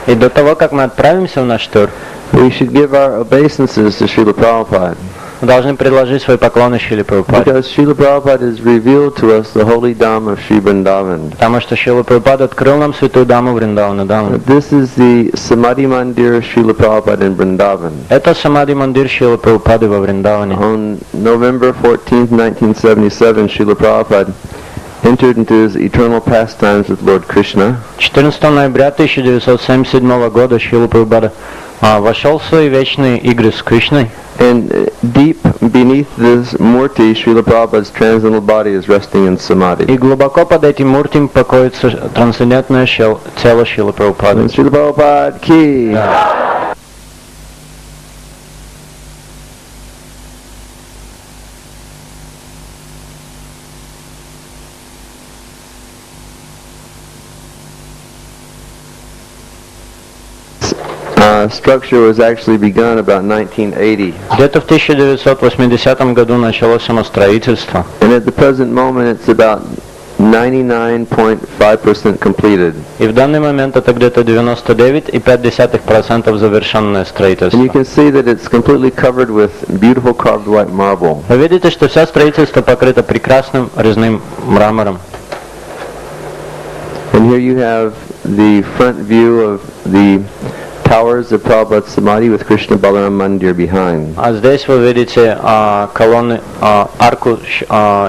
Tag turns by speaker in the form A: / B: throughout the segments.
A: И до того, как мы отправимся в наш тур,
B: we should give our obeisances to Srila Prabhupada.
A: мы должны предложить свой поклон Шриле Прабхупаде.
B: Because Srila Prabhupada has revealed to us the holy Dham of Sri Vrindavan.
A: Потому что Шрила Прабхупада открыл нам святую Даму Вриндавана Даму.
B: This is the Samadhi Mandir of Srila Prabhupada in Vrindavan.
A: Это Самадхи Мандир Шрилы Прабхупады во Вриндаване.
B: On November 14th, 1977, Srila Prabhupada entered into his eternal pastimes with Lord Krishna.
A: 14 ноября 1977 года Шрила Прабхупада вошел в свои вечные игры с Кришной.
B: And deep beneath this murti, Srila Prabhupada's transcendental body is resting in samadhi.
A: И глубоко под этим муртем покоится трансцендентное тело Шрилы Прабхупады.
B: Srila Prabhupada ki. Structure was actually begun about 1980.
A: Где-то в 1980 году началось самостроительство.
B: And at the present moment it's about 99.5% completed.
A: И в данный момент это где-то 99,5% завершенное строительство.
B: And you can see that it's completely covered with beautiful carved white marble.
A: Вы видите, что вся строительство покрыто прекрасным резным мрамором.
B: And here you have the front view of the towers of Prabhupada's Samadhi with Krishna Balaram Mandir behind.
A: А здесь вы видите колонны, арку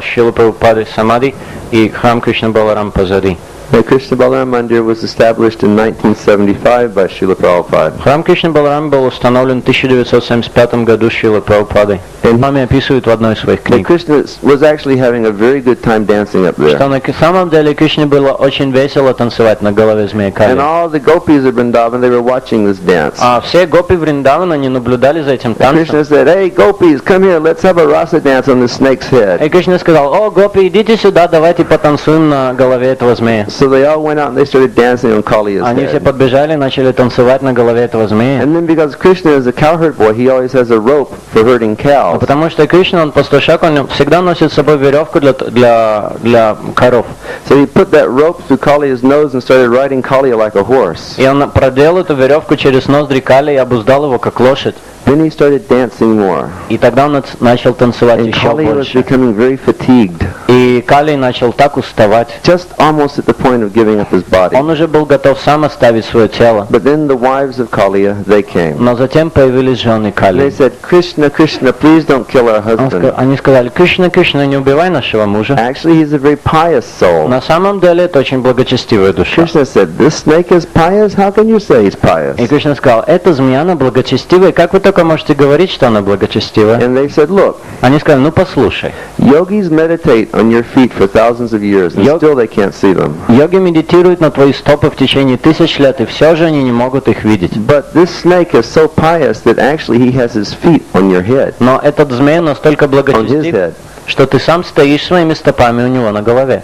A: Шрилы Прабхупады Самадхи и храм Кришна Баларам позади.
B: The Krishna Balaram Mandir was established in 1975 by Srila Prabhupada.
A: Храм Кришна Баларам был установлен в 1975 году Шрилой Прабхупадой. Маме описывает в одной из своих книг,
B: Krishna was actually having a very good time dancing up there.
A: что на самом деле Кришне было очень весело танцевать на голове змеи Кали.
B: And all the gopis of Vrindavan, they were watching this dance.
A: А все гопи Вриндавана, они наблюдали за этим танцем.
B: Krishna said, "Hey gopis, come here, let's have a rasa dance on the snake's head."
A: И Кришна сказал: "О, гопи, идите сюда, давайте потанцуем на голове этого змея."
B: So they all went out and they started dancing on Kaliya's
A: Они все
B: head.
A: подбежали и начали танцевать на голове этого змея.
B: And then because Krishna is a cowherd boy, he always has a rope for herding cows.
A: Потому что Кришна, он пастушак, он всегда носит с собой веревку для коров.
B: So he put that rope through Kaliya's nose and started riding Kaliya like a horse.
A: И он проделал эту веревку через ноздри Кали и обуздал его как лошадь.
B: Then he started dancing more.
A: И тогда он начал танцевать
B: And
A: еще
B: Kaliya was
A: больше.
B: becoming very fatigued,
A: И Кали начал так уставать.
B: just almost at the point of giving up his body.
A: Он уже был готов сам оставить свое тело.
B: But then the wives of Kaliya, they came.
A: Но затем появились жены
B: They
A: Кали.
B: said, "Krishna, Krishna, please don't kill our husband."
A: Они сказали: "Кришна, Кришна, не убивай нашего мужа."
B: Actually, he's a very pious soul.
A: На самом деле это очень благочестивая душа.
B: Krishna said, "This snake is pious? How can you say he's pious?"
A: И Кришна сказал: "Эта змея, она благочестивая. Как вы только можете говорить, что она благочестивая?"
B: And they said, "Look,
A: Они сказали: "Ну послушай,
B: yogis meditate on your feet for thousands of years, and still they can't see them.
A: йоги медитируют на твои стопы в течение 1000 лет, и все же они не могут их видеть.
B: But this snake is so pious that actually he has his feet on your head,
A: Но этот змей настолько
B: on his
A: благочестив,
B: head."
A: что ты сам стоишь своими стопами у него на голове."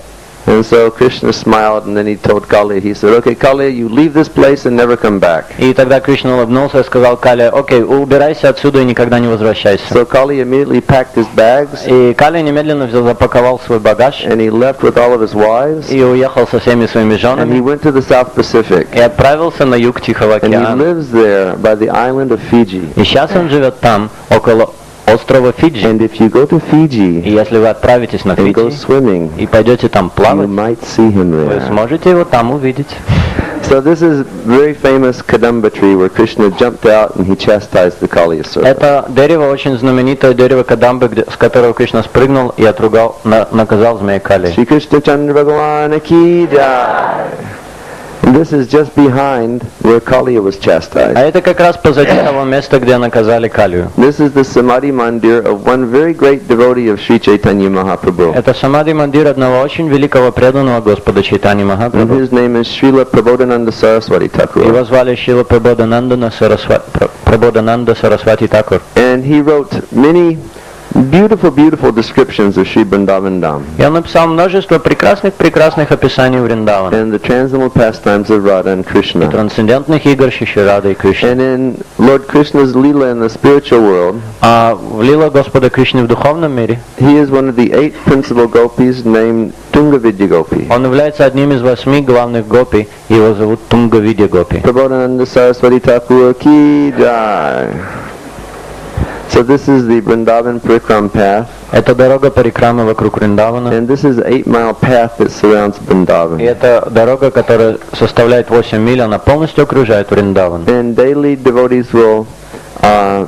B: And so Krishna smiled, and then he told Kali, he said, okay, Kali, you leave this place and never come back.
A: И тогда Кришна улыбнулся и сказал Кали: окей, убирайся отсюда и никогда не возвращайся.
B: So Kali immediately packed his bags,
A: И Кали немедленно запаковал свой багаж
B: and he left with all of his wives,
A: и уехал со всеми своими
B: and he
A: женами
B: went to the South Pacific.
A: и отправился на юг Тихого
B: And he
A: океана.
B: lives there by the island of Fiji.
A: И сейчас он живет там, около острова Фиджи.
B: And if you go to
A: И
B: Fiji
A: если вы отправитесь на
B: and go
A: Фиджи
B: swimming,
A: и пойдете там
B: you
A: плавать,
B: might see him
A: вы
B: there.
A: сможете его там увидеть.
B: So this is very famous Kadamba tree where Krishna jumped out and he chastised the Kali serpent.
A: Это дерево очень знаменитое, дерево Кадамбы, с которого Кришна спрыгнул и отругал, наказал змея Кали.
B: Shri Krishna Chandra Bhagavan Ki Jai. And this is just behind where Kali was chastised.
A: А это как раз позади того места, где наказали Калию.
B: This is the Samadhi Mandir of one very great devotee of Sri Chaitanya Mahaprabhu.
A: Это самадhi мандир одного очень великого преданного Господа Чайтани
B: And
A: Махапрабху.
B: his name is Srila Prabodhananda Saraswati Thakur.
A: Его звали Шрила Прабодхананда Сарасвати Такур.
B: And he wrote many beautiful descriptions of Sri Vrindavan Dham
A: И он написал множество прекрасных описаний Вриндавана,
B: and the transcendental pastimes of Radha and Krishna.
A: трансцендентных игр Шри Рады и Кришны.
B: And in Lord Krishna's Lila in the spiritual world,
A: А в лила Господа Кришны в духовном мире
B: he is one of the 8 principal gopis named Tungavidya Gopi.
A: он является одним из 8 главных гопи, его зовут Тунгавидья Гопи.
B: Prabodhananda Saraswati Thakur Ki Jai. So this is the Vrindavan Parikram path,
A: Это дорога парикрамы вокруг Вриндавана.
B: and this is an 8-mile path that surrounds
A: И
B: Vrindavan.
A: это дорога, которая составляет 8 миль, она полностью окружает Вриндаван.
B: And daily devotees will,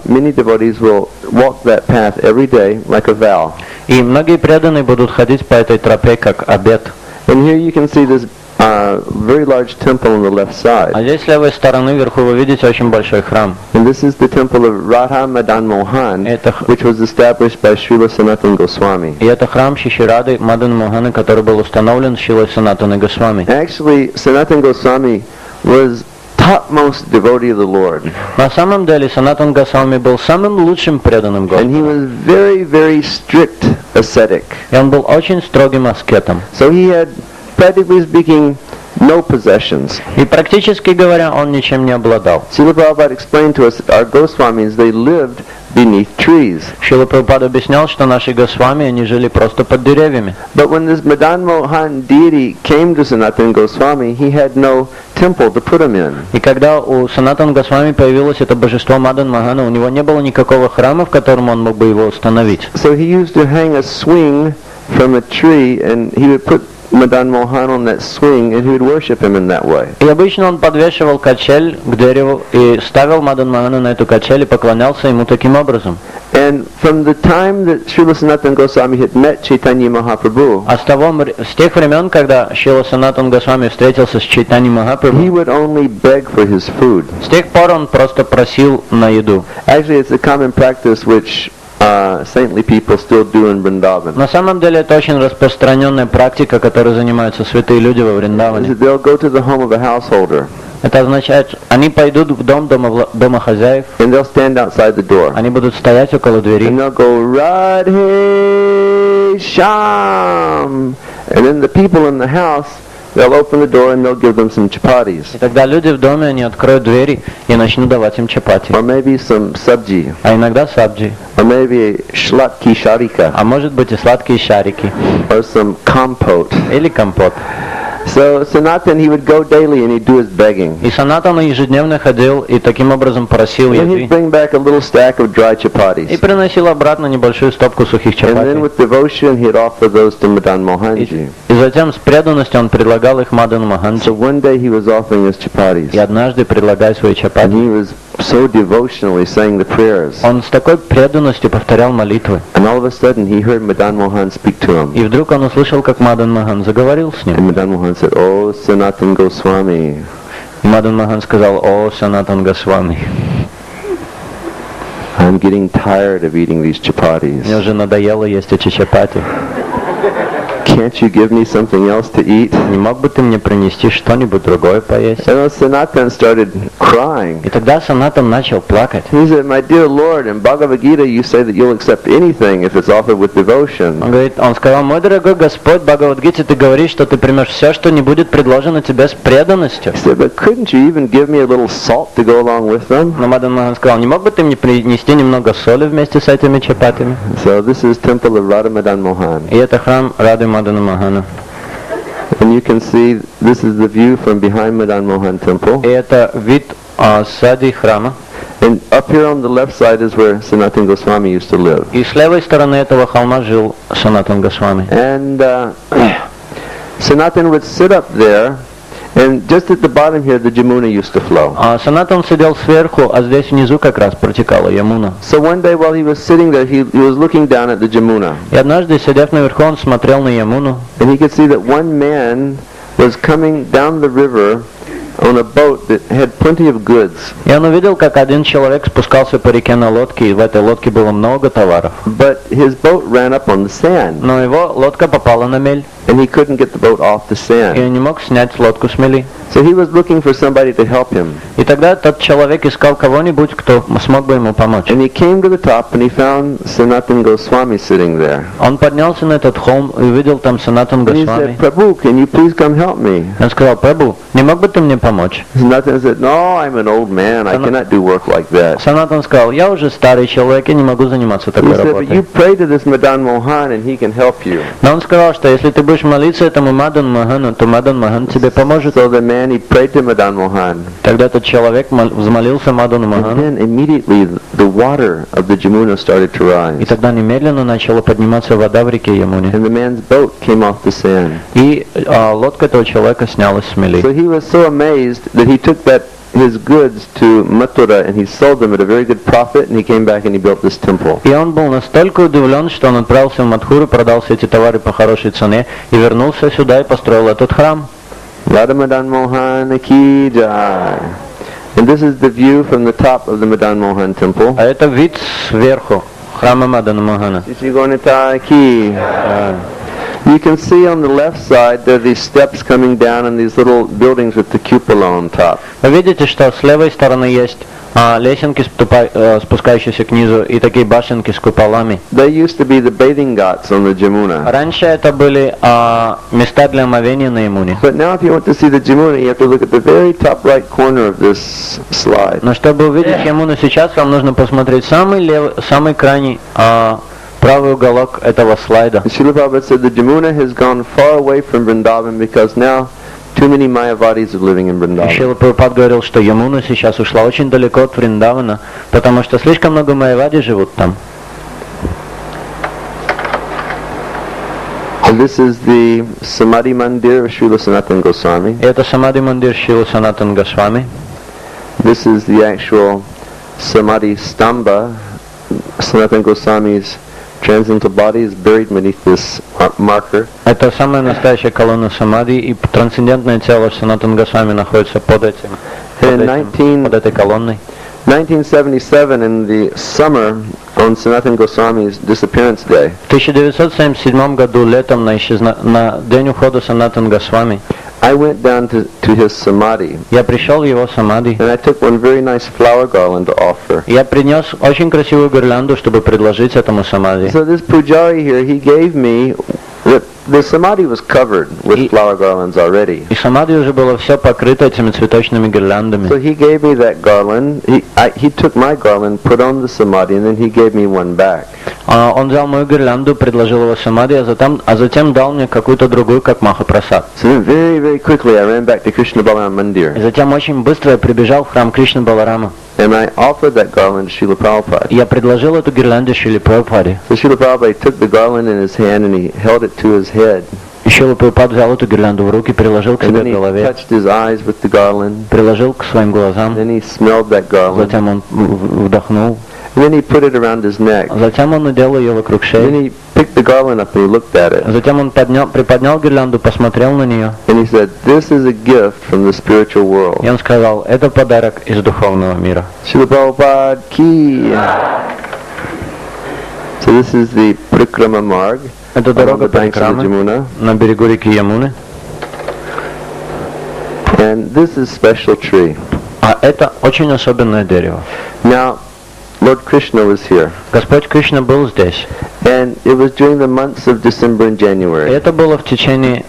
B: many devotees will walk that path every day like a vow.
A: И многие преданные будут ходить по этой тропе как обет.
B: And here you can see this very large temple on the left side.
A: А здесь с левой стороны вверху вы видите очень большой храм.
B: And this is the temple of Radha Madan Mohan,
A: Это,
B: which was established by Srila Sanatana Goswami.
A: и это храм Шри Рады Мадан Моханы, который был установлен Шрилой Санатаной Госвами.
B: Actually, Sanatana Goswami was topmost devotee of the Lord.
A: На самом деле Санатан Госвами был самым лучшим преданным
B: And he
A: Господу.
B: was very strict ascetic.
A: И он был очень строгим аскетом.
B: So he had, practically speaking, no possessions.
A: И практически говоря, он ничем не обладал.
B: Srila Prabhupada explained to us that our Goswamis, they lived beneath trees.
A: Шрила Прабхупада объяснял, что наши Госвами, они жили просто под деревьями.
B: But when this Madan Mohan deity came to Sanatana Goswami, he had no temple to put him in.
A: И когда у Санатана Госвами появилось это божество Мадан Мохана, у него не было никакого храма, в котором он мог бы его установить.
B: So he used to hang a swing from a tree, and he would put Madan Mohan on that swing, and he would worship him in that way.
A: И обычно он подвешивал качель к дереву и ставил Мадан Мохана на эту качель и поклонялся ему таким образом.
B: And from the time that Srila Sanatana Goswami had met Chaitanya Mahaprabhu,
A: А с тех времен, когда Шрила Санатан Госвами встретился с Чайтаньей
B: he
A: Махапрабху,
B: would only beg for his food.
A: с тех пор он просто просил на еду.
B: Actually, it's a common practice which saintly people still do in Vrindavan.
A: На самом деле это очень распространенная практика, которой занимаются святые люди во
B: Is
A: Вриндаване.
B: that they'll go to the home of a householder,
A: Это означает, они пойдут в дом домохозяев,
B: and they'll stand outside the door,
A: они будут стоять около
B: and
A: двери,
B: they'll go, Radhe Sham, and then the people in the house, they'll open the door and they'll give them some chapatis,
A: и тогда люди в доме, они откроют двери и начнут давать им чапати.
B: or maybe some sabji,
A: А иногда сабджи,
B: or maybe shlatki sharika,
A: а может быть и сладкие шарики,
B: or some compote.
A: или компот.
B: So Sanatan, he would go daily and he'd do his begging.
A: И Санатан ежедневно ходил и таким образом просил
B: And
A: еды.
B: he'd bring back a little stack of dry
A: И
B: chapatis.
A: приносил обратно небольшую стопку сухих
B: And then
A: чапати.
B: with devotion, he'd offer those to Madan Mohanji.
A: И затем с преданностью он предлагал их Мадану
B: So
A: Маханджи.
B: one day he was offering his
A: И
B: chapatis.
A: однажды, предлагая свои
B: And
A: чапати,
B: he was so devotionally saying the prayers.
A: он с такой преданностью повторял молитвы.
B: And all of a sudden he heard Madan Mohan speak to him.
A: И вдруг он услышал, как Мадан Махан заговорил с
B: And
A: ним.
B: Madan Mohan said, "Oh, Sanatan Goswami,
A: И Мадан Махан сказал: «О, Санатан Госвами,
B: I'm getting tired of eating these chapatis."
A: мне уже надоело есть эти чапати.
B: can't you give me something else to eat?
A: Не мог бы ты мне принести что-нибудь другое поесть?
B: And Sanatan started crying.
A: И тогда Санатан начал плакать.
B: He said, my dear Lord, in Bhagavad Gita you say that you'll accept anything if it's offered with devotion.
A: Он сказал, мой дорогой Господь, в Бхагавад-гите ты говоришь, что ты примешь все, что не будет предложено тебе с преданностью.
B: He said, but couldn't you even give me a little salt to go along with them?
A: Но Мадан Мохан сказал, не мог бы ты мне принести немного соли вместе с этими чапатами?
B: So this is temple of Radha Madan Mohan.
A: И это храм Рады Мадана Мохана.
B: And you can see this is the view from behind Madan Mohan temple.
A: И это вид сзади храма.
B: And up here on the left side is where Sanatana Goswami used to live.
A: И с левой стороны этого холма жил Санатан Госвами.
B: And Sanatana would sit up there, and just at the bottom here the Jamuna used to flow.
A: Санатан сидел сверху, а здесь внизу как раз протекала Ямуна.
B: So one day while he was sitting there, he was looking down at the Jamuna.
A: И однажды, сидев наверху, он смотрел на Ямуну.
B: And he could see that one man was coming down the river on a boat that had plenty of goods.
A: И он увидел, как один человек спускался по реке на лодке, и в этой лодке было много товаров.
B: But his boat ran up on the sand.
A: Но его лодка попала на мель.
B: And he couldn't get the boat off the
A: И он
B: sand.
A: не мог снять лодку с мели.
B: So he was looking for somebody to help him.
A: И тогда тот человек искал кого-нибудь, кто смог бы ему помочь.
B: And he came to the top and he found Sanatana Goswami sitting there.
A: Он поднялся на этот холм и увидел там Санатан
B: And he
A: Госвами.
B: said, Prabhu, can you please come help me?
A: Он сказал, Прабху, не мог бы ты мне помочь?
B: Sanatana said, no, I'm an old man. I cannot do work like that.
A: Санатан сказал, я уже старый человек, я не могу заниматься
B: He
A: такой
B: said, but you
A: работой.
B: pray to this Madan Mohan and he can help you.
A: Но он сказал, что если ты будешь молиться этому Мадан Мохану, то Мадан Мохан тебе поможет.
B: So the man, he prayed to Madan Mohan.
A: Тогда этот человек взмолился Мадану
B: And
A: Мохану,
B: then immediately the water of the Jamuna started to
A: и
B: rise.
A: тогда немедленно начала подниматься вода в реке Ямуне.
B: And the man's boat came off the sand.
A: И лодка этого человека снялась с мели.
B: So he was so amazed that he took his goods to Mathura and he sold them at a very good profit, and he came back and he built this temple.
A: И он был настолько удивлен, что он отправился в Мадхуру, продал все эти товары по хорошей цене и вернулся сюда и построил этот храм.
B: Radha Madan Mohan ki jai. And this is the view from the top of the Madan Mohan temple.
A: А это вид сверху храма Мадана Мохана.
B: Shishigonitai ki. You can see on the left side there are these steps coming down and these little buildings with the cupola on top.
A: Вы видите, что с левой стороны есть лесенки, спускающиеся к низу, и такие башенки с куполами.
B: They used to be the bathing ghats on the Jamuna.
A: Раньше это были места для омовения на Ямуне.
B: But now if you want to see the Jamuna, you have to look at the very top right corner of this slide.
A: Но чтобы увидеть Ямуну сейчас, вам нужно посмотреть самый крайний правый уголок этого слайда.
B: Srila Prabhupada said the Jamuna has gone far away from Vrindavan because now too many Mayavadis are living in Vrindavan.
A: Шрила Прабхупад говорил, что Ямуна сейчас ушла очень далеко от Вриндавана, потому что слишком много майявади живут там.
B: And this is the Samadhi Mandir of Srila Sanatana Goswami.
A: И это Самадхи Мандир Шрила Санатан Госвами.
B: This is the actual Samadhi Stamba. Sanatana Goswami's transcendental body is buried beneath this marker.
A: Это самая настоящая колонна Самадхи, и трансцендентное тело Санатан Госвами находится под этой колонной.
B: 1977, in the summer, on Sanatana Goswami's disappearance day,
A: В 1977 году, летом, на день ухода Санатан Госвами,
B: I went down to his samadhi,
A: я пришел в его самадхи.
B: and I took one very nice flower garland to offer.
A: Я принес очень красивую гирлянду, чтобы предложить этому самадхи.
B: So this pujari here, he gave me, the samadhi was covered with flower garlands already.
A: И самадхи уже было все покрыто этими цветочными гирляндами.
B: So he gave me that garland. He took my garland, put on the samadhi, and then he gave me one back.
A: Он взял мою гирлянду, предложил его самадхи, а затем дал мне какую-то другую, как Махапрасад.
B: So then very, very quickly I ran back to Krishna Balaram Mandir.
A: И затем очень быстро я прибежал в храм Кришны Баларама.
B: And I offered that garland to Srila Prabhupada.
A: И я предложил эту гирлянду Шриле Прабхупаде.
B: So Srila Prabhupada took the garland in his hand and he held it to his head.
A: И Шрила Прабхупад взял эту гирлянду в руки, приложил к
B: And
A: себе
B: then
A: к
B: he
A: голове,
B: touched his eyes with the garland.
A: приложил к своим глазам,
B: Then he smelled that garland.
A: затем он вдохнул,
B: And then he put it around his neck.
A: затем он надел ее вокруг
B: And then
A: шеи,
B: he picked the garland up and he looked at it.
A: затем он приподнял гирлянду, посмотрел на нее,
B: And he said, "This is a gift from the spiritual world."
A: и он сказал, это подарок из духовного мира.
B: Srila Prabhupada ki. So this is the Parikrama Marg.
A: Это
B: along
A: дорога
B: the
A: по
B: banks of the
A: Рамы
B: Jamuna.
A: на берегу реки Ямуны.
B: And this is special tree.
A: А это очень особенное дерево.
B: Now, Lord Krishna was here.
A: Господь Кришна был здесь.
B: And it was during the months of December and
A: И
B: January.
A: это было в течение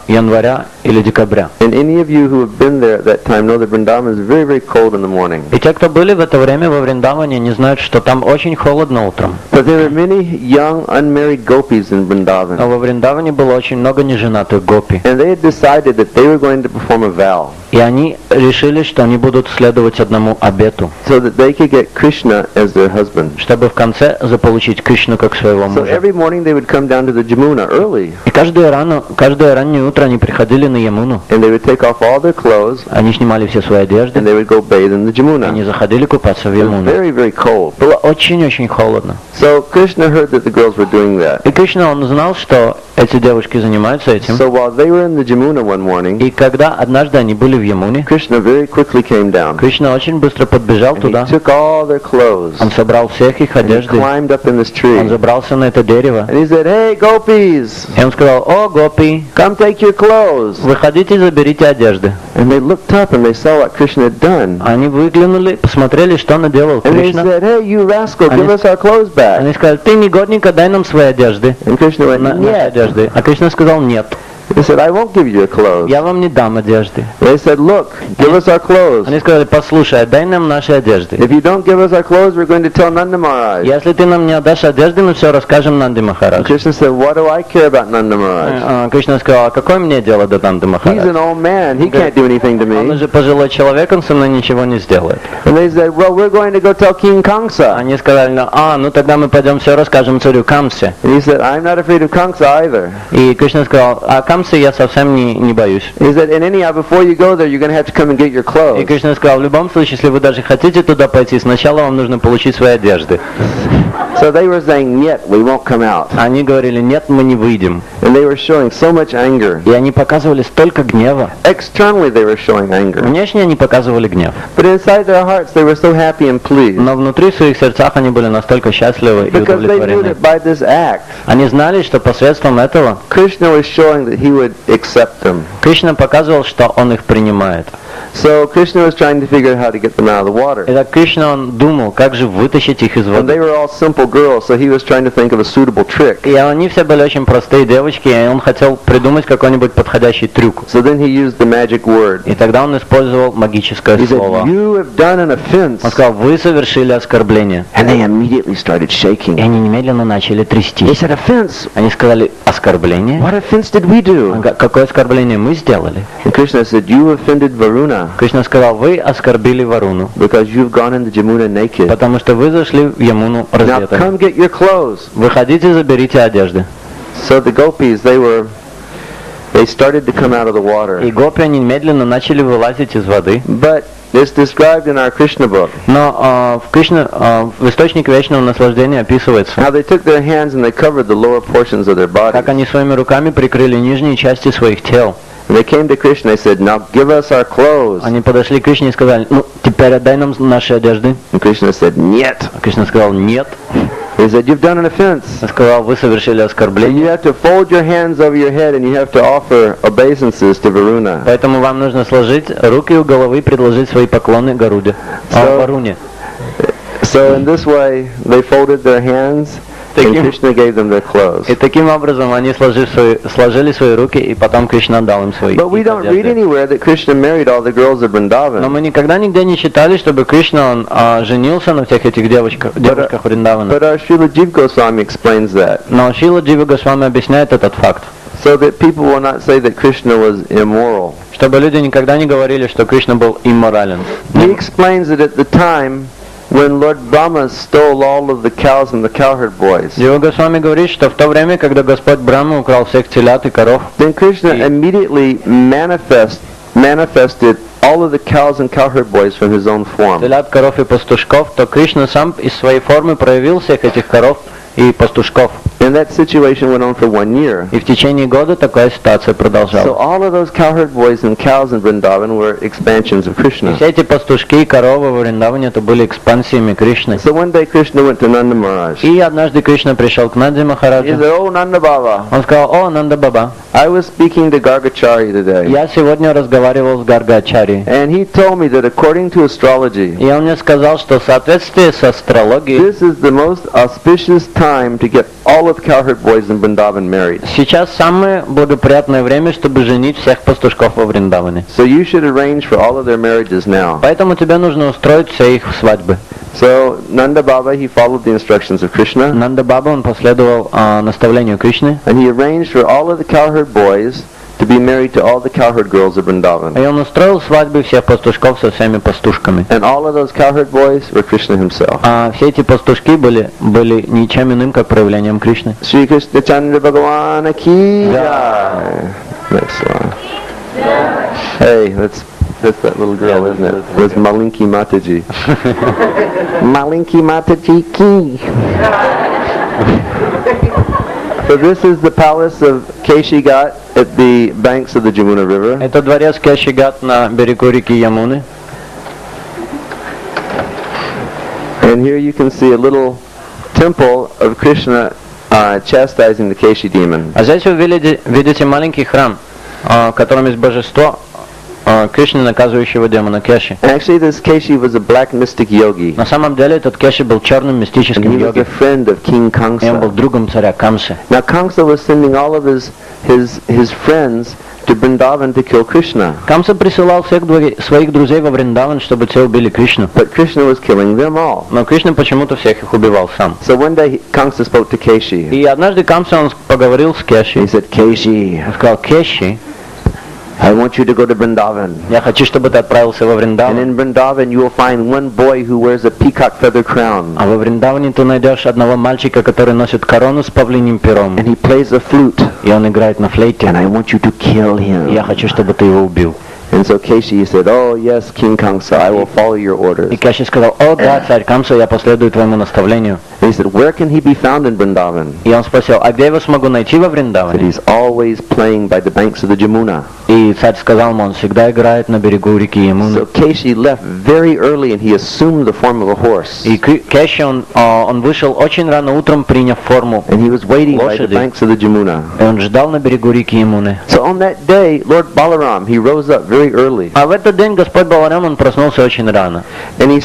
A: января или декабря.
B: And any of you who have been there at that time know that Vrindavan is very, very cold in the morning.
A: И те, кто были в это время во Вриндаване, не знают, что там очень холодно утром.
B: But there were many young unmarried gopis in
A: Но
B: Vrindavan.
A: во Вриндаване было очень много неженатых гопи.
B: And they had decided that they were going to perform a vow
A: И они решили, что они будут следовать одному обету,
B: so that they could get Krishna as their husband.
A: чтобы в конце заполучить Кришну как своего
B: So
A: мужа.
B: every morning they would come down to the Jamuna early.
A: И каждое раннее утро они приходили на Ямуну.
B: And they would take off all their clothes
A: Они снимали все свои
B: and
A: одежды,
B: they would go bathe in the
A: и они
B: Jamuna.
A: заходили купаться в
B: It was
A: Ямуну.
B: very, very cold.
A: Было очень-очень холодно.
B: So Krishna heard that the girls were doing that.
A: И Кришна, он знал, что эти девушки занимаются этим.
B: So while they were in the Jamuna one morning,
A: И когда однажды они были в Ямуне,
B: Krishna very quickly came down.
A: Кришна очень быстро подбежал
B: And
A: туда.
B: he took all their clothes
A: Он собрал всех их
B: and he
A: одежды.
B: climbed up in this
A: Он
B: tree.
A: забрался на это дерево.
B: And he said, "Hey, gopis,
A: И он сказал: «О, гопи,
B: come take your clothes."
A: выходите и заберите одежды».
B: And they looked up and they saw what Krishna had done.
A: Они выглянули, посмотрели, что наделал
B: And they
A: Кришна.
B: said, "Hey, you rascal,
A: And
B: give
A: he-
B: us our clothes back."
A: Они сказали: «Ты негодник, дай нам свои одежды».
B: And Krishna went,
A: Наши
B: "Нет."
A: одежды. А Кришна сказал: «Нет,
B: He said, "I won't give you your clothes."
A: я вам не дам одежды».
B: They said, "Look, give us our clothes.
A: Они сказали: «Послушай, дай нам наши одежды.
B: If you don't give us our clothes, we're going to tell Nanda Maharaj."
A: Если ты нам не отдашь одежды, мы все расскажем Нанди
B: And
A: Махарадж».
B: Krishna said, "What do I care about Nanda Maharaj?
A: Кришна сказал: «А какое мне дело до Нанди
B: He's
A: Махарадж?
B: an old man. He can't do anything to
A: Он
B: me."
A: уже пожилой человек, он со мной ничего не сделает».
B: And they said, "Well, we're going to go tell King Kamsa."
A: Они сказали: ну тогда мы пойдем все расскажем царю Камсе».
B: And he said, "I'm not afraid of Kamsa either."
A: И Кришна сказал: «А Камсе я совсем не боюсь».
B: He said, "And anyhow, before you go there, you're going to have to come and get your
A: И
B: clothes."
A: Кришна сказал: «В любом случае, если вы даже хотите туда пойти, сначала вам нужно получить свои одежды».
B: So they were saying, "Нет, we won't come out."
A: Они говорили: «Нет, мы не выйдем».
B: And they were showing so much anger.
A: И они показывали столько гнева.
B: Externally, they were showing anger.
A: Внешне они показывали гнев.
B: But inside their hearts, they were so happy and pleased.
A: Но внутри в своих сердцах они были настолько счастливы и
B: Because they knew
A: удовлетворены.
B: that by this act,
A: Они знали, что посредством этого
B: Krishna was showing that he would accept them.
A: Кришна показывал, что он их принимает.
B: So Krishna was trying to figure out how to get them out of the water.
A: И так Кришна, он думал, как же вытащить их из
B: And they
A: воды.
B: were all simple girls, so he was trying to think of a suitable trick.
A: И они все были очень простые девочки, и он хотел придумать какой-нибудь подходящий трюк.
B: So then he used the magic word.
A: И тогда он использовал магическое
B: He said,
A: слово.
B: "You have done an offense."
A: Он сказал: «Вы совершили оскорбление».
B: And they immediately started
A: И
B: shaking.
A: они немедленно начали
B: They
A: трястись.
B: said, "Offense?
A: Они сказали: «Оскорбление?
B: What offense did we do?"
A: Какое оскорбление мы сделали?»
B: And Krishna said, "You offended Varuna
A: Кришна сказал: «Вы оскорбили Варуну,
B: because you've gone into Jamuna naked.
A: потому что вы зашли в Ямуну
B: Now
A: раздетыми.
B: come get your clothes."
A: Выходите, заберите одежды».
B: So the gopis, they started to come out of the
A: И
B: water.
A: гопи, они медленно начали вылазить из воды.
B: But it's described in our Krishna book
A: Но в источнике вечного наслаждения описывается,
B: how they took their hands and they covered the lower portions of their
A: как
B: body.
A: они своими руками прикрыли нижние части своих тел.
B: And they came to Krishna and they said, "Now give us our clothes."
A: Они подошли к Кришне и сказали: теперь отдай нам наши одежды».
B: And Krishna said, "Нет."
A: А Кришна сказал: «Нет».
B: He said, "You've done an offense.
A: Он сказал: «Вы совершили
B: And
A: оскорбление,
B: you have to fold your hands over your head and you have to offer obeisances to Varuna."
A: поэтому вам нужно сложить руки у головы и предложить свои поклоны Варуне».
B: So in this way, they folded their hands and
A: Таким-
B: Krishna gave them their clothes.
A: И таким образом они сложили свои руки, и потом Кришна дал им свои
B: But we
A: их
B: don't read
A: одежды.
B: anywhere that Krishna married all the girls of
A: Но
B: Vrindavan.
A: мы никогда нигде не читали, чтобы Кришна он женился на всех этих девушках Вриндавана.
B: But our Srila Jiva Goswami explains that,
A: Но Шрила Джива Госвами объясняет этот факт,
B: so that people will not say that Krishna was immoral.
A: чтобы люди никогда не говорили, что Кришна был имморален.
B: He explains that at the time when Lord Brahma stole all of the cows and the cowherd boys,
A: Джива Госвами говорит, что в то время, когда Господь Брахма украл всех телят и коров,
B: then Krishna immediately manifested all of the cows and cowherd boys from his own form.
A: телят, коров и пастушков, то Кришна сам из своей формы проявил всех этих коров и пастушков.
B: And that situation went on for 1 year.
A: И в течение года такая ситуация
B: So
A: продолжалась.
B: all of those cowherd boys and cows in Vrindavan were expansions of
A: И
B: Krishna.
A: все эти пастушки и коровы во Вриндаване это были экспансиями Кришны.
B: So one day Krishna went to Nanda Maharaj.
A: И однажды Кришна пришел к Нанде
B: He
A: Махараджу.
B: said, "Oh Nanda Baba,
A: Он сказал: о, Нанда Баба,
B: I was speaking to Gargachari today,
A: я сегодня разговаривал с Гаргачари.
B: and he told me that according to astrology,
A: И он мне сказал, что в соответствии с астрологией
B: this is the most auspicious time to get all of the cowherd boys in Vrindavan married.
A: сейчас самое благоприятное время, чтобы женить всех пастушков во Вриндаване.
B: So you should arrange for all of their marriages now."
A: Поэтому тебе нужно устроить все их свадьбы.
B: So Nanda Baba, he followed the instructions of Krishna,
A: Нанда Баба, он последовал наставлению Кришны.
B: and he arranged for all of the cowherd boys to be married to all the cowherd girls of Vrindavan.
A: И он устроил свадьбы всех пастушков со всеми пастушками.
B: And all of those cowherd boys were Krishna himself.
A: А все эти пастушки были ничем иным, как проявлением Кришны.
B: Shri Krishna Chandra Bhagavana ki jai. Next one. Hey, that's that little girl, isn't it? That's Malinki Mataji. Malinki Mataji ki. So this is the palace of Keshigat at the banks of the Jamuna River.
A: Это дворец Кешигат на берегу реки Ямуны.
B: And here you can see a little temple of Krishna chastising the Keshi demon.
A: А здесь вы видите маленький храм, в котором есть божество Кришны, наказывающего демона Кеши.
B: Actually, this Keshi was a black mystic yogi.
A: На самом деле этот Кеши был черным
B: And
A: мистическим
B: he was a
A: йогой,
B: friend of King
A: и он был
B: Kamsa.
A: другом царя Камсы.
B: Now Kamsa was sending all of his friends to Vrindavan to kill Krishna.
A: Камса присылал всех своих друзей во Вриндаван, чтобы те убили Кришну.
B: But Krishna was killing them all.
A: Но Кришна почему-то всех их убивал сам.
B: So one day Kamsa spoke to Keshi.
A: И однажды Камса он поговорил с Кеши.
B: He said, Keshi,
A: Он сказал: Кеши,
B: I want you to go to Vrindavan.
A: я хочу, чтобы ты отправился во
B: And
A: Вриндаван.
B: in Vrindavan you will find one boy who wears a peacock feather crown.
A: А во Вриндаване ты найдешь одного мальчика, который носит корону с павлиним пером.
B: And he plays a flute.
A: И он играет на флейте.
B: And I want you to kill
A: И
B: him.
A: я хочу, чтобы ты его убил.
B: And so Keshi said, oh yes, King Kamsa, I will follow your orders.
A: И Кеши сказал: о да, царь Камса, я последую твоему наставлению.
B: And he said, where can he be found in Vrindavan?
A: И он спросил: а где я его смогу найти во
B: That
A: Вриндаване?
B: he's always playing by the banks of the Jamuna.
A: И царь сказал ему: он всегда играет на берегу реки
B: So
A: Ямуны.
B: Keshi left very early and he assumed the form of a horse.
A: И Кеши, он вышел очень рано утром, приняв форму.
B: And he was waiting by the
A: Лошади.
B: banks of the Jamuna.
A: И он ждал на берегу реки Ямуны.
B: So on that day, Lord Balaram, he rose up very early.
A: А в этот день Господь Баларам, он проснулся очень рано.
B: And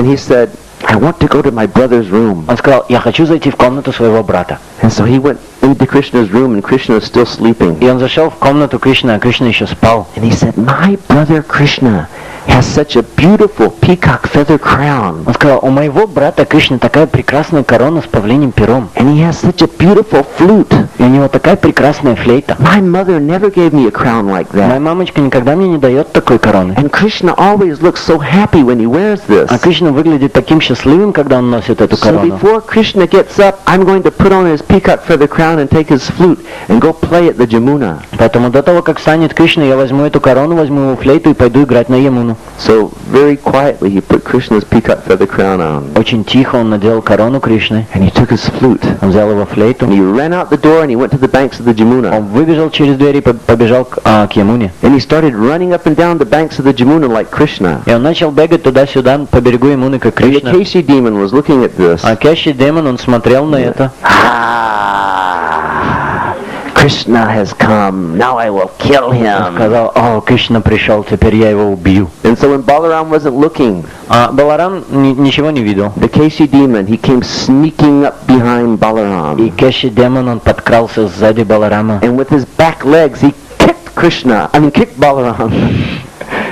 B: he said, I want to go to my brother's room.
A: Он сказал: я хочу зайти в комнату своего брата.
B: And so he went into Krishna's room and Krishna was still sleeping.
A: И он зашел в комнату Кришны, а Кришна еще спал.
B: And he said, my brother Krishna has such a beautiful peacock feather crown.
A: Он сказал: у моего брата Кришны такая прекрасная корона с павлиним пером.
B: And he has such a beautiful flute.
A: И у него такая прекрасная флейта.
B: My mother never gave me a crown like
A: Моя
B: that.
A: мамочка никогда мне не дает такой короны.
B: And Krishna always looks so happy when he wears this.
A: А Кришна выглядит таким счастливым, когда он носит эту
B: So
A: корону.
B: before Krishna gets up, I'm going to put on his peacock feather crown and take his flute and go play at the Jamuna.
A: Поэтому до того, как станет Кришна, я возьму эту корону, возьму его флейту и пойду играть на Ямуну.
B: So very quietly he put Krishna's peacock feather crown on.
A: Очень тихо он надел корону Кришны.
B: And he took his flute.
A: Он взял его флейту.
B: And he ran out the door and he went to the banks of the Jamuna.
A: Он выбежал через дверь и побежал к Ямуне.
B: And he started running up and down the banks of the Jamuna like Krishna.
A: И он начал бегать туда-сюда по берегу Ямуны, как
B: And the
A: Кришна.
B: Keshi demon was looking at this.
A: А Кеши демон, он смотрел на это.
B: Krishna has come. Now I will kill
A: Он
B: him.
A: сказал: о, Кришна пришел, теперь я его убью.
B: And so when Balaram wasn't looking,
A: А Баларам ничего не видел.
B: the Keshi demon, he came sneaking up behind
A: И
B: Balaram.
A: Кеши демон, он подкрался сзади Баларама.
B: And with his back legs, he kicked Balaram.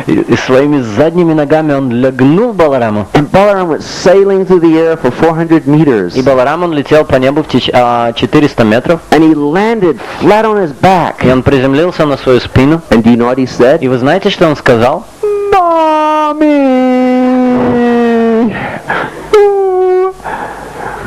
A: И своими задними ногами он легнул Балараму.
B: And Balaram went sailing through the air for 400 meters.
A: И Баларам, он летел по небу в 400 метров.
B: And he landed flat on his back.
A: И он приземлился на свою спину.
B: And do you know what he said?
A: И вы знаете, что он сказал?
B: Mommy!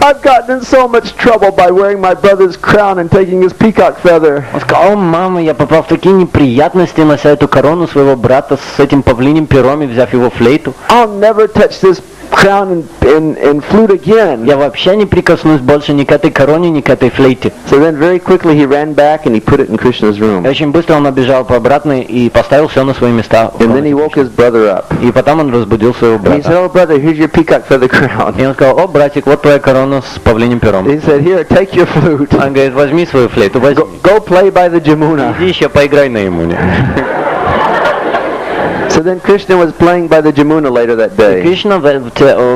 B: I've gotten in so much trouble by wearing my brother's crown and taking his peacock feather.
A: Он сказал: о, мама, я попал в такие неприятности, нося эту корону своего брата с этим павлиним пером и взяв его флейту.
B: I'll never touch this crown and flute again.
A: Я вообще не прикоснусь больше ни к этой короне, ни к этой флейте.
B: So then very quickly he ran back and he put it in Krishna's room.
A: И очень быстро он побежал по обратной и поставил все на свои места.
B: And then he woke his brother up.
A: И потом он разбудил своего
B: And he said,
A: брата.
B: "Oh brother, here's your peacock feather crown."
A: И он сказал: о, братик, вот твоя корона с павлиним пером.
B: He said, "Here, take your flute.
A: Он говорит: возьми свою флейту, возьми.
B: Go play by the Jamuna."
A: Иди еще поиграй на Ямуне.
B: So then Krishna was playing by the Jamuna later that day.
A: Кришна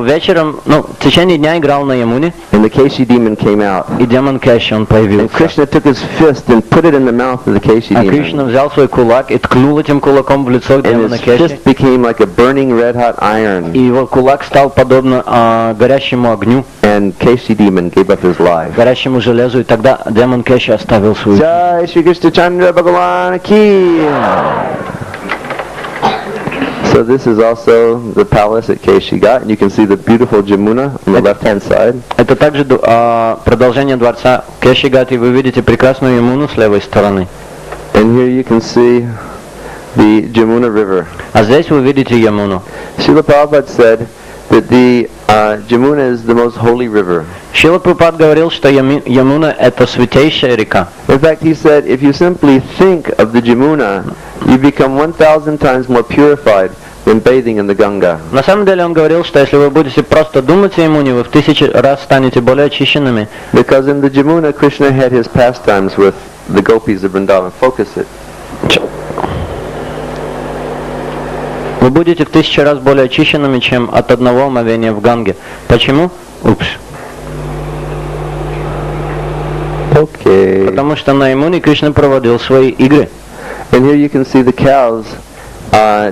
A: вечером, в течение дня играл на Ямуне,
B: And the Keshi demon came out.
A: и демон Кеши, он
B: And
A: появился.
B: Krishna took his fist and put it in the mouth of the Keshi
A: А
B: demon.
A: Кришна взял свой кулак и ткнул этим кулаком в лицо
B: And
A: демона
B: his
A: Кеши.
B: fist became like a burning red hot iron.
A: И его кулак стал подобно горящему огню,
B: And Keshi demon gave up his life.
A: горящему железу, и тогда демон Кеши оставил свою жизнь.
B: Jai Shri Krishna Chandra Bhagavan Ki. So this is also the palace at Keshigat, and you can see the beautiful Jamuna on the left-hand side.
A: Это также продолжение дворца Кешигат, и вы видите прекрасную Ямуну с левой стороны.
B: And here you can see the Jamuna River.
A: А здесь вы видите Ямуну.
B: Srila Prabhupada said that the Jamuna is the most holy river.
A: Шрила Прабхупад говорил, что Ямуна — это святейшая река.
B: In fact, he said, if you simply think of the Jamuna, you become 1,000 times more purified than bathing in the Ganga.
A: На самом деле он говорил, что если вы будете просто думать о Ямуне, вы в 1000 раз станете более очищенными.
B: Because in the Jamuna, Krishna had his pastimes with the gopis of Vrindavan. Focus it.
A: Вы будете в 1000 раз более очищенными, чем от одного омовения в Ганге. Почему? Упс.
B: Okay.
A: Потому что на Ямуне Кришна проводил свои игры.
B: And here you can see the cows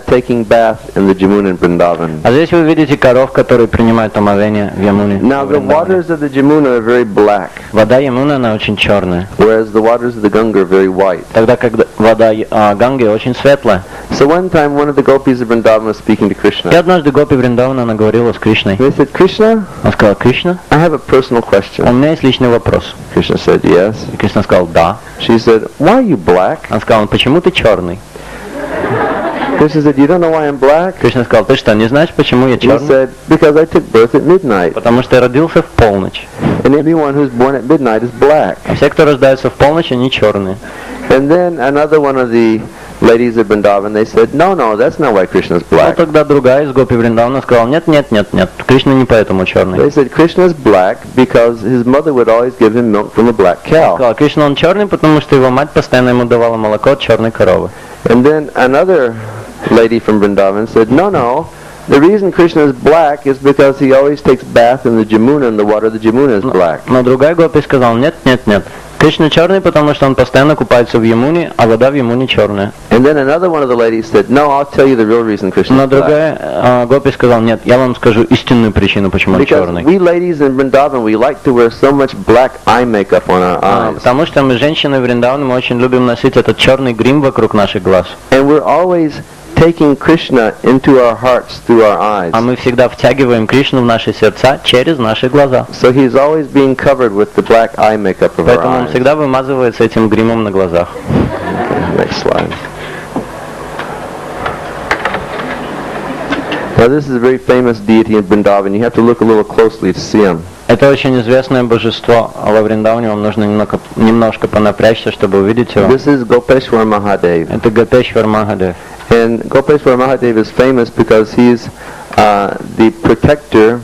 B: taking bath in the Jamuna in Vrindavan.
A: А здесь вы видите коров, которые принимают омовение в Ямуне.
B: Now the waters of the Jamuna are very black,
A: Вода Ямуны, она очень черная,
B: whereas the waters of the Ganga are very white.
A: тогда как вода Ганги очень светлая.
B: So one time one of the gopis of Vrindavan was speaking to
A: И
B: Krishna.
A: однажды Гопи Вриндавана, она говорила с Кришной.
B: They said, Krishna,
A: Он сказал: Кришна,
B: I have a personal
A: у
B: question.
A: меня есть личный вопрос.
B: Krishna said, yes.
A: И Кришна сказал: да.
B: She said, why are you black?
A: Он сказал: почему ты черный?
B: Krishna said, you don't know why I'm black?
A: Кришна сказал: ты что, не знаешь, почему я
B: He
A: черный?
B: said, because I took birth at midnight.
A: Потому что я родился в полночь.
B: And everyone who's born at midnight is black.
A: А все, кто рождается в полночь, они черные.
B: And then another one of the ladies of Vrindavan, they said, no, that's not why Krishna's
A: Но
B: black.
A: тогда другая из Гопи Вриндавана сказала: нет, Кришна не поэтому черный.
B: They said, Krishna's black because his mother would always give him milk from a black cow.
A: Сказала: Кришна, он черный, потому что его мать постоянно ему давала молоко от черной коровы.
B: And then another lady from Vrindavan said, no, the reason Krishna is black is because he always takes bath in the Jamuna and the water of the Jamuna is black.
A: Но другая Гопи сказала: нет. Кришна черный, потому что он постоянно купается в Ямуне, а вода в Ямуне черная.
B: And then another one of the ladies said, no, I'll tell you the real reason Krishna
A: Но
B: is black.
A: другая Гопи сказала: нет, я вам скажу истинную причину, почему он
B: Because
A: черный.
B: we ladies in Vrindavan, we like to wear so much black eye makeup on our eyes.
A: Потому что мы, женщины в Вриндаване, мы очень любим носить этот черный грим вокруг наших глаз.
B: And we're always taking Krishna into our hearts through our eyes.
A: А мы всегда втягиваем Кришну в наши сердца через наши глаза.
B: So he's always being covered with the black eye makeup of our
A: Поэтому он
B: eyes.
A: всегда вымазывается этим гримом на глазах.
B: Okay, next slide. Now this is a very famous deity in Vrindavan. You have to look a little closely to see him.
A: Это очень известное божество, а во Вриндаване вам нужно немножко понапрячься, чтобы увидеть его.
B: This is Gopeshwar Mahadev.
A: Это Гопешвар Махадев.
B: And Gopeshwar Mahadev is famous because he's the protector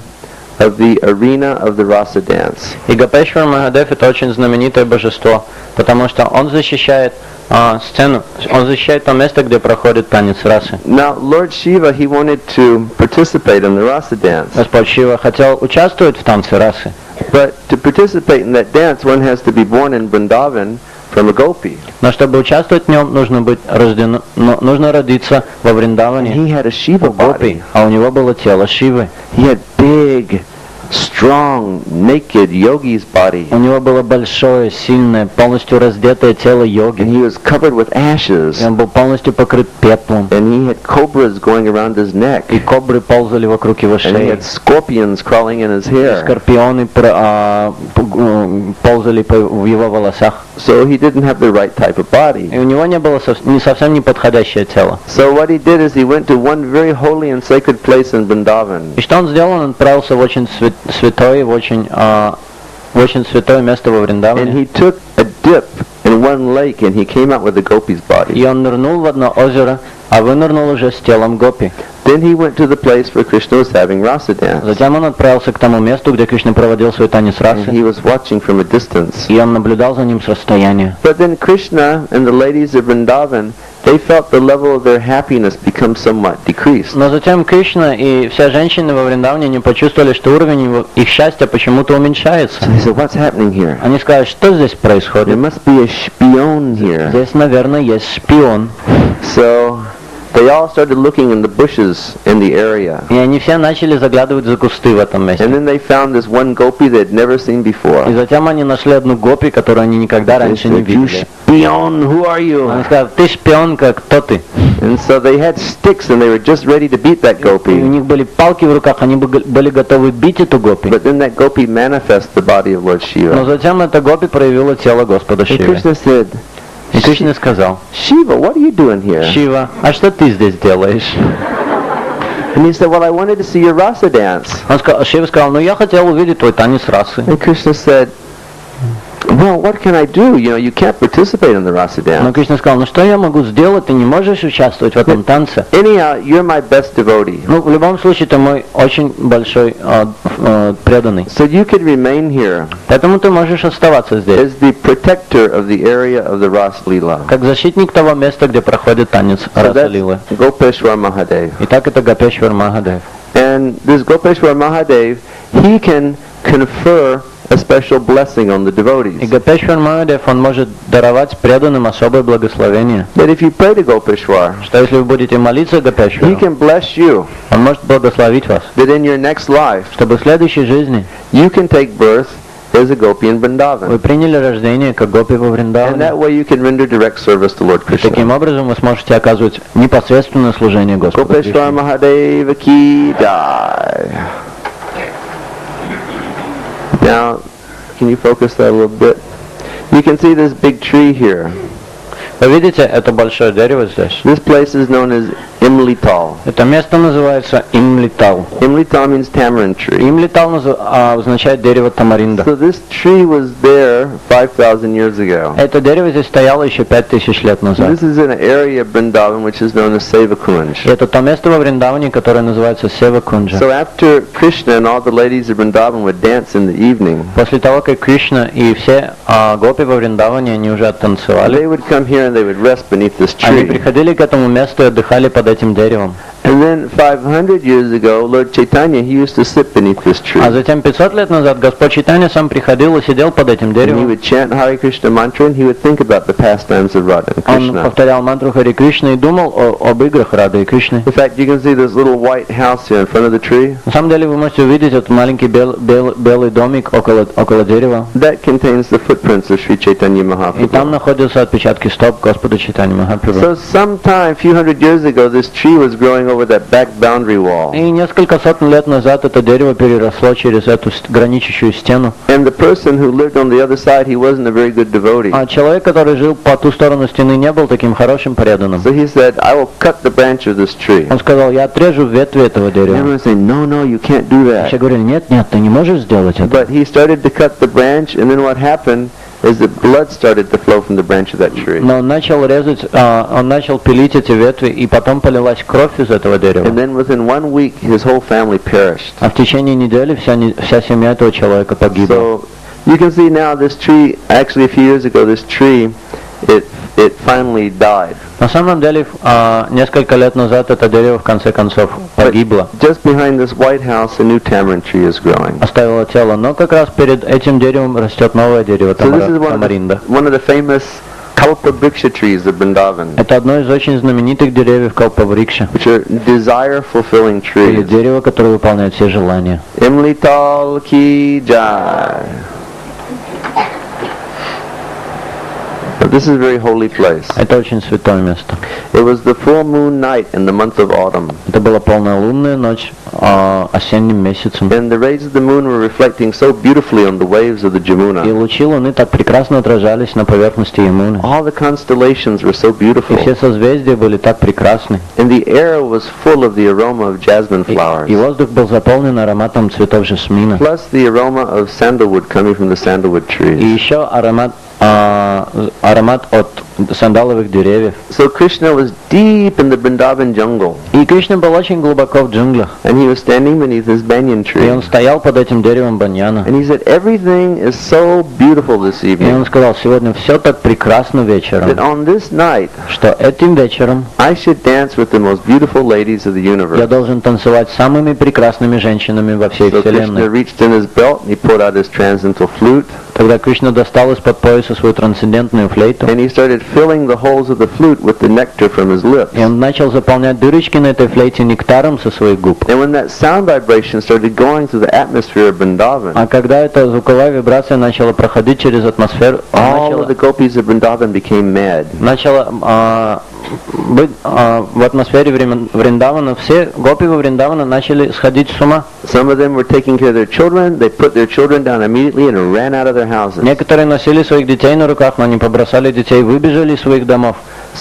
B: of the arena of the rasa dance.
A: И Гопешвар Махадев — это очень знаменитое божество, потому что он защищает сцену, он защищает то место, где проходит танец расы.
B: Now Lord Shiva, he wanted to participate in the rasa dance.
A: Господь Шива хотел участвовать в танце расы,
B: But to participate in that dance, one has to be born in Vrindavan from a gopi.
A: но чтобы участвовать в нем, нужно родиться во Вриндаване
B: He had a Shiva
A: у гопи,
B: body.
A: а у него было тело Шивы.
B: He had big strong, naked yogi's body.
A: У него было большое, сильное, полностью раздетое тело
B: And
A: йоги.
B: he was covered with ashes.
A: И он был полностью покрыт пеплом.
B: And he had cobras going around his neck.
A: И кобры ползали вокруг его
B: And he
A: шеи.
B: had scorpions crawling in his hair.
A: Скорпионы ползали в его волосах.
B: So he didn't have the right type of body.
A: И у него не было совсем неподходящее тело.
B: So what he did is he went to one very holy and sacred place in Vrindavan.
A: И что он сделал? Он отправился в очень святое, в очень святое место во
B: And
A: Вриндаване.
B: he took a dip in one lake and he came out with the gopi's body.
A: И он нырнул в одно озеро, а вынырнул уже с телом гопи.
B: Then he went to the place where Krishna was having rasa dance.
A: Затем он отправился к тому месту, где Кришна проводил свой танец
B: And
A: расы.
B: he was watching from a distance.
A: И он наблюдал за ним с расстояния.
B: But then Krishna and the ladies of Vrindavan, they felt the level of their happiness become somewhat decreased.
A: Но затем Кришна и все женщины во Вриндаване не почувствовали, что уровень их счастья почему-то уменьшается.
B: So they said, what's happening here?
A: Они сказали, что здесь
B: There
A: происходит?
B: must be a spion here.
A: Здесь, наверное, есть шпион.
B: So they all started looking in the bushes in the area.
A: И они все начали заглядывать за кусты в этом
B: And
A: месте.
B: then they found this one gopi they had never seen
A: И
B: before.
A: затем они нашли одну гопи, которую они никогда
B: They
A: раньше не
B: said, you
A: видели.
B: spion, who are
A: Они
B: you?
A: сказали, ты шпионка, кто ты?
B: And so they had sticks and they were just ready to beat that
A: И у
B: gopi.
A: них были палки в руках, они были готовы бить эту гопи.
B: But then that gopi manifested the body of Lord
A: Но
B: Shiva.
A: затем эта гопи проявила тело Господа
B: And
A: Шивы.
B: Krishna said,
A: И Кришна сказал,
B: Shiva, what are you doing here?
A: Шива, а что ты здесь делаешь?
B: And he said, well, I wanted to see your rasa dance.
A: Шива сказал, ну я хотел увидеть твой танец расы.
B: And Krishna said, well, what can I do? You know, you can't participate in the rasa
A: Но
B: dance.
A: Кришна сказал, ну что я могу сделать, ты не можешь участвовать в этом танце.
B: Anyhow, you're my best devotee.
A: Ну, в любом случае, ты мой очень большой преданный.
B: So you could remain here
A: Поэтому ты можешь оставаться здесь,
B: as the protector of the area of the Ras Lila.
A: как защитник того места, где проходит танец
B: So
A: Раса
B: that's
A: Лилы.
B: Gopeshwar Mahadev.
A: Итак, это Гопешвар Махадев.
B: And this Gopeshwar Mahadev, he can confer a special blessing on the
A: И
B: devotees.
A: Гопешвар Махадев, он может даровать преданным особое благословение.
B: That if you pray to Gopeshwar,
A: Что если вы будете молиться
B: he
A: Гопешвару,
B: can bless you.
A: он может благословить вас,
B: That in your next life,
A: чтобы в следующей жизни
B: you can take birth as a gopi in
A: вы
B: Vrindavan.
A: приняли рождение как гопи во
B: And
A: Вриндаване.
B: that way you can render direct service to Lord
A: И таким
B: Krishna.
A: образом вы сможете оказывать непосредственное служение Господу
B: Gopeshwar
A: Кришне.
B: Mahadeva ki jai. Now, can you focus that a little bit? You can see this big tree here.
A: Вы видите, это большое дерево здесь.
B: This place is known as Imlital.
A: Это место называется Имлитал.
B: Imlital means tamarind tree.
A: Имлитал означает дерево тамаринда.
B: So this tree was there 5,000 years ago.
A: Это дерево здесь стояло еще 5000 лет назад.
B: This is in an area of Vrindavan which is known as Sevakunj.
A: И это то место во Вриндаване, которое называется Севакунджа.
B: So after Krishna and all the ladies of Vrindavan would dance in the evening,
A: После того, как Кришна и все гопи во Вриндаване, они уже оттанцевали,
B: they would come here and they would rest beneath this
A: они
B: tree.
A: приходили к этому месту и отдыхали под этим деревом.
B: And then 500 years ago, Lord Chaitanya, he used to sit beneath this tree.
A: А затем 500 лет назад Господь Чайтанья сам приходил и сидел под этим
B: And he
A: деревом.
B: would chant Hare Krishna mantra and he would think about the pastimes of Radha and
A: Он
B: Krishna.
A: повторял мантру Хари Кришны и думал об играх Рады и Кришны.
B: In fact, you can see this little white house here in front of the tree.
A: На самом деле вы можете увидеть этот маленький белый домик около дерева.
B: That contains the footprints of Sri Chaitanya
A: И там
B: Mahaprabhu.
A: находятся отпечатки стоп Господа Чайтаньи Махапрабху.
B: So sometime, a few hundred years ago, this tree was growing over that back boundary wall.
A: И несколько сотен лет назад это дерево переросло через эту граничащую стену.
B: And the person who lived on the other side, he wasn't a very good devotee.
A: А человек, который жил по ту сторону стены, не был таким хорошим преданным.
B: So he said, I will cut the branch of this tree.
A: Он сказал, я отрежу ветви этого
B: And
A: дерева.
B: everyone said, no, no, you can't do
A: Все
B: that.
A: говорили, нет, ты не можешь сделать это.
B: But he started to cut the branch, and then what happened is that blood started to flow from the branch of that tree.
A: Но он начал резать, он начал пилить эти ветви, и потом полилась кровь из этого дерева.
B: And then within 1 week, his whole family perished.
A: А в течение недели вся семья этого человека погибла.
B: So you can see now this tree, actually a few years ago, this tree, it finally died.
A: На самом деле, несколько лет назад это дерево в конце концов погибло.
B: Just behind this white house, a new tamarind tree is growing.
A: Оставило тело, но как раз перед этим деревом растет новое дерево,
B: So this is
A: тамаринда.
B: one of the famous Kalpa-vriksha trees of Vrindavan,
A: Это одно из очень знаменитых деревьев Калпаврикша.
B: which are desire-fulfilling
A: Или
B: trees.
A: дерево, которое выполняет все желания.
B: Imlital ki jai. But this is a very holy place.
A: Это очень святое место.
B: It was the full moon night in the month of autumn,
A: Это была полная лунная ночь осенним месяцем.
B: and the rays of the moon were reflecting so beautifully on the waves of the
A: И
B: Jamuna.
A: лучи луны так прекрасно отражались на поверхности Ямуны.
B: All the constellations were so
A: И
B: beautiful,
A: все созвездия были так прекрасны.
B: and the air was full of the aroma of jasmine flowers,
A: И воздух был заполнен ароматом цветов жасмина.
B: plus the aroma of sandalwood coming from the sandalwood
A: И
B: trees.
A: еще аромат от сандаловых деревьев.
B: So Krishna was deep in the Vrindavan jungle,
A: И Кришна был очень глубоко в джунглях.
B: and he was standing beneath this banyan
A: И он
B: tree,
A: стоял под этим деревом баньяна.
B: and he said, "Everything is so beautiful this
A: И
B: evening
A: он сказал, сегодня все так прекрасно вечером,
B: that on this night
A: что этим вечером
B: I should dance with the most beautiful ladies of the
A: я
B: universe."
A: должен танцевать с самыми прекрасными женщинами во всей
B: So Krishna
A: вселенной.
B: reached in his belt and he pulled out his transcendental flute,
A: Тогда Кришна достал из-под пояса свою трансцендентную флейту,
B: and he started filling the holes of the flute with the nectar from his lips.
A: и он начал заполнять дырочки на этой флейте нектаром со своих губ.
B: And when that sound vibration started going through the atmosphere of Vrindavan,
A: А когда эта звуковая вибрация начала проходить через атмосферу,
B: all of the gopis of Vrindavan became mad.
A: начала быть в атмосфере Вриндавана, все гопи во Вриндавана начали сходить с ума.
B: Some of them were taking care of their children. They put their children down immediately and ran out of their houses.
A: Некоторые носили своих детей на руках, но они побросали детей, выбежали из своих домов.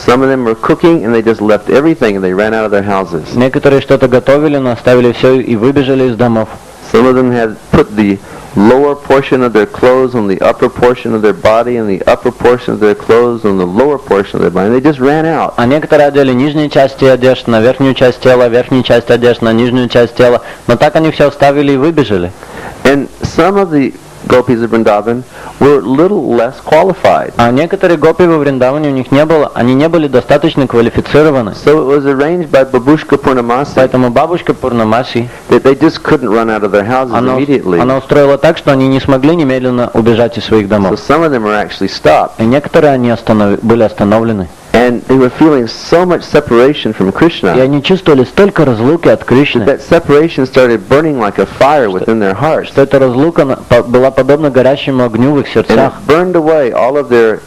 B: Some of them were cooking and they just left everything and they ran out of their houses.
A: Некоторые что-то готовили, но оставили все и выбежали из домов.
B: Some of them had put the lower portion of their clothes on the upper portion of their body and the upper portion of their clothes on the lower portion of their body. And they just ran out.
A: А некоторые одели нижние части одежд на верхнюю часть тела, верхнюю часть одежд на нижнюю часть тела, но так они все оставили и выбежали.
B: And some of the gopis of Vrindavan were little less qualified.
A: А некоторые гопи во Вриндаване у них не было, они не были достаточно квалифицированы.
B: So it was arranged by Babushka Purnamasi
A: Поэтому бабушка Пурнамаси,
B: that they just couldn't run out of their houses immediately.
A: она устроила так, что они не смогли немедленно убежать из своих
B: So
A: домов.
B: some of them were actually stopped.
A: И некоторые они были остановлены.
B: And they were feeling so much separation from
A: И
B: Krishna
A: они чувствовали столько разлуки от Кришны,
B: that separation started burning like a fire within their hearts.
A: что эта разлука была подобна горящему огню в их
B: And
A: сердцах.
B: it burned away all of their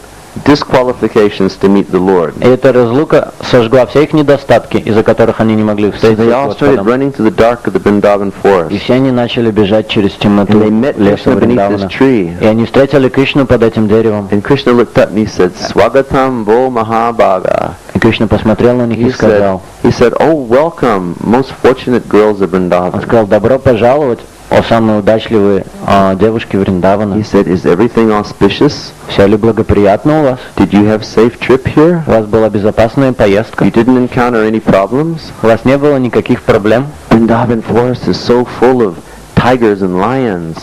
B: disqualifications to meet the Lord.
A: И эта разлука сожгла все их недостатки, из-за которых они не могли
B: So
A: встретиться
B: they
A: с
B: all started
A: Господом.
B: running through the dark of the Vrindavan
A: И
B: forest.
A: все они начали бежать через темноту
B: And they met
A: леса
B: Krishna beneath
A: Вриндавана.
B: this tree.
A: И они встретили Кришну под этим деревом.
B: And Krishna looked up and he said, "Swagatam Bo Mahabhaga."
A: И Кришна посмотрел на них и сказал,
B: He said, "Oh, welcome, most fortunate girls of
A: он
B: Vrindavan."
A: сказал, добро пожаловать, о самые удачливые девушки Вриндавана.
B: He said, "Is everything auspicious?
A: Все ли благоприятно у вас?
B: Did you have safe trip here?
A: У вас была безопасная поездка?
B: You didn't encounter any problems?"
A: У вас не было никаких проблем?
B: Vrindavan forest is so full of tigers and lions,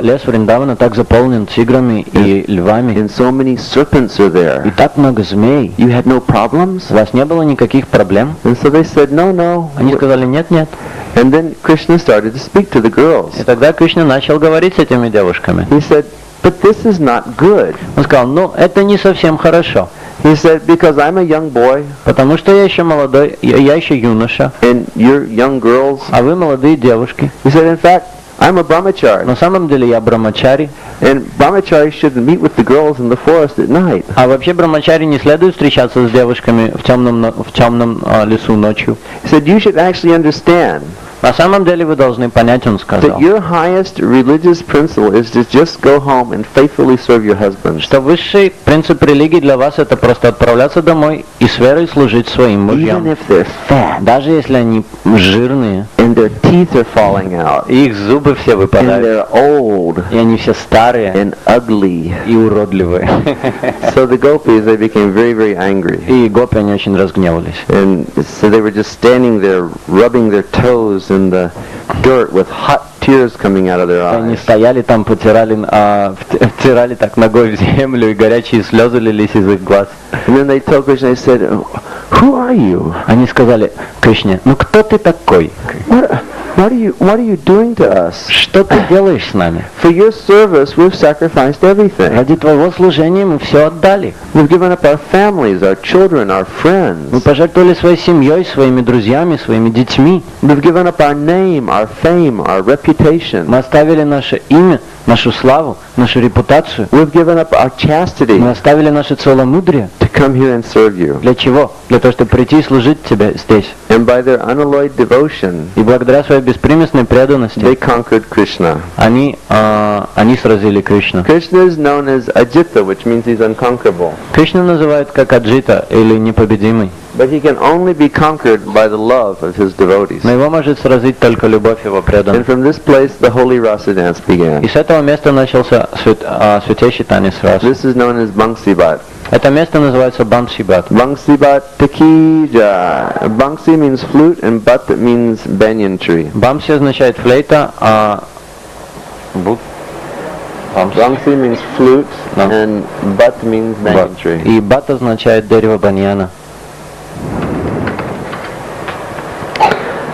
A: Лес Вриндавана так заполнен тиграми и львами.
B: and so many serpents are
A: И
B: there.
A: так много змей.
B: You had no problems?
A: У вас не было никаких проблем?
B: And so they said, "No."
A: Они сказали, нет, нет.
B: And then Krishna started to speak to the girls.
A: И тогда Кришна начал говорить с этими девушками.
B: He said, "But this is not good."
A: Он сказал, ну, это не совсем хорошо.
B: He said, "Because I'm a young boy
A: Потому что я еще молодой, я еще юноша,
B: and you're young girls."
A: а вы молодые девушки.
B: He said, "In fact, I'm a brahmachari,
A: На самом деле я брамачари,
B: and brahmacharis shouldn't meet with the girls in the forest at night."
A: а вообще брамачари не следует встречаться с девушками в темном лесу ночью.
B: He said, "You should actually understand
A: На самом деле вы должны понять, он сказал,
B: that your highest religious principle is to just go home and faithfully serve your husbands,
A: что высший принцип религии для вас это просто отправляться домой и с верой служить своим
B: even
A: мужьям.
B: if they're fat
A: Даже если они жирные,
B: and their teeth are falling out
A: и их зубы все
B: and
A: выпадают,
B: they're old
A: и они все старые
B: and ugly."
A: и уродливые.
B: So the gopis, they became very, very angry.
A: И гопи, они очень разгневались.
B: And so they were just standing there, rubbing their toes in the dirt with hot tears coming out of their
A: Они
B: eyes.
A: стояли там, втирали так ногой в землю, и горячие слезы лились из их глаз.
B: And then they told Krishna, they said, "Who are you?
A: Они сказали Кришне, ну кто ты такой?
B: What are you doing to us?
A: Что ты делаешь с нами?
B: For your service, we've sacrificed everything.
A: Ради твоего служения мы все отдали.
B: We've given up our families, our children, our
A: Мы
B: friends.
A: пожертвовали своей семьей, своими друзьями, своими детьми.
B: We've given up our name, our fame, our reputation.
A: Мы оставили наше имя, нашу славу, нашу репутацию.
B: We've given up our chastity
A: Мы оставили наше целомудрие.
B: to come here and serve you.
A: Для чего? Для того, чтобы прийти и служить тебе здесь.
B: And by their unalloyed devotion,
A: И благодаря своей беспримесной преданности
B: they conquered Krishna.
A: они сразили Кришну.
B: Krishna is known as Ajita, which means he's unconquerable.
A: Кришну называют как Аджита или непобедимый.
B: But he can only be conquered by the love of his devotees.
A: Но его может сразить только любовь его
B: And
A: преданных.
B: from this place, the holy rasa dance
A: И
B: began.
A: с этого места начался святейший танец рас.
B: This is known as Bangsibat.
A: Это место называется Бамсибат.
B: Bangsibat Takija. Bangsi means flute, and Bat means banyan tree.
A: Бамси означает флейта, а
B: Bangsi means flute,
A: No.
B: and Bat means banyan tree.
A: И бат означает дерево баньяна.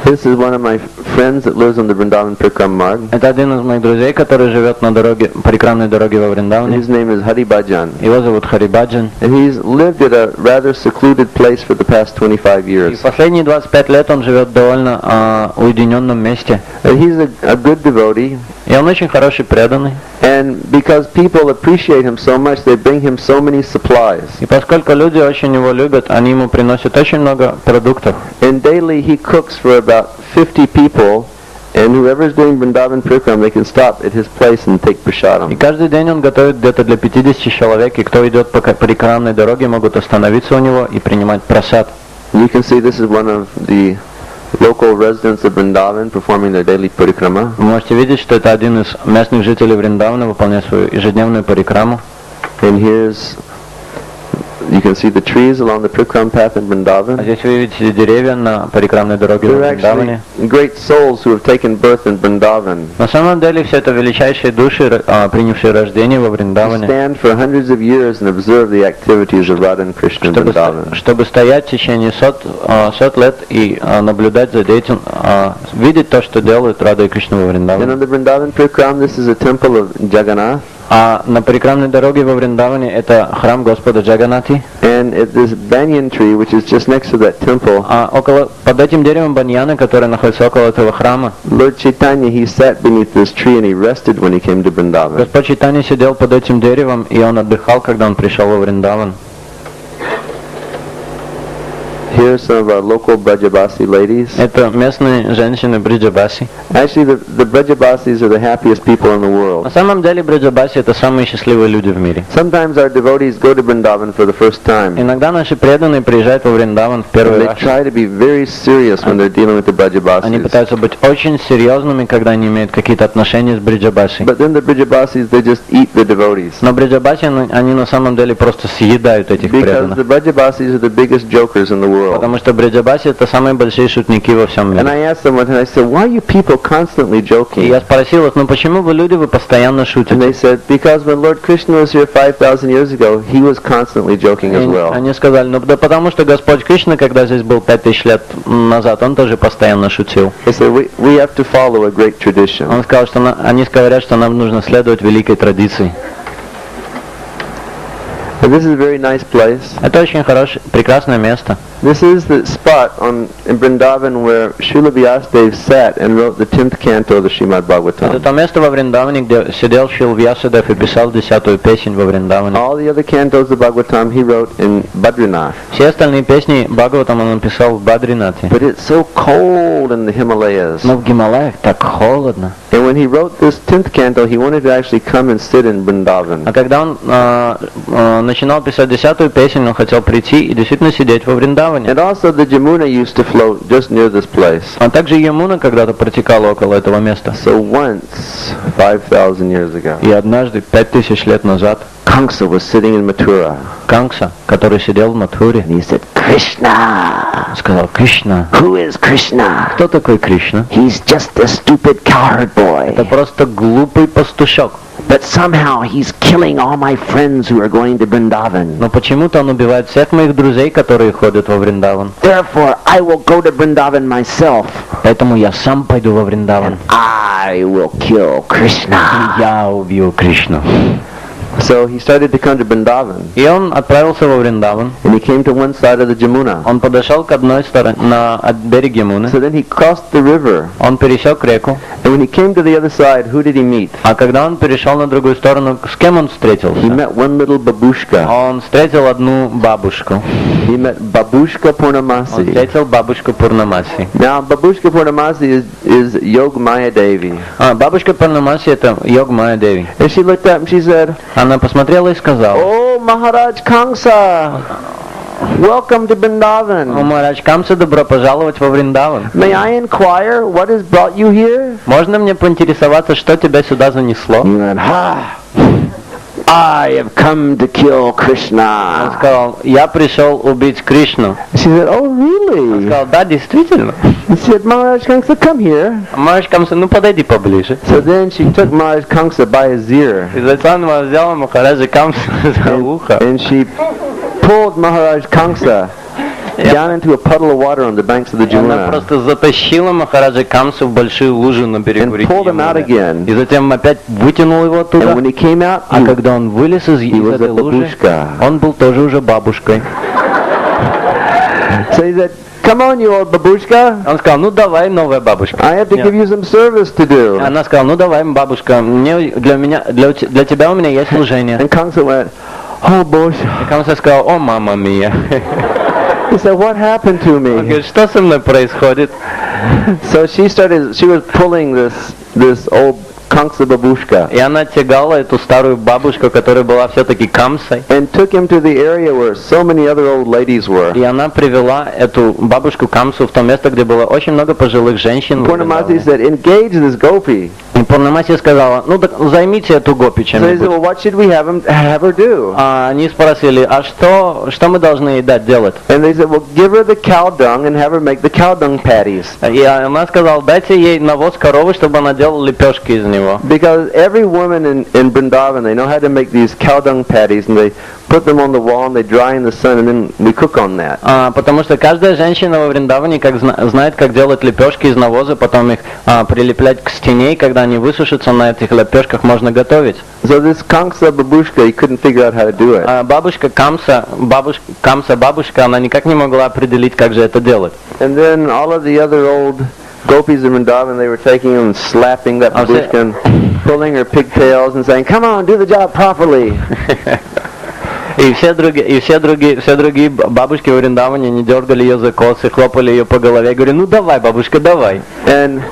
B: This is one of my friends that lives on the Vrindavan Prikram Marg.
A: Это один из моих друзей, который живет на дороге, парикрамной дороге во
B: And
A: Вриндаване.
B: his name is Hari Bhajan.
A: Его зовут Харибаджан.
B: And he's lived at a rather secluded place for the past 25
A: И
B: years.
A: последние 25 лет он живет в довольно уединенном месте.
B: And he's a good devotee.
A: И он очень хороший, преданный.
B: And because people appreciate him so much, they bring him so many supplies.
A: И поскольку люди очень его любят, они ему приносят очень много продуктов.
B: And daily he cooks for about 50 people. And whoever's doing Vrindavan Prikram, they can stop at his place and take
A: И
B: prasadam.
A: каждый день он готовит где-то для 50 человек, и кто идет по парикрамной дороге, могут остановиться у него и принимать прасад.
B: You can see this is one of the local residents of Vrindavan performing their daily parikrama.
A: Вы можете видеть, что это один из местных жителей Вриндавана, выполняет свою ежедневную парикраму.
B: And here's, you can see the trees along the Prikram path in
A: А
B: Vrindavan.
A: здесь вы видите деревья на парикрамной дороге в
B: They're
A: Вриндаване.
B: actually great souls who have taken birth in Vrindavan.
A: На самом деле все это величайшие души, принявшие рождение во
B: They
A: Вриндаване,
B: stand for hundreds of years and observe the activities of Radha and Krishna in Vrindavan.
A: чтобы стоять в течение сот лет и наблюдать за детям, видеть то, что делают Рада и Кришна во
B: And
A: Вриндаване.
B: on the Vrindavan Prikram, this is a temple of Jagannath.
A: А на парикрамной дороге во Вриндаване это храм Господа Джаганати.
B: And at this banyan tree, which is just next to that temple,
A: Под этим деревом баньяна, которое находится около этого храма,
B: Lord Chaitanya, he sat beneath this tree and he rested when he came to Vrindavan.
A: Господь Чайтанья сидел под этим деревом, и он отдыхал, когда он пришел во Вриндаван.
B: Here are some of our local Brajabasi ladies.
A: Это местные женщины Бриджабаси.
B: Actually, the Brajabasis are the happiest people in the
A: На
B: world.
A: самом деле Бриджабаси это самые счастливые люди в мире.
B: Sometimes our devotees go to Vrindavan for the first time.
A: Иногда наши преданные приезжают во Вриндаван в
B: And
A: первый
B: they
A: раз.
B: try to be very serious when they're dealing with the
A: Они
B: Brajabasis.
A: пытаются быть очень серьезными, когда они имеют какие-то отношения с Бриджабаси.
B: But then the Brajabasis, they just eat the devotees.
A: Но Бриджабаси, они на самом деле просто съедают этих
B: Because
A: преданных.
B: the Brajabasis are the biggest jokers in the world.
A: Потому что Бриджабаси это самые большие шутники во всем
B: And
A: мире.
B: I asked them one time, I said, why are you people constantly
A: И
B: joking?
A: я спросил их, ну почему вы люди, вы постоянно
B: And
A: шутите?
B: they said, because when Lord Krishna was here 5,000 years ago, he was constantly joking as
A: И
B: well.
A: они сказали, ну да потому что Господь Кришна, когда здесь был 5000 лет назад, он тоже постоянно шутил.
B: They said, we have to follow a great tradition.
A: Он сказал, что они говорят, что нам нужно следовать великой традиции.
B: And this is a very nice place.
A: Это очень хорошее, прекрасное место.
B: This is the spot in Vrindavan where Srila Vyasadeva sat and wrote the 10th canto of the Srimad
A: Это
B: Bhagavatam.
A: то место во Вриндаване, где сидел Шрила Вьясадев и писал 10-ю песнь во Вриндаване.
B: All the other cantos of Bhagavatam he wrote in Badrinath.
A: Все остальные песни Бхагаватам он написал в Бадринате.
B: But it's so cold in the Himalayas.
A: Но в Гималаях так холодно.
B: And when he wrote this 10th canto, he wanted to actually come and sit in Vrindavan.
A: А когда он начинал писать 10-ю песню, он хотел прийти и действительно сидеть во Вриндаване.
B: And also the Jamuna used to flow just near this place.
A: А также Ямуна когда-то протекала около этого места.
B: So once, 5,000 years ago,
A: И однажды, 5000 лет назад,
B: Kamsa was sitting in Mathura.
A: Камса, который сидел в Матхуре,
B: And he said, Krishna!
A: сказал: Кришна.
B: Who is Krishna?
A: Кто такой Кришна?
B: He's just a stupid cowherd
A: Это
B: boy.
A: просто глупый пастушок.
B: But somehow he's killing all my friends who are going to Vrindavan.
A: Но почему-то он убивает всех моих друзей, которые ходят во Вриндаван.
B: Therefore, I will go to Vrindavan myself.
A: Поэтому я сам пойду во Вриндаван.
B: I will kill Krishna.
A: Я убью Кришну.
B: So he started to come to Vrindavan.
A: И он отправился во Вриндаван.
B: And he came to one side of the Jamuna.
A: Он подошел к одной стороне, на берег Ямуны.
B: So then he crossed the river.
A: Он пересек реку.
B: And when he came to the other side, who did he meet?
A: А когда он перешел на другую сторону, с кем он
B: He
A: встретился?
B: met one little babushka.
A: Он встретил одну бабушку.
B: He met Babushka
A: Он
B: Purnamasi.
A: встретил бабушку Пурнамаси.
B: Now, Babushka Purnamasi is Yogamaya Devi.
A: Бабушка Пурнамаси — это Йогмая Деви.
B: And she looked up and she said,
A: Она посмотрела и сказала:
B: Oh, Maharaj Kamsa, welcome to
A: «О,
B: Vrindavan.
A: Махарадж Камса, добро пожаловать во Вриндаван.
B: May I inquire what has brought you here?
A: Можно мне поинтересоваться, что тебя сюда занесло?»
B: He went, I have come to kill
A: Он
B: Krishna.
A: сказал: «Я пришел убить Кришну».
B: She said, Oh,
A: Он
B: really?
A: сказал: «Да, действительно».
B: He said, Maharaj Kamsa, come here.
A: Махарадж Камса: «Ну, подойди поближе».
B: So then she took Maharaj Kamsa by his ear.
A: И затем она взяла Махараджа Камса за ухо.
B: And she pulled Maharaj Kamsa down into a puddle of water on the banks of the
A: И она
B: Jamuna.
A: просто затащила Махараджа Камсу в большую лужу на берегу
B: And
A: реки
B: pulled him out
A: Ямуны.
B: again.
A: И затем опять вытянул его
B: And
A: оттуда.
B: when he came out,
A: А когда он вылез из
B: was
A: этой
B: a
A: лужи,
B: babushka.
A: он был тоже уже бабушкой.
B: So he said, Come on, you old babushka.
A: Он сказал: «Ну давай, новая бабушка».
B: I have to give you some service to do.
A: Она сказала: «Ну давай, бабушка, для тебя у меня есть служение».
B: And Kamsa went, Oh, boy.
A: И Камса сказал: «О, мама мия».
B: He said, What happened to
A: Он
B: me?
A: говорит: «Что со мной происходит?»
B: So she was pulling this old Kamsa babushka
A: И она тягала эту старую бабушку, которая была все-таки Камсой.
B: and took him to the area where so many other old ladies were.
A: И она привела эту бабушку Камсу в то место, где было очень много пожилых женщин.
B: Purnamasi said, Engage this gopi.
A: И Пурнамаси сказала: «Ну так займите эту гопи
B: So he said,
A: чем-нибудь».
B: Well, what should we have her do?
A: А они спросили: «А что мы должны ей дать делать?»
B: And they said, Well, give her the cow dung and have her make the cow dung patties.
A: И она сказала: «Дайте ей навоз коровы, чтобы она делала лепешки из него».
B: Because every woman in Vrindavan, they know how to make these cow dung patties, and they put them on the wall and they dry in the sun, and then we cook on that.
A: Потому что каждая женщина во Вриндаване знает, как делать лепешки из навоза, потом их прилеплять к стене, и когда они высушатся, на этих лепешках можно готовить.
B: So this Kamsa babushka, he couldn't figure out how to do it.
A: Бабушка бабушка, она никак не могла определить, как же это делать.
B: And then all of the other old gopis in Vrindavan, they were taking him and slapping that babushka and pulling her pigtails and saying, Come on, do the job properly.
A: И все другие бабушки в Вриндаване, они дергали ее за косы, хлопали ее по голове, говорили: «Ну давай, бабушка, давай».
B: And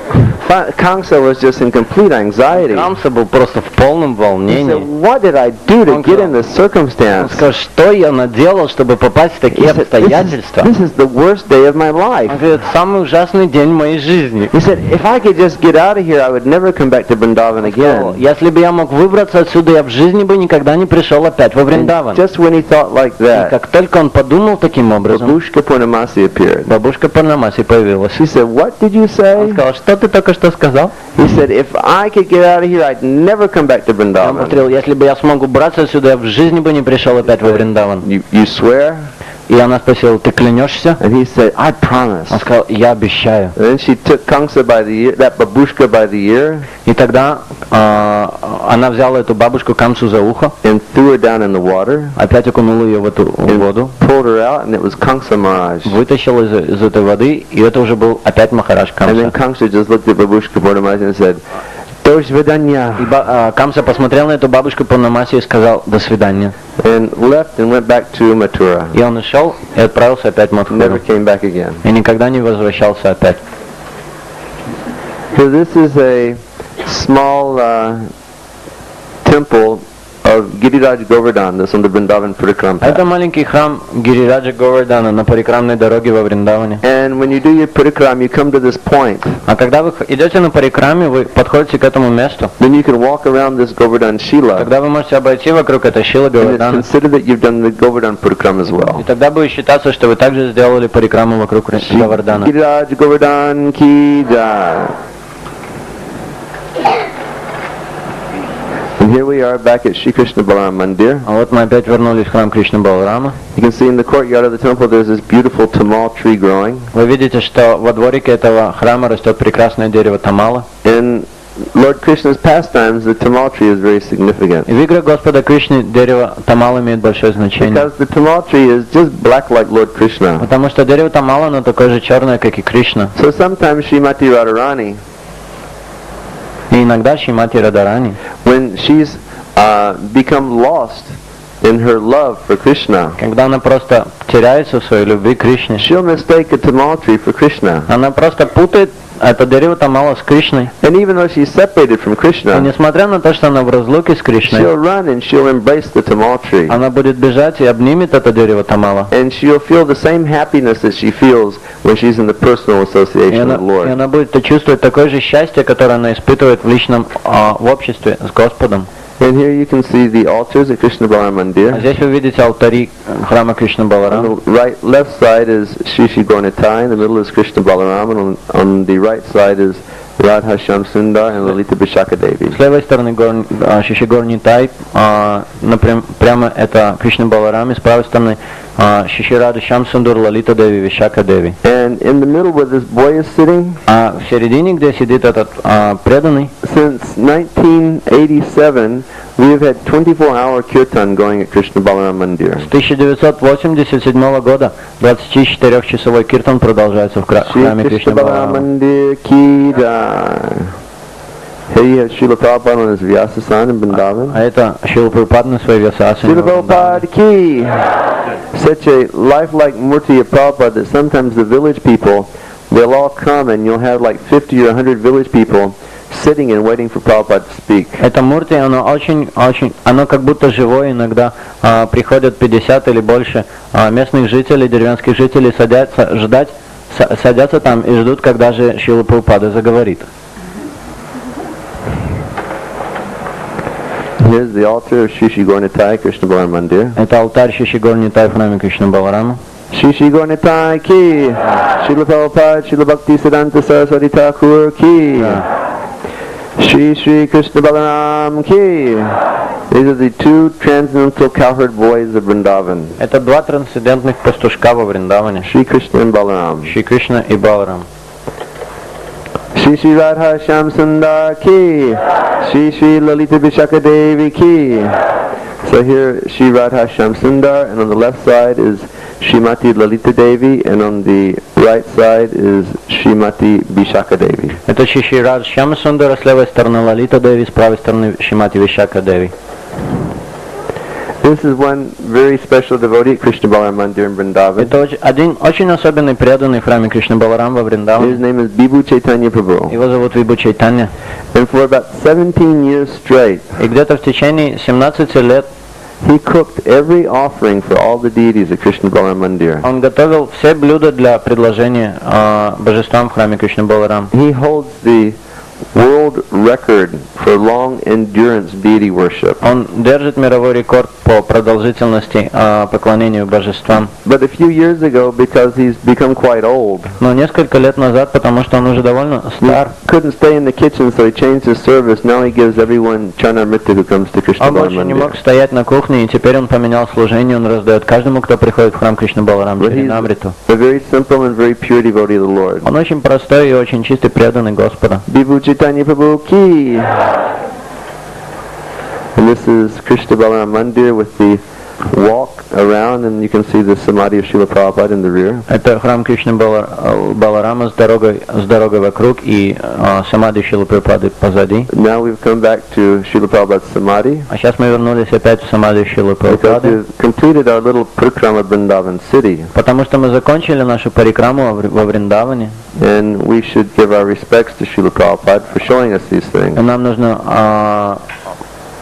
B: Kamsa was just in complete anxiety.
A: Камса был просто в полном
B: He said,
A: волнении.
B: What did I do to get in this
A: Он
B: circumstance?
A: сказал: «Что я наделал, чтобы попасть в
B: He
A: такие
B: said,
A: обстоятельства?»
B: this is the worst day of my
A: Он
B: life.
A: говорит: «Самый ужасный день моей жизни».
B: He said, if I could just get out of here, I would never come back to Vrindavan again.
A: Если бы я мог выбраться отсюда, я в жизни бы никогда не пришел опять во Вриндаван.
B: Just when he thought like
A: И
B: that,
A: как только он подумал таким образом,
B: Babushka Purnamasi appeared.
A: бабушка Пурнамаси появилась.
B: She said, what did you
A: Он
B: say?
A: сказал: «Что ты только что сказал?»
B: He said, if I could get out of here, I'd never come back to
A: Я
B: Vrindavan.
A: повторил: «Если бы я смог убраться отсюда, я в жизни бы не пришел опять во Вриндаван».
B: You swear?
A: И она спросила: «Ты клянешься?»
B: And he said, I promise.
A: Он сказал: «Я обещаю».
B: And then she took Kamsa by the ear, that babushka by the ear,
A: И тогда она взяла эту бабушку Камсу за ухо,
B: and threw her down in the water,
A: опять окунула ее в эту воду,
B: pulled her out, and it was Kamsa Maharaj.
A: вытащила из этой воды, и это уже был опять Махарадж
B: And then
A: Камса.
B: Kamsa just looked at Babushka Purnamasi and said, До свидания.
A: И Камса посмотрел на эту бабушку Пурнамаси и сказал: «До свидания».
B: And left and went back to Mathura.
A: И он ушел и отправился опять в
B: Never
A: Мадхуру.
B: came back again.
A: И никогда не возвращался опять.
B: So this is a small temple of Giriraj Govardhan, that's on the Vrindavan Parikram path.
A: Это маленький храм Гирираджа Говардана на парикрамной дороге во Вриндаване.
B: And when you do your parikram, you come to this point.
A: А когда вы идете на парикраме, вы подходите к этому месту.
B: Then you can walk around this Govardhan Shila.
A: Тогда вы можете обойти вокруг этой Шилы
B: And
A: Говардана.
B: consider that you've done the Govardhan Parikram as well.
A: И тогда будет считаться, что вы также сделали парикраму вокруг Говардана.
B: Giriraj Govardhan ki jai. And here we are back at Shri Krishna Balaram Mandir.
A: А вот мы опять вернулись в храм Кришны Баларама.
B: You can see in the courtyard of the temple there's this beautiful tamal tree growing.
A: Вы видите, что во дворике этого храма растет прекрасное дерево тамала.
B: In Lord Krishna's pastimes, the tamal tree is very significant.
A: И в играх Господа Кришны дерево тамала имеет большое значение.
B: Because the tamal tree is just black like Lord Krishna.
A: Потому что дерево тамала, оно такое же черное, как и Кришна.
B: So sometimes Srimati Radharani,
A: И иногда Шримати Радарани,
B: when she's become lost in her love for Krishna,
A: когда она просто теряется в своей любви к Кришне,
B: she'll mistake a tamal tree for Krishna.
A: она просто путает это дерево тамала с Кришной.
B: And even though she's separated from
A: И
B: Krishna,
A: несмотря на то, что она в разлуке с Кришной,
B: she'll run and she'll embrace the tamal tree.
A: она будет бежать и обнимет это дерево тамала.
B: And she'll feel the same happiness that she feels when she's in the personal
A: И
B: association with the Lord.
A: она будет чувствовать такое же счастье, которое она испытывает в личном в обществе с Господом.
B: And here you can see the altars at Krishna Balaram
A: А
B: Mandir.
A: здесь вы видите алтари храма Кришны Баларама.
B: On the left side is Shri Shri Gaurnitai, in the middle is Krishna Balaram, and on the right side is Radha Shamsundar and Lalita Vishaka Devi.
A: С левой стороны Шиши Горнитай, прямо это Кришна Баларам, и с правой стороны Шиши Рада Шамсундар, Лалита Деви, Вишака Деви.
B: And in the middle where this boy is sitting,
A: А в середине, где сидит этот преданный,
B: since 1987, we have had 24-hour kirtan going at Krishna Balaram Mandir.
A: с 1987 года 24-часовой киртан продолжается в храме
B: Shri
A: Кришны
B: Krishna Balaram
A: Баларама.
B: Mandir ki jai. Here you have Srila Prabhupada on his Vyasasan in Vrindavan.
A: А это Шрила Прабхупада на своей Вьясасане.
B: Srila Prabhupada ki. Such a lifelike murti of Prabhupada that sometimes the village people, they'll all come and you'll have like 50 or 100 village people sitting and waiting for Prabhupada to speak.
A: Это мурти, оно оно как будто живое, иногда приходят 50 или больше местных жителей, деревенских жителей, садятся там и ждут, когда же Шрила Прабхупада заговорит.
B: Here's the altar of Shri Shri Gaurnitai, Krishna Balaram Mandir.
A: Это алтарь Шиши Горнитай в храме Кришны Баларама.
B: Shri Shri Gaurnitai ki. Srila Prabhupada, Srila Bhakti Siddhanta Saraswati Thakur ki. Shri Shri Krishna Balaram ki. These are the two transcendental cowherd boys of Vrindavan,
A: Это два трансцендентных пастушка во Вриндаване.
B: Shri Krishna and Balaram.
A: Шри Кришна и Баларам.
B: Shri Shri Radha Shamsundar ki. Shri Shri Lalita Vishaka Devi ki. So here Shri Radha Shamsundar, and on the left side is Srimati Lalita Devi, and on the right side is Srimati Vishaka Devi.
A: Это Шиши Рад Шьямасундара, с левой стороны Лалита Деви, с правой стороны Шримати Вишака Деви.
B: This is one very special devotee at Krishna Balaram Mandir in Vrindavan.
A: Это один очень особенный преданный в храме Кришны Баларам во
B: His
A: Вриндаване.
B: name is Bibhu Chaitanya Prabhu.
A: Его зовут Вибу Чайтанья.
B: And for about 17 years straight,
A: И где-то в течение 17 лет
B: he cooked every offering for all the deities at Krishna Balaram Mandir.
A: он готовил все блюда для предложения божествам в храме Кришны Баларам.
B: He holds the world record for long endurance deity worship.
A: Он держит мировой рекорд по продолжительности поклонению божествам.
B: But a few years ago, because he's become quite old,
A: Но несколько лет назад, потому что он уже довольно
B: he
A: стар,
B: couldn't stay in the kitchen, so he changed his service. Now he gives everyone Chanamrita who comes to Krishna
A: он
B: Balaram
A: больше не мог
B: Mandir.
A: стоять на кухне, и теперь он поменял служение, он раздает каждому, кто приходит в храм Кришны Баларам,
B: But he's
A: Чаринамриту.
B: a very simple and very pure devotee of the Lord.
A: Он очень простой и очень чистый, преданный Господа.
B: Bibhu Chaitanya Prabhu ki. And this is Krishna Balaram Mandir with the walk around, and you can see the samadhi of Srila Prabhupada in the rear.
A: Это храм Кришны Баларама с дорогой вокруг и самади Шрилы Прабхупады позади.
B: Now we've come back to Srila Prabhupada's samadhi
A: А сейчас мы вернулись опять в самади Шрилы
B: because
A: Прабхупады,
B: we've completed our little parikrama Vrindavan city,
A: потому что мы закончили нашу парикраму во Вриндаване,
B: and we should give our respects to Srila Prabhupada for showing us these
A: и
B: things.
A: нам нужно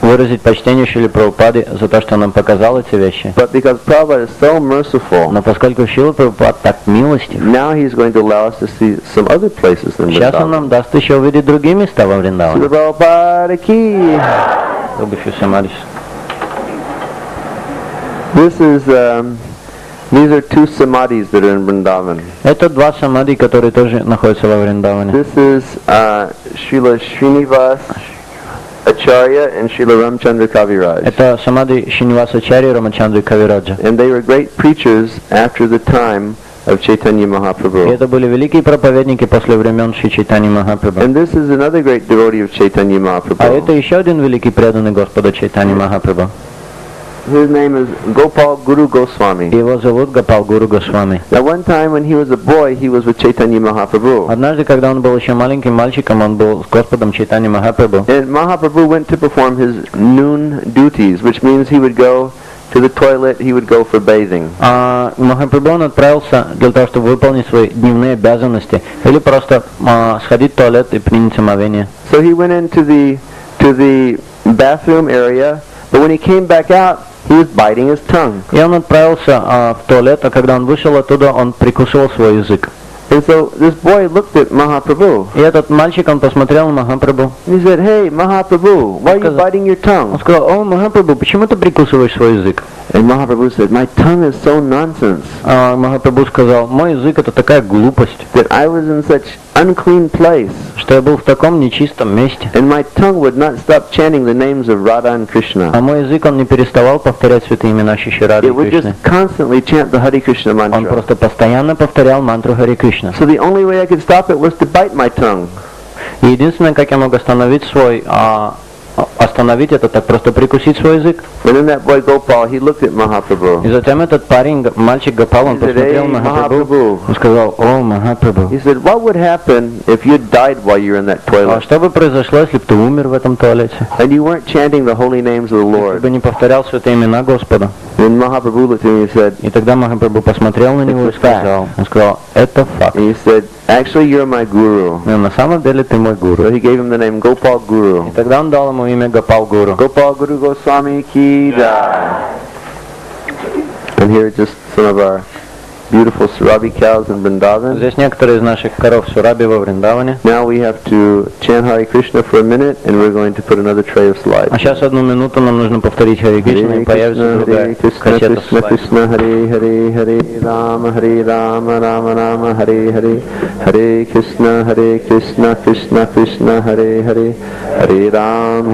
A: выразить почтение Шриле Прабхупаде за то, что он нам показал эти вещи.
B: But because Prabhupada is so merciful,
A: Но поскольку Шрила Прабхупад так милостив,
B: now he's going to allow us to see some other places in
A: сейчас он
B: Vrindavan.
A: нам даст еще увидеть другие места во Вриндаване.
B: Srila Prabhupada ki. This is, these are two samadhis that are in Vrindavan.
A: Это два самади, которые тоже находятся во Вриндаване.
B: This is Srila Srinivas Acharya and Srila Ramchandra Kaviraj.
A: Это самади Шинивасачарьи, Рамачандры Кавираджа.
B: And they were great preachers after the time of Chaitanya
A: И
B: Mahaprabhu.
A: это были великие проповедники после времен Шри Чайтаньи Махапрабху.
B: And this is another great devotee of Chaitanya
A: А
B: Mahaprabhu.
A: это еще один великий преданный Господа Чайтаньи Махапрабху.
B: His name is Gopal Guru Goswami.
A: Его зовут Гопал Гуру Госвами.
B: Now one time when he was a boy, he was with Chaitanya Mahaprabhu.
A: Однажды, когда он был еще маленьким мальчиком, он был с Господом Чайтаньи Махапрабху.
B: And Mahaprabhu went to perform his noon duties, which means he would go to the toilet, he would go for bathing.
A: А Махапрабху он отправился для того, чтобы выполнить свои дневные обязанности или просто сходить в туалет и принять омовение.
B: So he went into the bathroom area, but when he came back out, he was biting his tongue.
A: И он отправился в туалет, а когда он вышел оттуда, он прикусывал свой язык.
B: And so this boy looked at Mahaprabhu.
A: И этот мальчик, он посмотрел на Махапрабху.
B: And he said, "Hey, Mahaprabhu, why are you biting your
A: Он
B: tongue?"
A: сказал: о, Махапрабху, почему ты прикусываешь свой язык?
B: And Mahaprabhu said, "My tongue is so nonsense
A: А Махапрабху сказал: мой язык это такая глупость,
B: that I was in such unclean place,
A: что я был в таком нечистом месте.
B: and my tongue would not stop chanting the names of Radha and
A: А
B: Krishna.
A: мой язык, он не переставал повторять святые имена Шри Рады и
B: It would
A: Кришны.
B: just constantly chant the Hare Krishna
A: Он
B: mantra.
A: просто постоянно повторял мантру Хари Кришна.
B: So the only way I could stop it was to bite my tongue.
A: И единственное, как я мог остановить это, так просто прикусить свой язык.
B: And then that boy Gopal, he looked at Mahaprabhu.
A: И затем этот парень, мальчик Гопал, он
B: He said,
A: посмотрел
B: "Hey,
A: на Махапрабху.
B: Mahaprabhu."
A: Он сказал: о, Махапрабху,
B: He said, "What would happen if you died while you were in that
A: а
B: toilet
A: что бы произошло, если бы ты умер в этом туалете?
B: and you weren't chanting the holy names of the
A: Если
B: Lord?"
A: бы не повторял святые имена Господа.
B: And Mahaprabhu looked at him and he said,
A: И тогда Махапрабху посмотрел на него и сказал: это факт.
B: and he said, "Actually, you're my guru."
A: Но на самом деле ты мой
B: So
A: гуру.
B: he gave him the name Gopal Guru.
A: И тогда он дал ему имя Гопал Гуру.
B: Gopal Guru Goswami ki jai. And here are just some of our beautiful Surabi cows in Vrindavan.
A: Здесь некоторые из наших коров Сураби во Вриндаване.
B: Now we have to chant Hare Krishna for a minute, and we're going to put another tray of slides.
A: А сейчас 1 минуту нам нужно повторить Хари Кришна, и появится другая кассета с
B: Krishna
A: слайдами.
B: Krishna Hare Hare Hare Rama Rama Rama Hare Hare Hare Krishna Krishna Krishna Hare Hare Hare Ram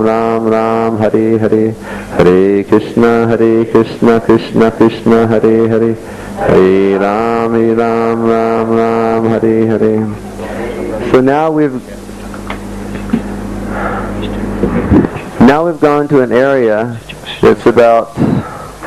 B: Ram Ram Hare Hare Hare Krishna Krishna Krishna Hare Hare Hare Ram Ram Hare Hare. So now we've gone to an area that's about,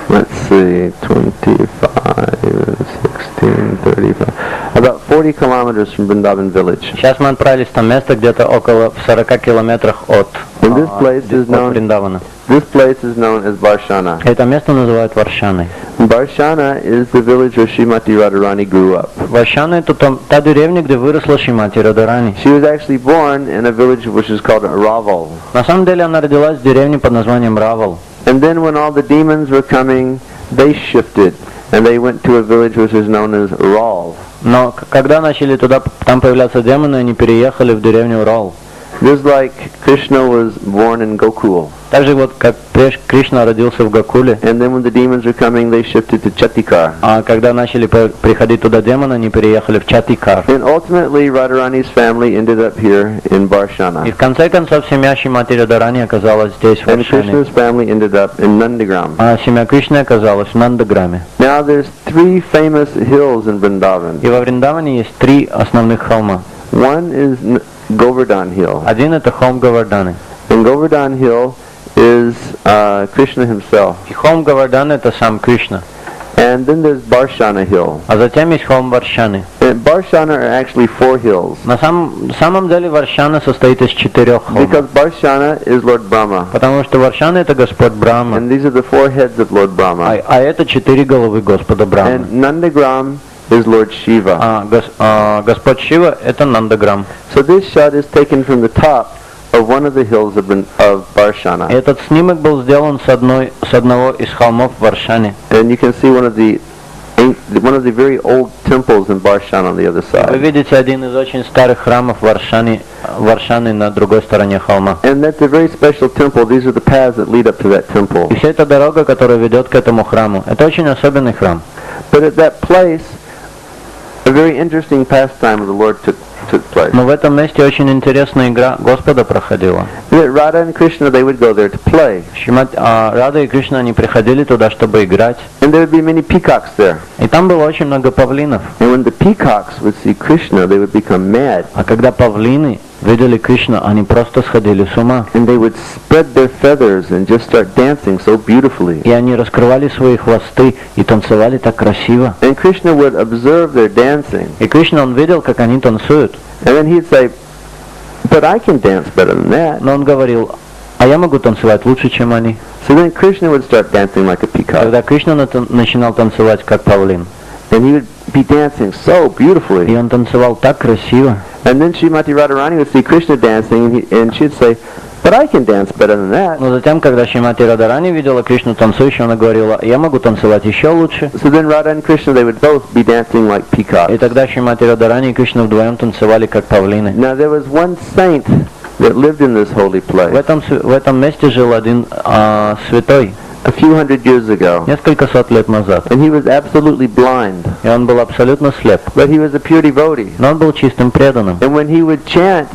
B: let's see, 25, 16, 35, about 40 kilometers from Vrindavan village.
A: Сейчас мы отправились в то место, где-то около 40 километрах от
B: And this place is known.
A: Вриндавана.
B: This place is known as Varshana.
A: Это место называют Варшаной.
B: Varshana is the village where Srimati Radharani grew up.
A: Варшана это та деревня, где выросла Шримати Радарани.
B: She was actually born in a village which is called Raval.
A: На самом деле она родилась в деревне под названием Равал.
B: And then when all the demons were coming, they shifted and they went to a village which is known as Ral.
A: Но когда начали там появляться демоны, они переехали в деревню Рал.
B: Just like Krishna was born in Gokul.
A: Так же вот как Кришна родился в Гокуле,
B: And then when the demons were coming, they shifted to Chatikar.
A: а когда начали приходить туда демоны, они переехали в Чатикар.
B: And ultimately, Radharani's family ended up here in
A: И
B: Varshana.
A: в конце концов семья Шримати Радарани оказалась здесь, в
B: And
A: Варшане.
B: Krishna's family ended up in Nandigram.
A: А семья Кришны оказалась в Нандаграме.
B: Now there's 3 famous hills in Vrindavan.
A: И во Вриндаване есть 3 основных холма.
B: One is Govardhan Hill.
A: Один это холм Гаварданы.
B: And Govardhan Hill is Krishna himself.
A: И холм Гаварданы это сам Кришна.
B: And then there's Barshana Hill.
A: А затем есть холм Варшаны.
B: And Barshana are actually 4 hills.
A: На самом деле Варшана состоит из 4 холмов.
B: Because Barshana is Lord Brahma.
A: Потому что Варшана это Господь Брахма.
B: And these are the 4 heads of Lord Brahma.
A: А это 4 головы Господа Брахмы.
B: And Nandagram is Lord Shiva.
A: Господь Шива это Нандаграм.
B: So this shot is taken from the top of one of the hills of Varshana.
A: Этот снимок был сделан с одного из холмов в Варшане.
B: And you can see one of the very old temples in Varshana on the other
A: Вы
B: side.
A: видите один из очень старых храмов Варшаны на другой стороне холма.
B: And that's a very special temple. These are the paths that lead up to that temple.
A: И вся эта дорога, которая ведет к этому храму, это очень особенный храм.
B: But at that place, a very interesting pastime of the Lord took place.
A: Но в этом месте очень интересная игра Господа проходила.
B: That Radha and Krishna, they would go there to play.
A: Рада и Кришна, они приходили туда, чтобы играть.
B: And there would be many peacocks there.
A: И там было очень много павлинов.
B: And when the peacocks would see Krishna, they would become mad.
A: А когда павлины видели Кришну, они просто сходили с ума.
B: And they would spread their feathers and just start dancing so beautifully.
A: И они раскрывали свои хвосты и танцевали так красиво.
B: And Krishna would observe their dancing.
A: И Кришна, он видел, как они танцуют.
B: And then he'd say, but I can dance better than that.
A: Но он говорил, а я могу танцевать лучше, чем они.
B: So then Krishna would start dancing like a peacock.
A: Тогда Кришна начинал танцевать как павлин.
B: And he would be dancing so beautifully.
A: И он танцевал так красиво.
B: And then Srimati Radharani would see Krishna dancing and she'd say, but I can dance better than that.
A: Но затем, когда Шримати Радарани видела Кришну танцующую, она говорила, я могу танцевать еще лучше.
B: So then Radha and Krishna, they would both be dancing like peacocks.
A: И тогда Шримати Радарани и Кришна вдвоем танцевали как павлины.
B: Now there was one saint that lived in this holy place
A: В этом месте жил один святой
B: a few hundred years ago.
A: несколько сот лет назад.
B: And he was absolutely blind.
A: И он был абсолютно слеп.
B: But he was a pure devotee.
A: Но он был чистым преданным.
B: And when he would chant,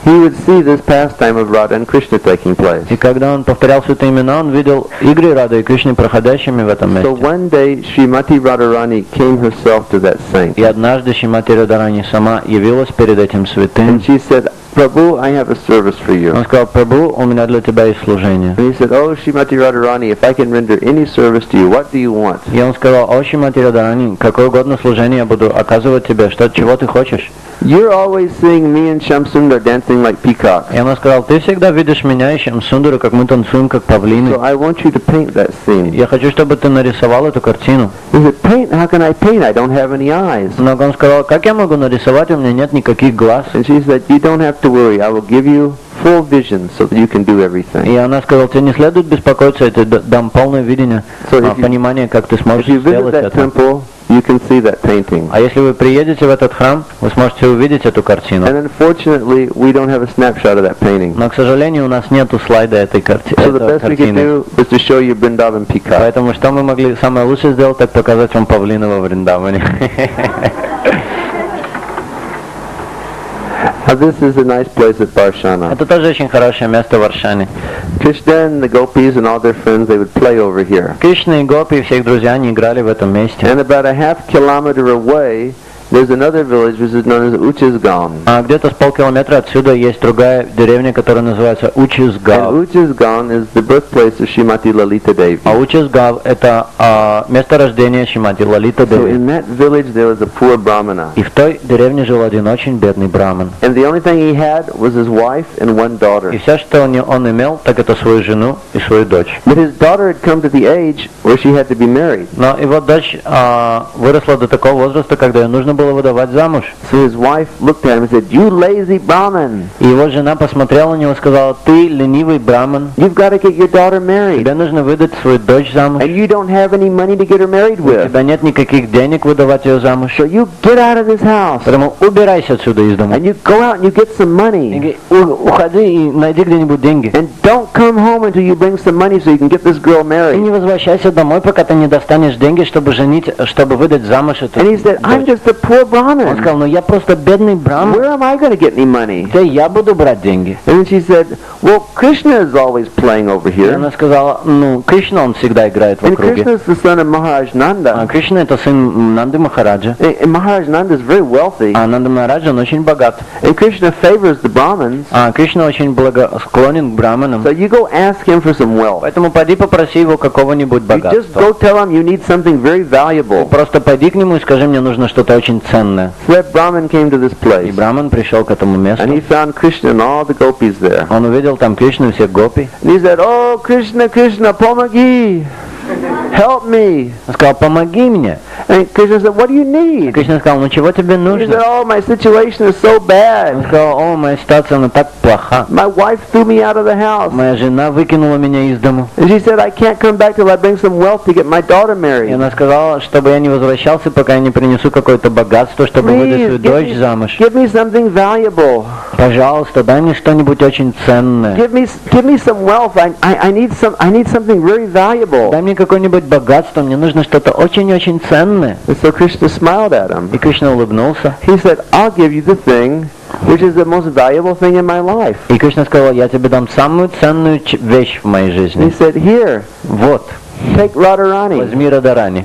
B: he would see this pastime of Radha and Krishna taking place.
A: И когда он повторял святые имена, он видел игры Рады и Кришны проходящими в этом
B: So
A: месте.
B: one day, Srimati Radharani came herself to that saint.
A: И однажды Шримати Радарани сама явилась перед этим святым.
B: And she said, Prabhu, I have a service for you.
A: Он сказал, Прабху, у меня для тебя есть служение.
B: And he said, oh, Srimati Radharani, if I can render any service to you, what do you want?
A: И он сказал, о, Шримати Радарани, какое угодно служение я буду оказывать тебе, чего ты хочешь?
B: You're always seeing me and Shamsundar dancing like peacocks.
A: И она сказала, ты всегда видишь меня и Шамсундару, как мы танцуем, как павлины.
B: So I want you to paint that scene.
A: Я хочу, чтобы ты нарисовал эту картину.
B: He said, paint? How can I paint? I don't have any eyes.
A: Но он сказал, как я могу нарисовать, у меня нет никаких глаз.
B: And she said, you don't have to worry. I will give you full vision so that you can do everything.
A: И она сказала, тебе не следует беспокоиться, я тебе дам полное видение,
B: So if you-
A: понимание, как ты сможешь
B: If you visit
A: сделать
B: that
A: это.
B: temple, you can see that painting.
A: А если вы приедете в этот храм, вы сможете увидеть эту картину.
B: And unfortunately, we don't have a snapshot of that painting.
A: Но, к сожалению, у нас нету слайда этой
B: So the best we could
A: картины.
B: do is to show you Vrindavan peacock.
A: Поэтому что мы могли самое лучшее сделать, так показать вам павлина во Вриндаване.
B: Now this is a nice place at Varshana.
A: Это тоже очень хорошее место в Варшане.
B: Krishna and the gopis and all their friends, they would play over here.
A: Кришна и Гопи и все их друзья, они играли в этом месте.
B: And about a half kilometer away, there's another village which is known as Uchisgaon.
A: А где-то с полкилометра отсюда есть другая деревня, которая называется
B: And
A: Учисгав.
B: Uchisgaon is the birthplace of Srimati Lalita Devi.
A: А Учисгав это место рождения Шримати Лалита
B: So
A: Деви.
B: in that village there was a poor brahmana.
A: И в той деревне жил один очень бедный браман.
B: And the only thing he had was his wife and one daughter.
A: И все, что он имел, так это свою жену и свою дочь.
B: But his daughter had come to the age where she had to be married.
A: Но его дочь выросла до такого возраста, когда ее нужно было выдавать замуж.
B: So his wife looked at him and said, you lazy Brahmin,
A: И его жена посмотрела на него и сказала, ты ленивый браман,
B: you've got to get your daughter married.
A: тебе нужно выдать свою дочь замуж.
B: And you don't have any money to get her married
A: У
B: with.
A: тебя нет никаких денег выдавать ее замуж.
B: So you get out of this house
A: Поэтому убирайся отсюда из дома.
B: and you go out and you get some money.
A: Уходи и найди где-нибудь деньги.
B: And don't come home until you bring some money so you can get this girl
A: И
B: married.
A: не возвращайся домой, пока ты не достанешь деньги, чтобы выдать замуж эту
B: And he said, I'm
A: дочь.
B: just a poor
A: Он
B: Brahmin.
A: сказал, ну я просто бедный браман,
B: Where am I going to get any money?
A: где я буду брать деньги?
B: And then she said, well, Krishna is always playing over
A: И
B: here.
A: она сказала, ну Кришна, он всегда играет в
B: And
A: округе.
B: Krishna is the son of Maharaj
A: А
B: Nanda.
A: Кришна это сын Нанды Махараджа.
B: And Maharaj Nanda is very wealthy.
A: А Нанда Махараджа, он очень богат.
B: And Krishna favors the Brahmins.
A: А Кришна очень благосклонен к браманам.
B: So you go ask him for some wealth.
A: Поэтому пойди попроси его какого-нибудь
B: You just
A: богатства.
B: go tell him you need something very valuable.
A: Просто пойди к нему и скажи, мне нужно что-то очень ценное.
B: So that Brahmin came to this
A: И
B: place.
A: Браман пришел к этому месту.
B: And he found Krishna and all the gopis there.
A: Он увидел там Кришну и всех гопи.
B: And he said, oh, Krishna, Krishna, pomagi, help me.
A: Он сказал, помоги мне.
B: And Krishna said, what do you
A: И
B: need?
A: Кришна сказал, ну чего тебе
B: He said,
A: нужно?
B: oh, my situation is so
A: Он
B: bad.
A: сказал, о, моя ситуация, она так плоха.
B: My wife threw me out of the house.
A: Моя жена выкинула меня из дому.
B: And she said, I can't come back till I bring some wealth to get my daughter
A: И
B: married.
A: она сказала, чтобы я не возвращался, пока я не принесу какое-то богатство, чтобы выдать свою дочь замуж.
B: give me something valuable.
A: Пожалуйста, дай мне что-нибудь очень ценное.
B: Give me some wealth. I need something very valuable.
A: Дай мне какое-нибудь богатство, мне нужно что-то очень-очень ценное.
B: And so Krishna smiled at him.
A: И Кришна улыбнулся.
B: He said, I'll give you the thing which is the most valuable thing in my life.
A: И Кришна сказал, я тебе дам самую ценную вещь в моей
B: He
A: жизни.
B: said, here,
A: Вот,
B: take Radharani.
A: возьми Радарани.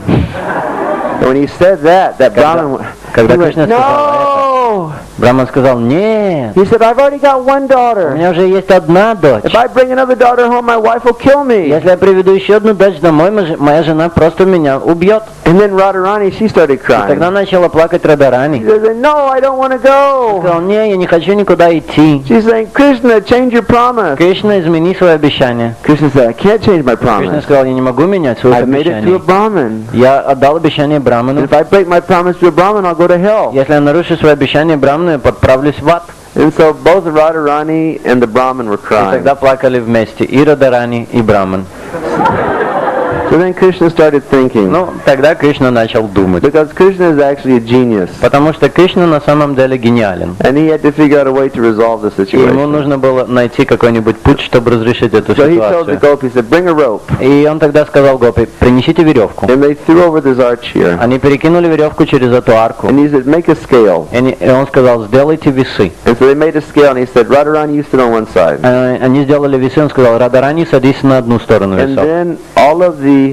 B: And when he said that Brahmin,
A: Когда
B: he went,
A: Кришна сказал это,
B: no!
A: Браман сказал, нет,
B: He said, I've already got one
A: у
B: daughter.
A: меня уже есть одна дочь.
B: If I bring another daughter home, my wife will kill me.
A: Если я приведу еще одну дочь домой, моя жена просто меня убьет.
B: And then Radharani, she started
A: И тогда
B: crying.
A: начала плакать
B: She
A: Радарани.
B: said, no, I don't want to go.
A: Сказал, не, я не хочу никуда идти.
B: She's saying, Krishna, change your promise.
A: Кришна, измени свое обещание.
B: Krishna said, I can't change my
A: Кришна
B: promise.
A: сказал, я не могу менять свое
B: I've made it to a
A: обещание.
B: Brahmin.
A: Я отдал обещание
B: And
A: Браману.
B: if I break my promise to a Brahmin, I'll go to hell.
A: Если я нарушу свое обещание Браману, я подправлюсь в ад.
B: And so both Radharani and the Brahmin were
A: И
B: crying.
A: тогда плакали вместе и Радарани, и Браман.
B: So then Krishna started thinking.
A: Ну, тогда Кришна начал думать.
B: Because Krishna is actually a genius.
A: Потому что Кришна на самом деле гениален.
B: And he had to figure out a way to resolve the
A: И ему
B: situation.
A: нужно было найти какой-нибудь путь, чтобы разрешить эту
B: So he told the
A: ситуацию.
B: gopis, he said, bring a rope.
A: И он тогда сказал Гопи, принесите веревку.
B: And they threw over this arch here.
A: Они перекинули веревку через эту арку.
B: And he said, make a scale.
A: И он сказал, сделайте весы.
B: And so they made a scale and he said, Radharani, you sit on one side.
A: Они сделали весы, он сказал, Радарани, садись на одну сторону
B: And
A: весов.
B: then all of the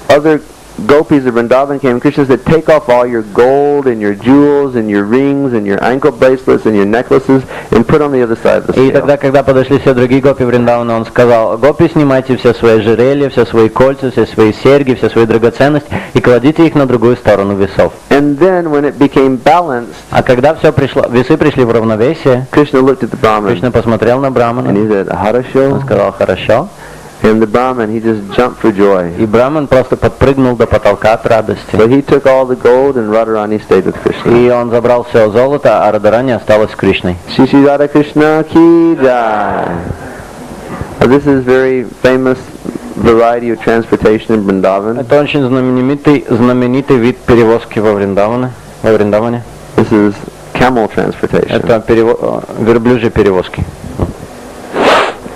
B: other gopis of Vrindavan came. Krishna said, take off all your gold and your jewels and your rings and your ankle bracelets and your necklaces and put on the other side of the
A: И
B: scale.
A: тогда, когда подошли все другие гопи Вриндавана, он сказал, гопи, снимайте все свои ожерелья, все свои кольца, все свои серьги, все свои драгоценности и кладите их на другую сторону весов.
B: And then when it became balanced,
A: А когда все пришло, весы пришли в равновесие,
B: Krishna looked at the Brahmin
A: Кришна посмотрел на
B: and
A: Брамана,
B: he said,
A: он
B: Harasho.
A: сказал, хорошо.
B: And the Brahmin, he just jumped for joy.
A: И Браман просто подпрыгнул до потолка от радости.
B: So he took all the gold and Radharani stayed with Krishna.
A: И он забрал все золото, а Радарани осталась с Кришной.
B: Shri Shri Radha Krishna ki jai. This is very famous variety of transportation in Vrindavan.
A: Это очень знаменитый вид перевозки во Вриндаване.
B: This is camel transportation.
A: Это верблюжьи перевозки.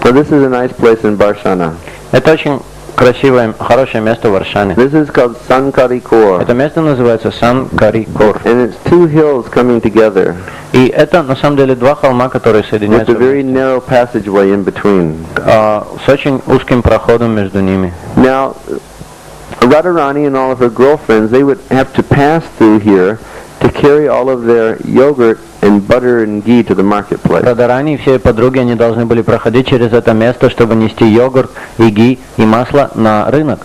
B: So this is a nice place in Barshana.
A: Это очень красивое, хорошее место в Варшане.
B: This is called Sankarikor.
A: Это место называется Санкарикор.
B: And it's two hills coming together
A: И это на самом деле два холма, которые
B: with
A: соединяются
B: a very narrow passageway in between.
A: с очень узким проходом между ними.
B: Now, Radharani and all of her girlfriends, they would have to pass through here to carry all of their yogurt and butter and ghee to the marketplace.
A: Радарани и все подруги, они должны были проходить через это место, чтобы нести йогурт, и ги, и масло на рынок.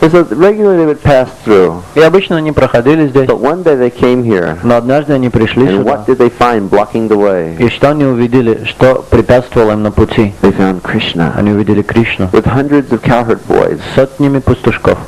B: And so regularly they would pass through.
A: И обычно они проходили здесь.
B: But one day they came here,
A: Но однажды они пришли
B: and
A: сюда.
B: what did they find blocking the way?
A: И что они увидели, что препятствовало им на пути?
B: They found Krishna
A: Они увидели Кришну
B: with hundreds of cowherd boys.
A: с сотнями пастушков.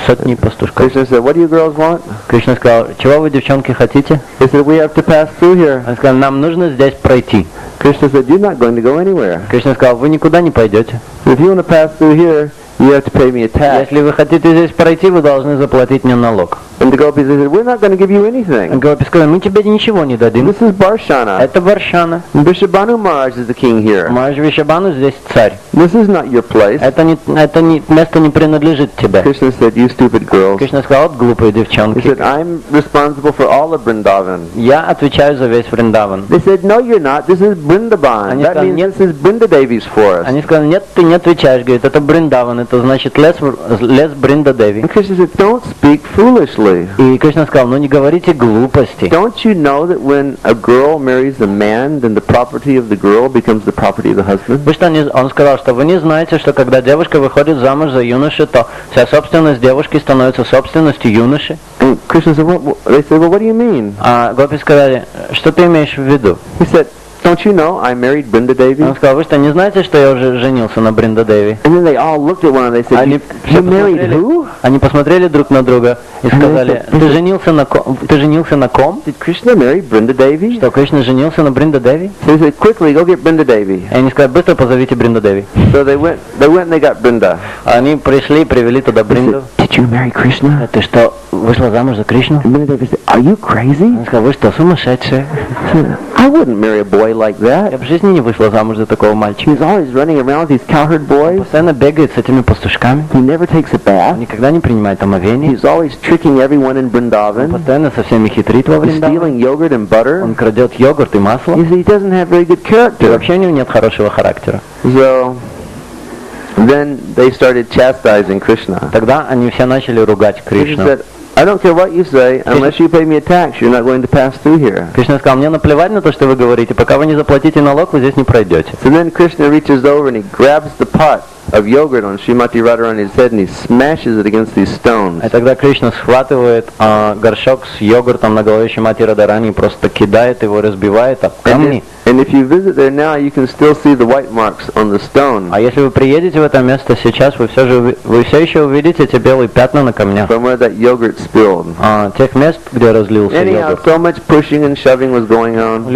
A: Сотни пастушков.
B: Krishna said, what do you girls want?
A: Кришна сказал, чего вы, девчонки, хотите?
B: They said, we have to pass through here.
A: Он сказал, нам нужно здесь пройти.
B: Krishna said, you're not going to go anywhere.
A: Кришна сказал, вы никуда не пойдете.
B: If you want to pass through here, you have to pay me a tax.
A: Если вы хотите здесь пройти, вы должны заплатить мне налог.
B: And the gopis said, we're not going to give you anything.
A: Гопи сказали, мы тебе ничего не дадим.
B: This is Barshana.
A: Это Варшана.
B: And Vrishabhanu Maharaj is the king here.
A: Махарадж Вришабхану здесь царь.
B: This is not your place.
A: Это место не принадлежит тебе.
B: Krishna said, you stupid girls.
A: Кришна сказал, вот глупые
B: He
A: девчонки.
B: said, I'm responsible for all of Vrindavan.
A: Я отвечаю за весь Вриндаван.
B: They said, no, you're not. This is Brindaban.
A: Они
B: That
A: сказали,
B: means this is Brinda Devi's forest.
A: Они сказали, нет, ты не отвечаешь, говорит, это Бриндаван, это значит лес Бринда Деви.
B: And Krishna said, don't speak foolishly.
A: И Кришна сказал, ну не говорите глупости.
B: Don't you know that when a girl marries a man, then the property of the girl becomes the property of the husband?
A: Он сказал, что вы не знаете, что когда девушка выходит замуж за юношу, то вся собственность девушки становится собственностью юноши.
B: And Krishna said, they said, well, what do you mean?
A: А гопи сказали, что ты имеешь в виду?
B: He said, don't you know I married Brinda Devi?
A: Он сказал, вы что, не знаете, что я уже женился на Бринда Деви?
B: And then they all looked at one another. They said,
A: Они
B: you married who?
A: Они посмотрели друг на друга и сказали, ты женился на ком?
B: Did Krishna marry Brinda Devi?
A: Что, Кришна женился на Бринда Деви?
B: So they said, quickly, go get Brinda Devi.
A: И они сказали, быстро позовите Бринда Деви.
B: So they went and they got Brinda.
A: Они пришли и привели туда Бринду.
B: Did you marry Krishna?
A: Ты что, вышла замуж за Кришну?
B: And Brinda Devi said, are you crazy?
A: Он сказал, вы что, сумасшедшие?
B: I wouldn't marry a boy like that.
A: Я в жизни не вышла замуж за такого мальчика.
B: He's always running around with these cowherd boys.
A: Постоянно бегает с этими пастушками.
B: He never takes a bath.
A: Никогда не принимает омовение.
B: He's always tricking everyone in
A: Он
B: Vrindavan.
A: постоянно со всеми хитрит во
B: He's
A: Вриндаване.
B: stealing yogurt and butter.
A: Он крадет йогурт и масло.
B: He doesn't have very good
A: И
B: character.
A: вообще у него нет хорошего характера.
B: So then they started chastising Krishna.
A: Тогда они все начали ругать
B: Krishna
A: Кришну.
B: said, I don't care what you say, unless you pay me a tax, you're not going to pass through here.
A: Кришна сказал, мне наплевать на то, что вы говорите, пока вы не заплатите налог, вы здесь не пройдете.
B: So then Krishna reaches over and he grabs the pot of yogurt on Srimati Radharani's head and he smashes it against these stones.
A: И тогда Кришна схватывает горшок с йогуртом на голове Шримати Радхарани и просто кидает его, разбивает об камни.
B: And if you visit there now, you can still see the white marks on the stone.
A: А если вы приедете в это место сейчас, вы все еще увидите эти белые пятна на камнях.
B: From where that yogurt spilled.
A: Тех мест, где разлился
B: Anyhow,
A: йогурт.
B: so much pushing and shoving was going on.
A: В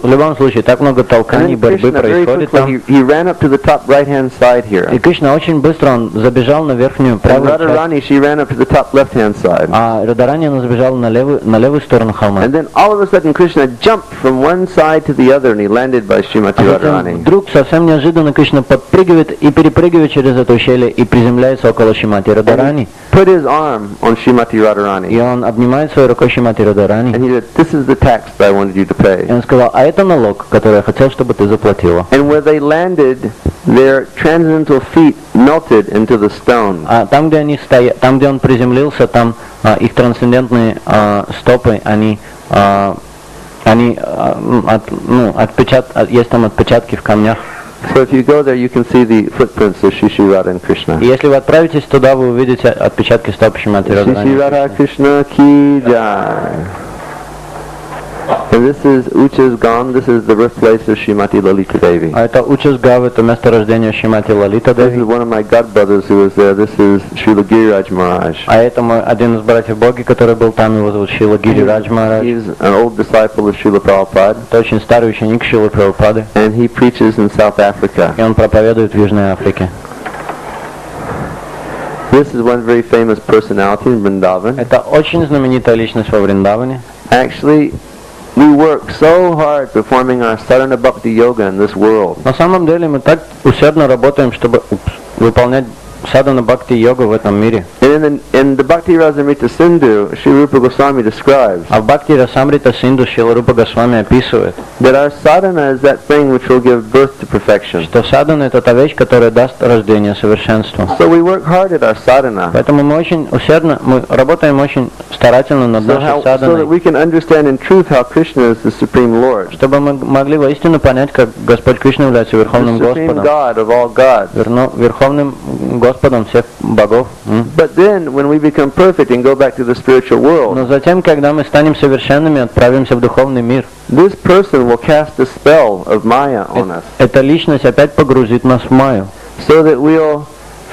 A: любом случае, так много толканий,
B: And then
A: борьбы
B: Krishna very
A: происходит там.
B: quickly, he ran up to the top right-hand side here.
A: И Кришна очень быстро он забежал на верхнюю
B: And
A: правую часть.
B: Radharani, she ran up to the top left-hand side.
A: А Радхарани она забежала на левую сторону холма.
B: And then all of a sudden Krishna jumped from one side to the other and he landed by Srimati
A: А затем
B: Radharani.
A: вдруг совсем неожиданно Кришна подпрыгивает и перепрыгивает через это ущелье и приземляется около Шримати Радхарани.
B: Put his arm on Srimati
A: И
B: Radharani.
A: он обнимает своей рукой Шримати Радхарани.
B: And he said, this is the tax that I wanted you to
A: И
B: pay.
A: он сказал, а это налог, который я хотел, чтобы ты заплатила.
B: And where they landed, their transcendental feet melted into the stone.
A: А там, где они стоят, там, где он приземлился, там их трансцендентные стопы, есть там отпечатки в камнях.
B: So if you go there, you can see the footprints of Shri Shri Radha and Krishna.
A: И если вы отправитесь туда, вы увидите отпечатки стоп Шримати
B: Shri Shri Radha
A: Радхарани.
B: Krishna ki jai. And this is Uchasgam, this is the birthplace of Srimati Lalita Devi.
A: А это Учасгав, это место рождения Шримати Лалита
B: This is
A: Деви.
B: one of my godbrothers who was there. This is Srila Giriraj Maharaj.
A: А это мой один из братьев Боги, который был там, его зовут Шрила Гирирадж Махарадж.
B: He's an old disciple of Srila Prabhupada,
A: Это очень старый ученик Шрилы Прабхупады.
B: and he preaches in South Africa.
A: И он проповедует в Южной Африке.
B: This is one very famous personality in Vrindavan.
A: Это очень знаменитая личность во Вриндаване.
B: Actually, we work so hard performing our sadhana bhakti yoga in this world.
A: На самом деле мы так усердно работаем, чтобы выполнять садхана бхакти йогу в этом мире.
B: And in the Bhakti Rasamrita Sindhu, Sri Rupa Goswami describes
A: А в Бхакти Расамрита Синду Шрила Рупа Госвами описывает,
B: that our sadhana is that thing which will give birth to perfection.
A: что садхана это та вещь, которая даст рождение совершенству.
B: So we work hard at our sadhana
A: Поэтому мы очень усердно, мы работаем очень старательно над нашей
B: so that
A: садханой,
B: we can understand in truth how Krishna is the Supreme Lord,
A: чтобы мы могли воистину понять, как Господь Кришна является
B: the
A: Верховным
B: Supreme
A: Господом,
B: God of all gods.
A: Верховным Господом всех богов.
B: But then, when we become perfect and go back to the spiritual world,
A: Но затем, когда мы станем совершенными, отправимся в духовный мир,
B: this person will cast a spell of Maya on us,
A: эта личность опять погрузит нас в майю,
B: so that we'll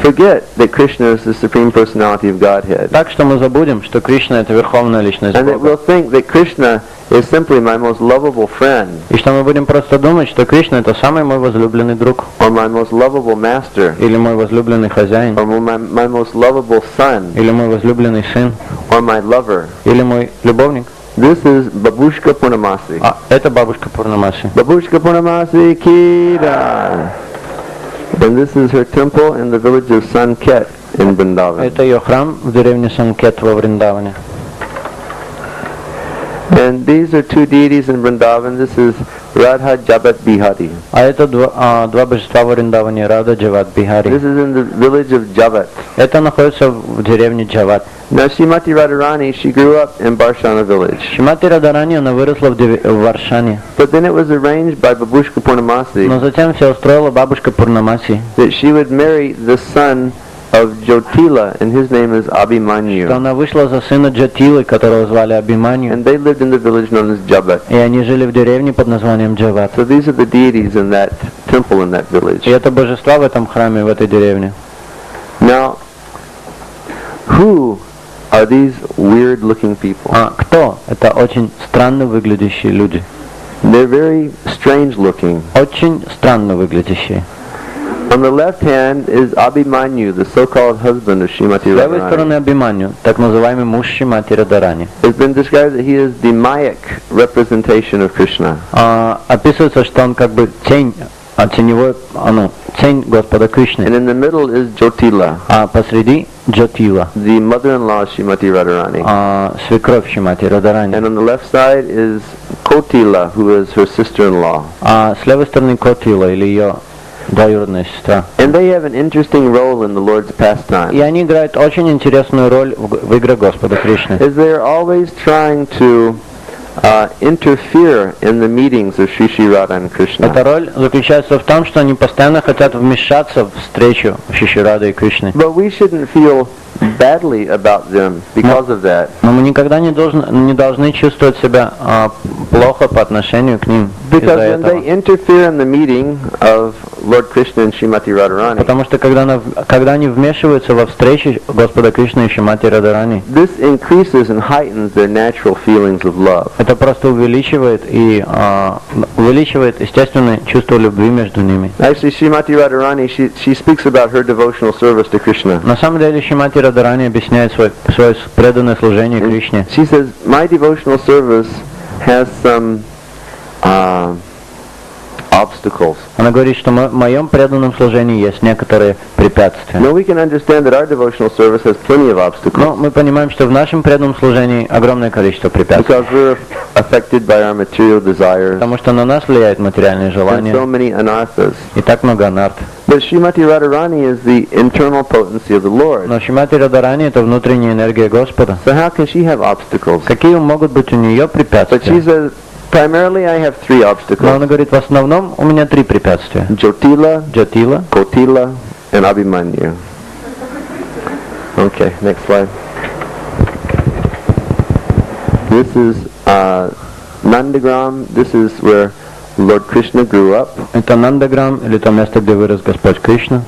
B: forget that Krishna is the Supreme Personality of Godhead,
A: так что мы забудем, что Кришна это Верховная личность
B: and that
A: Бога,
B: we'll think that Krishna is simply my most lovable friend,
A: и что мы будем просто думать, что Кришна это самый мой возлюбленный друг,
B: or my most lovable master,
A: или мой возлюбленный хозяин,
B: or my most lovable son,
A: или мой возлюбленный сын,
B: or my lover.
A: или мой любовник.
B: This is Babushka Purnamasi.
A: А это бабушка Пурнамаси.
B: Babushka Purnamasi ki jai. And this is her temple in the village of Sanket in Vrindavan.
A: Это ее храм в деревне Санкет во Вриндаване.
B: And these are two deities in Vrindavan. This is Radha Jabat Bihari.
A: А это два божества в Вриндаване, Рада, Джават, Бихари.
B: This is in the village of Jabat.
A: Это находится в деревне Джават.
B: Now Srimati Radharani, she grew up in Barshana village.
A: Шримати Радхарани, она выросла в Варшане.
B: But then it was arranged by Babushka Purnamasi
A: Но затем все устроила бабушка Пурнамаси,
B: that she would marry the son of Jotila, and his name is
A: что
B: Abhimanyu.
A: она вышла за сына Джатилы, которого звали Абхиманью,
B: And they lived in the village known as Jabat.
A: и они жили в деревне под названием Джават.
B: So these are the deities in that temple in that village.
A: И это божества в этом храме, в этой деревне.
B: Now, who are these weird-looking people?
A: А кто? Это очень странно выглядящие люди.
B: They're very strange-looking.
A: Очень странно выглядящие.
B: On the left hand is Abhimanyu, the so-called husband of Srimati
A: С левой стороны
B: Radharani.
A: Абхиманью, так называемый муж Шримати Радарани.
B: It's been described that he is the Mayak representation of Krishna.
A: Описывается, что он как бы тень, теневой, тень Господа Кришны.
B: And in the middle is Jotila,
A: А посреди Джотила,
B: the mother-in-law of Srimati Radharani.
A: свекровь Шримати Радарани.
B: And on the left side is Kotila, who is her sister-in-law.
A: А с левой стороны Котила, или ее двоюродная сестра.
B: And they have an interesting role in the Lord's
A: И
B: pastime,
A: они играют очень интересную роль в игре Господа Кришны.
B: as they are always trying to interfere in the meetings of Sri Sri Radha and
A: Эта
B: Krishna.
A: роль заключается в том, что они постоянно хотят вмешаться в встречу Шри Рады и Кришны.
B: But we shouldn't feel badly about them because of that.
A: Но мы никогда не должны чувствовать себя плохо по отношению к ним из-за
B: Because when they
A: этого.
B: interfere in the meeting of Lord Krishna and Srimati Radharani,
A: Потому что когда они вмешиваются во встречи Господа Кришны и Шримати Радарани,
B: this increases and heightens their natural feelings of love.
A: это просто увеличивает естественное чувство любви между ними.
B: Actually, Srimati Radharani, she speaks about her devotional service to Krishna.
A: На самом деле Шримати Радарани объясняет свое преданное служение Кришне.
B: She says, my devotional service has some obstacles.
A: Она говорит, что в моем преданном служении есть некоторые препятствия.
B: Now we can understand that our devotional service has plenty of obstacles
A: Но мы понимаем, что в нашем преданном служении огромное количество препятствий.
B: because we're affected by our material desires
A: Потому что на нас влияют материальные
B: and
A: желания
B: so many anarthas.
A: и так много анарт.
B: But Srimati Radharani is the internal potency of the Lord.
A: Но Шримати Радарани — это внутренняя энергия Господа.
B: So how can she have obstacles?
A: Какие могут быть у нее
B: But she
A: препятствия?
B: says, primarily I have three
A: Но
B: obstacles.
A: она говорит, в основном у меня три препятствия.
B: Jotila,
A: Джатила,
B: Kotila, and Abhimanyu. Okay, next slide. This is Nandagram. This is where Lord Krishna grew up.
A: это Нандаграм, или то место, где вырос Господь Кришна.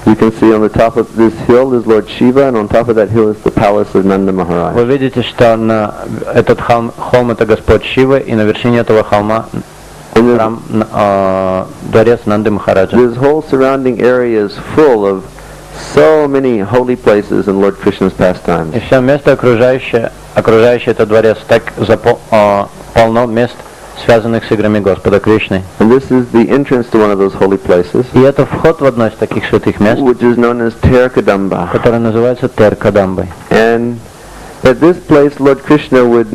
B: You can see on the top of this hill is Lord Shiva, and on top of that hill is the palace of Nanda Maharaj.
A: Вы видите, что на этот холм это Господь Шива, и на вершине этого холма
B: And
A: храм, дворец Нанды Махараджа.
B: this whole surrounding area is full of so many holy places in Lord Krishna's pastimes.
A: И все место, окружающее этот дворец, так полно мест, связанных с играми Господа Кришны.
B: And this is the entrance to one of those holy places,
A: И это вход в одно из таких святых мест,
B: which is known as Terkadamba.
A: которое называется Теркадамбой.
B: And at this place, Lord Krishna would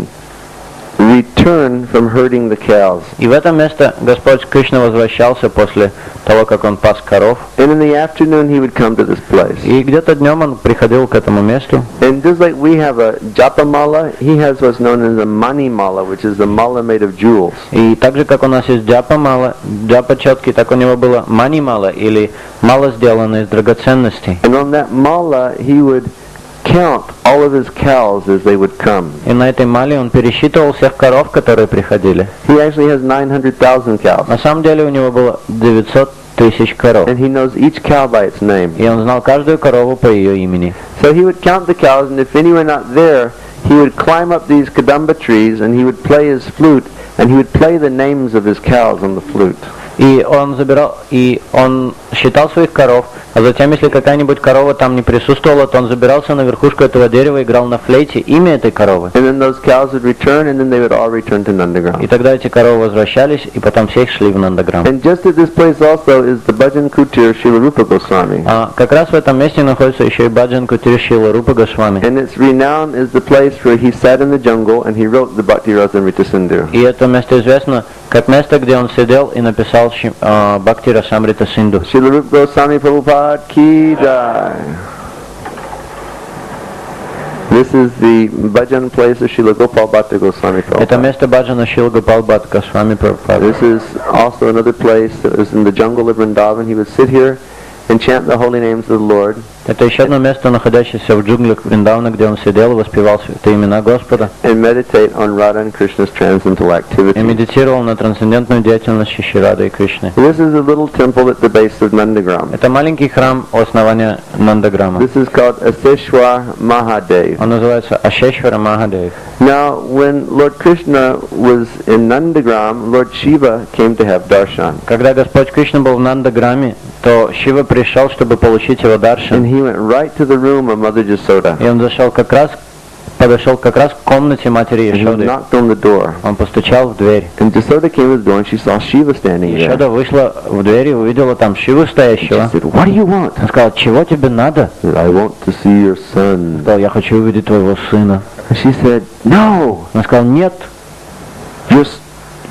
B: return from herding the cows.
A: И в это место Господь Кришна возвращался после того, как он пас коров.
B: And in the afternoon, he would come to this place.
A: И где-то днем он приходил к этому месту.
B: And just like we have a japa mala, he has what's known as a mani mala, which is the mala made of jewels.
A: И так же, как у нас есть джапа четкий, так у него было мани мало, или мало сделано из драгоценностей.
B: And on that mala, he would count all of his cows as they would come.
A: И на этой мале он пересчитывал всех коров, которые приходили.
B: He actually has 900,000 cows.
A: На самом деле у него было 900 тысяч коров.
B: And he knows each cow by its name.
A: И он знал каждую корову по ее имени.
B: So he would count the cows, and if any were not there, he would climb up these kadamba trees, and he would play his flute, and he would play the names of his cows on the flute.
A: И он считал своих коров, а затем, если какая-нибудь корова там не присутствовала, то он забирался на верхушку этого дерева и играл на флейте имя этой коровы.
B: And then those cows would return, and then they would all return to Nandagram.
A: И тогда эти коровы возвращались, и потом все их шли в Нандаграм.
B: And just at this place also is the Bhajan Kutir Srila Rupa Goswami.
A: А как раз в этом месте находится еще и Баджан Кутир Шрила Рупа Госвами.
B: And its renown is the place where he sat in the jungle and he wrote the Bhakti Rasamrita Sindhu.
A: И это место известно как место, где он сидел и написал Бхакти Расамрита Синду.
B: Srila Rupa Goswami Prabhupada Ki Jai. This is the Bhajan place of Srila Gopal Bhatta Goswami
A: Это
B: Prabhupada.
A: место Баджана Шрила Гопал Бхатта Госвами Прабхупада.
B: This is also another place that was in the jungle of Vrindavan. He would sit here and chant the holy names of the Lord.
A: Это еще одно место, находящееся в джунглях Вриндавана, где он сидел и воспевал святые имена Господа.
B: And meditate on Radha and Krishna's transcendental
A: И
B: activity.
A: медитировал на трансцендентную деятельность Шри Рады и Кришны.
B: This is a little temple at the base of Nandagram.
A: Это маленький храм у основания Нандаграма.
B: This is called Aseshwar Mahadev.
A: Он называется Ашешвара Махадев.
B: Now, when Lord Krishna was in Nandagram, Lord Shiva came to have darshan.
A: Когда Господь Кришна был в Нандаграме, то Шива пришел, чтобы получить его
B: And
A: даршан.
B: he went right to the room of Mother Jasoda.
A: И он подошел как раз к комнате матери
B: And he
A: Ешоды.
B: knocked on the door.
A: Он постучал в дверь.
B: And Jasoda came to the door and she saw Shiva standing there.
A: Ешода вышла в дверь и увидела там Шиву
B: She
A: стоящего.
B: said, "What do you want?"
A: Он сказал, чего тебе надо?
B: He said, "I want to see your son."
A: Он сказал, я хочу увидеть твоего сына.
B: And she said, "No,
A: Он сказал, нет,
B: you're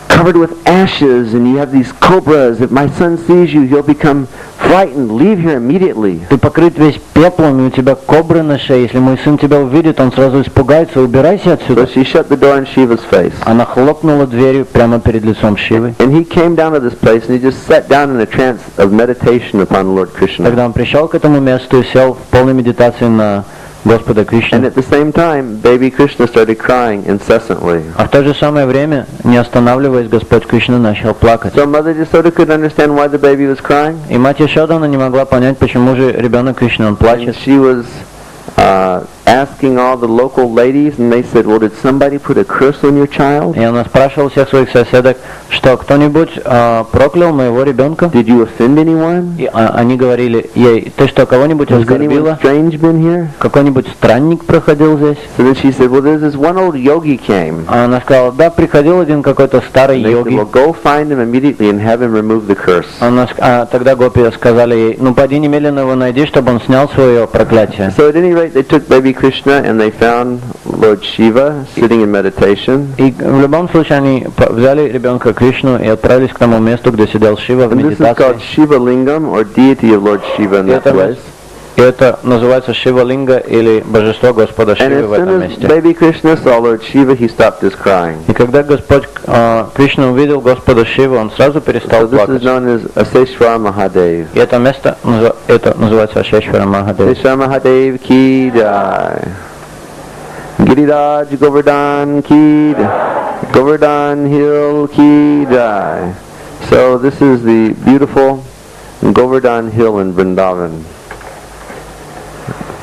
B: covered with ashes and you have these cobras. If my son sees you, he'll become frightened. Leave here immediately."
A: ты покрыт весь пеплом, и у тебя кобры на шее. Если мой сын тебя увидит, он сразу испугается. Убирайся отсюда.
B: So she shut the door in Shiva's face.
A: Она хлопнула дверью прямо перед лицом Шивы.
B: And he came down to this place and he just sat down in a trance of meditation upon Lord Krishna.
A: Когда он пришел к этому месту и сел в полной медитации на Господа
B: And
A: Кришну.
B: at the same time, baby Krishna started crying incessantly.
A: А в то же самое время, не останавливаясь, Господь Кришна начал плакать.
B: So Mother Jasoda couldn't understand why the baby was crying.
A: И мать Ешода, она не могла понять, почему же ребенок Кришны, он
B: And
A: плачет.
B: she was asking all the local ladies, and they said, "Well, did somebody put a curse on your child?
A: И она спрашивала всех своих соседок, что кто-нибудь проклял моего ребенка?
B: Did you offend anyone?
A: И они говорили ей, ты что, кого-нибудь
B: Has anyone
A: оскорбила?
B: strange been here?"
A: Какой-нибудь странник проходил здесь?
B: So then she said, "Well, there's this one old yogi came."
A: А она сказала, да, приходил один какой-то старый
B: And they said,
A: йоги.
B: "Well, go find him immediately and have him remove the curse."
A: Тогда гопи сказали ей, ну пойди немедленно его найди, чтобы он снял свое проклятие.
B: So at any rate, they took baby Krishna and they found Lord Shiva sitting in meditation.
A: И в любом случае они взяли ребенка Кришну и отправились к тому месту, где сидел Шива в
B: And this is called
A: медитации.
B: Shiva Lingam, or deity of Lord Shiva in that place.
A: И это называется Шива Линга или Божество Господа
B: And
A: Шивы
B: as
A: в этом
B: soon as
A: месте.
B: baby Krishna saw Lord Shiva, he stopped his crying.
A: И когда Господь Кришна увидел Господа Шиву, он сразу перестал
B: So this is
A: плакать.
B: known as Aseshwar Mahadev.
A: И это место это называется Ашешвара Махадев.
B: Aseshwar Mahadev ki jai. Giriraj Govardhan ki jai. Govardhan Hill ki jai. So this is the beautiful Govardhan Hill in Vrindavan.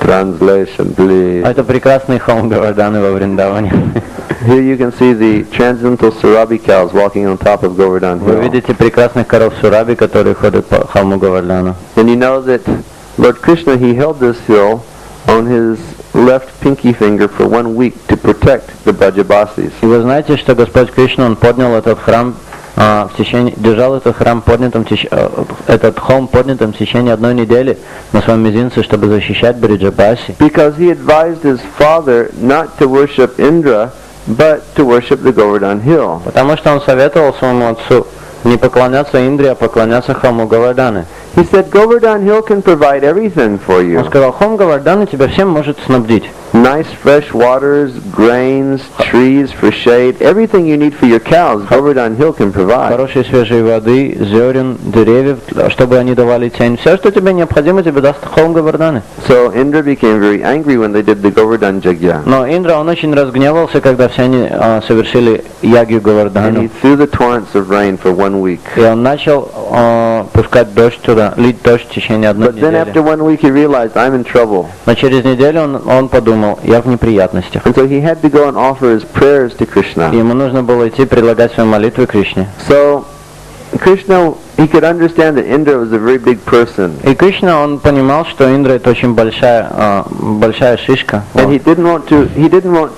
B: Translation, please.
A: Это прекрасный холм Говарданы во Вриндаване.
B: Here you can see the transcendental Surabi cows walking on top of Govardhan
A: Вы
B: Hill.
A: видите прекрасных коров Сураби, которые ходят по холму Говардану.
B: And you know that Lord Krishna, he held this hill on his left pinky finger for 1 week to protect the Brajabasis.
A: И вы знаете, что Господь Кришна, он поднял этот храм держал этот храм поднятым, этот холм поднятым в течение 1 недели на своем мизинце, чтобы защищать Бриджабаси.
B: Because he advised his father not to worship Indra, but to worship the Govardhan Hill.
A: Потому что он советовал своему отцу не поклоняться Индре, а поклоняться холму Говарданы.
B: He said, Govardhan Hill can provide everything for you.
A: Он сказал, холм Говарданы тебя всем может снабдить.
B: Nice fresh waters, grains, trees for shade, everything you need for your cows, Govardhan Hill can provide.
A: Хорошей свежей воды, зерен, деревьев, чтобы они давали тень. Все, что тебе необходимо, тебе даст холм Говарданы.
B: So Indra became very angry when they did the Govardhan Yajna.
A: Но Индра, он очень разгневался, когда все они совершили ягью
B: And he
A: Говардану.
B: threw the torrents of rain for 1 week.
A: И он начал пускать дождь туда, лить дождь в течение 1
B: But then after
A: недели.
B: 1 week he realized, I'm in trouble.
A: Но через неделю он подумал, я в неприятностях.
B: And so he had to go and offer his prayers to
A: И
B: Krishna.
A: ему нужно было идти предлагать свои молитвы Кришне.
B: So Krishna, he could understand that Indra was a very big person.
A: И Кришна, он понимал, что Индра это очень большая шишка.
B: And he didn't want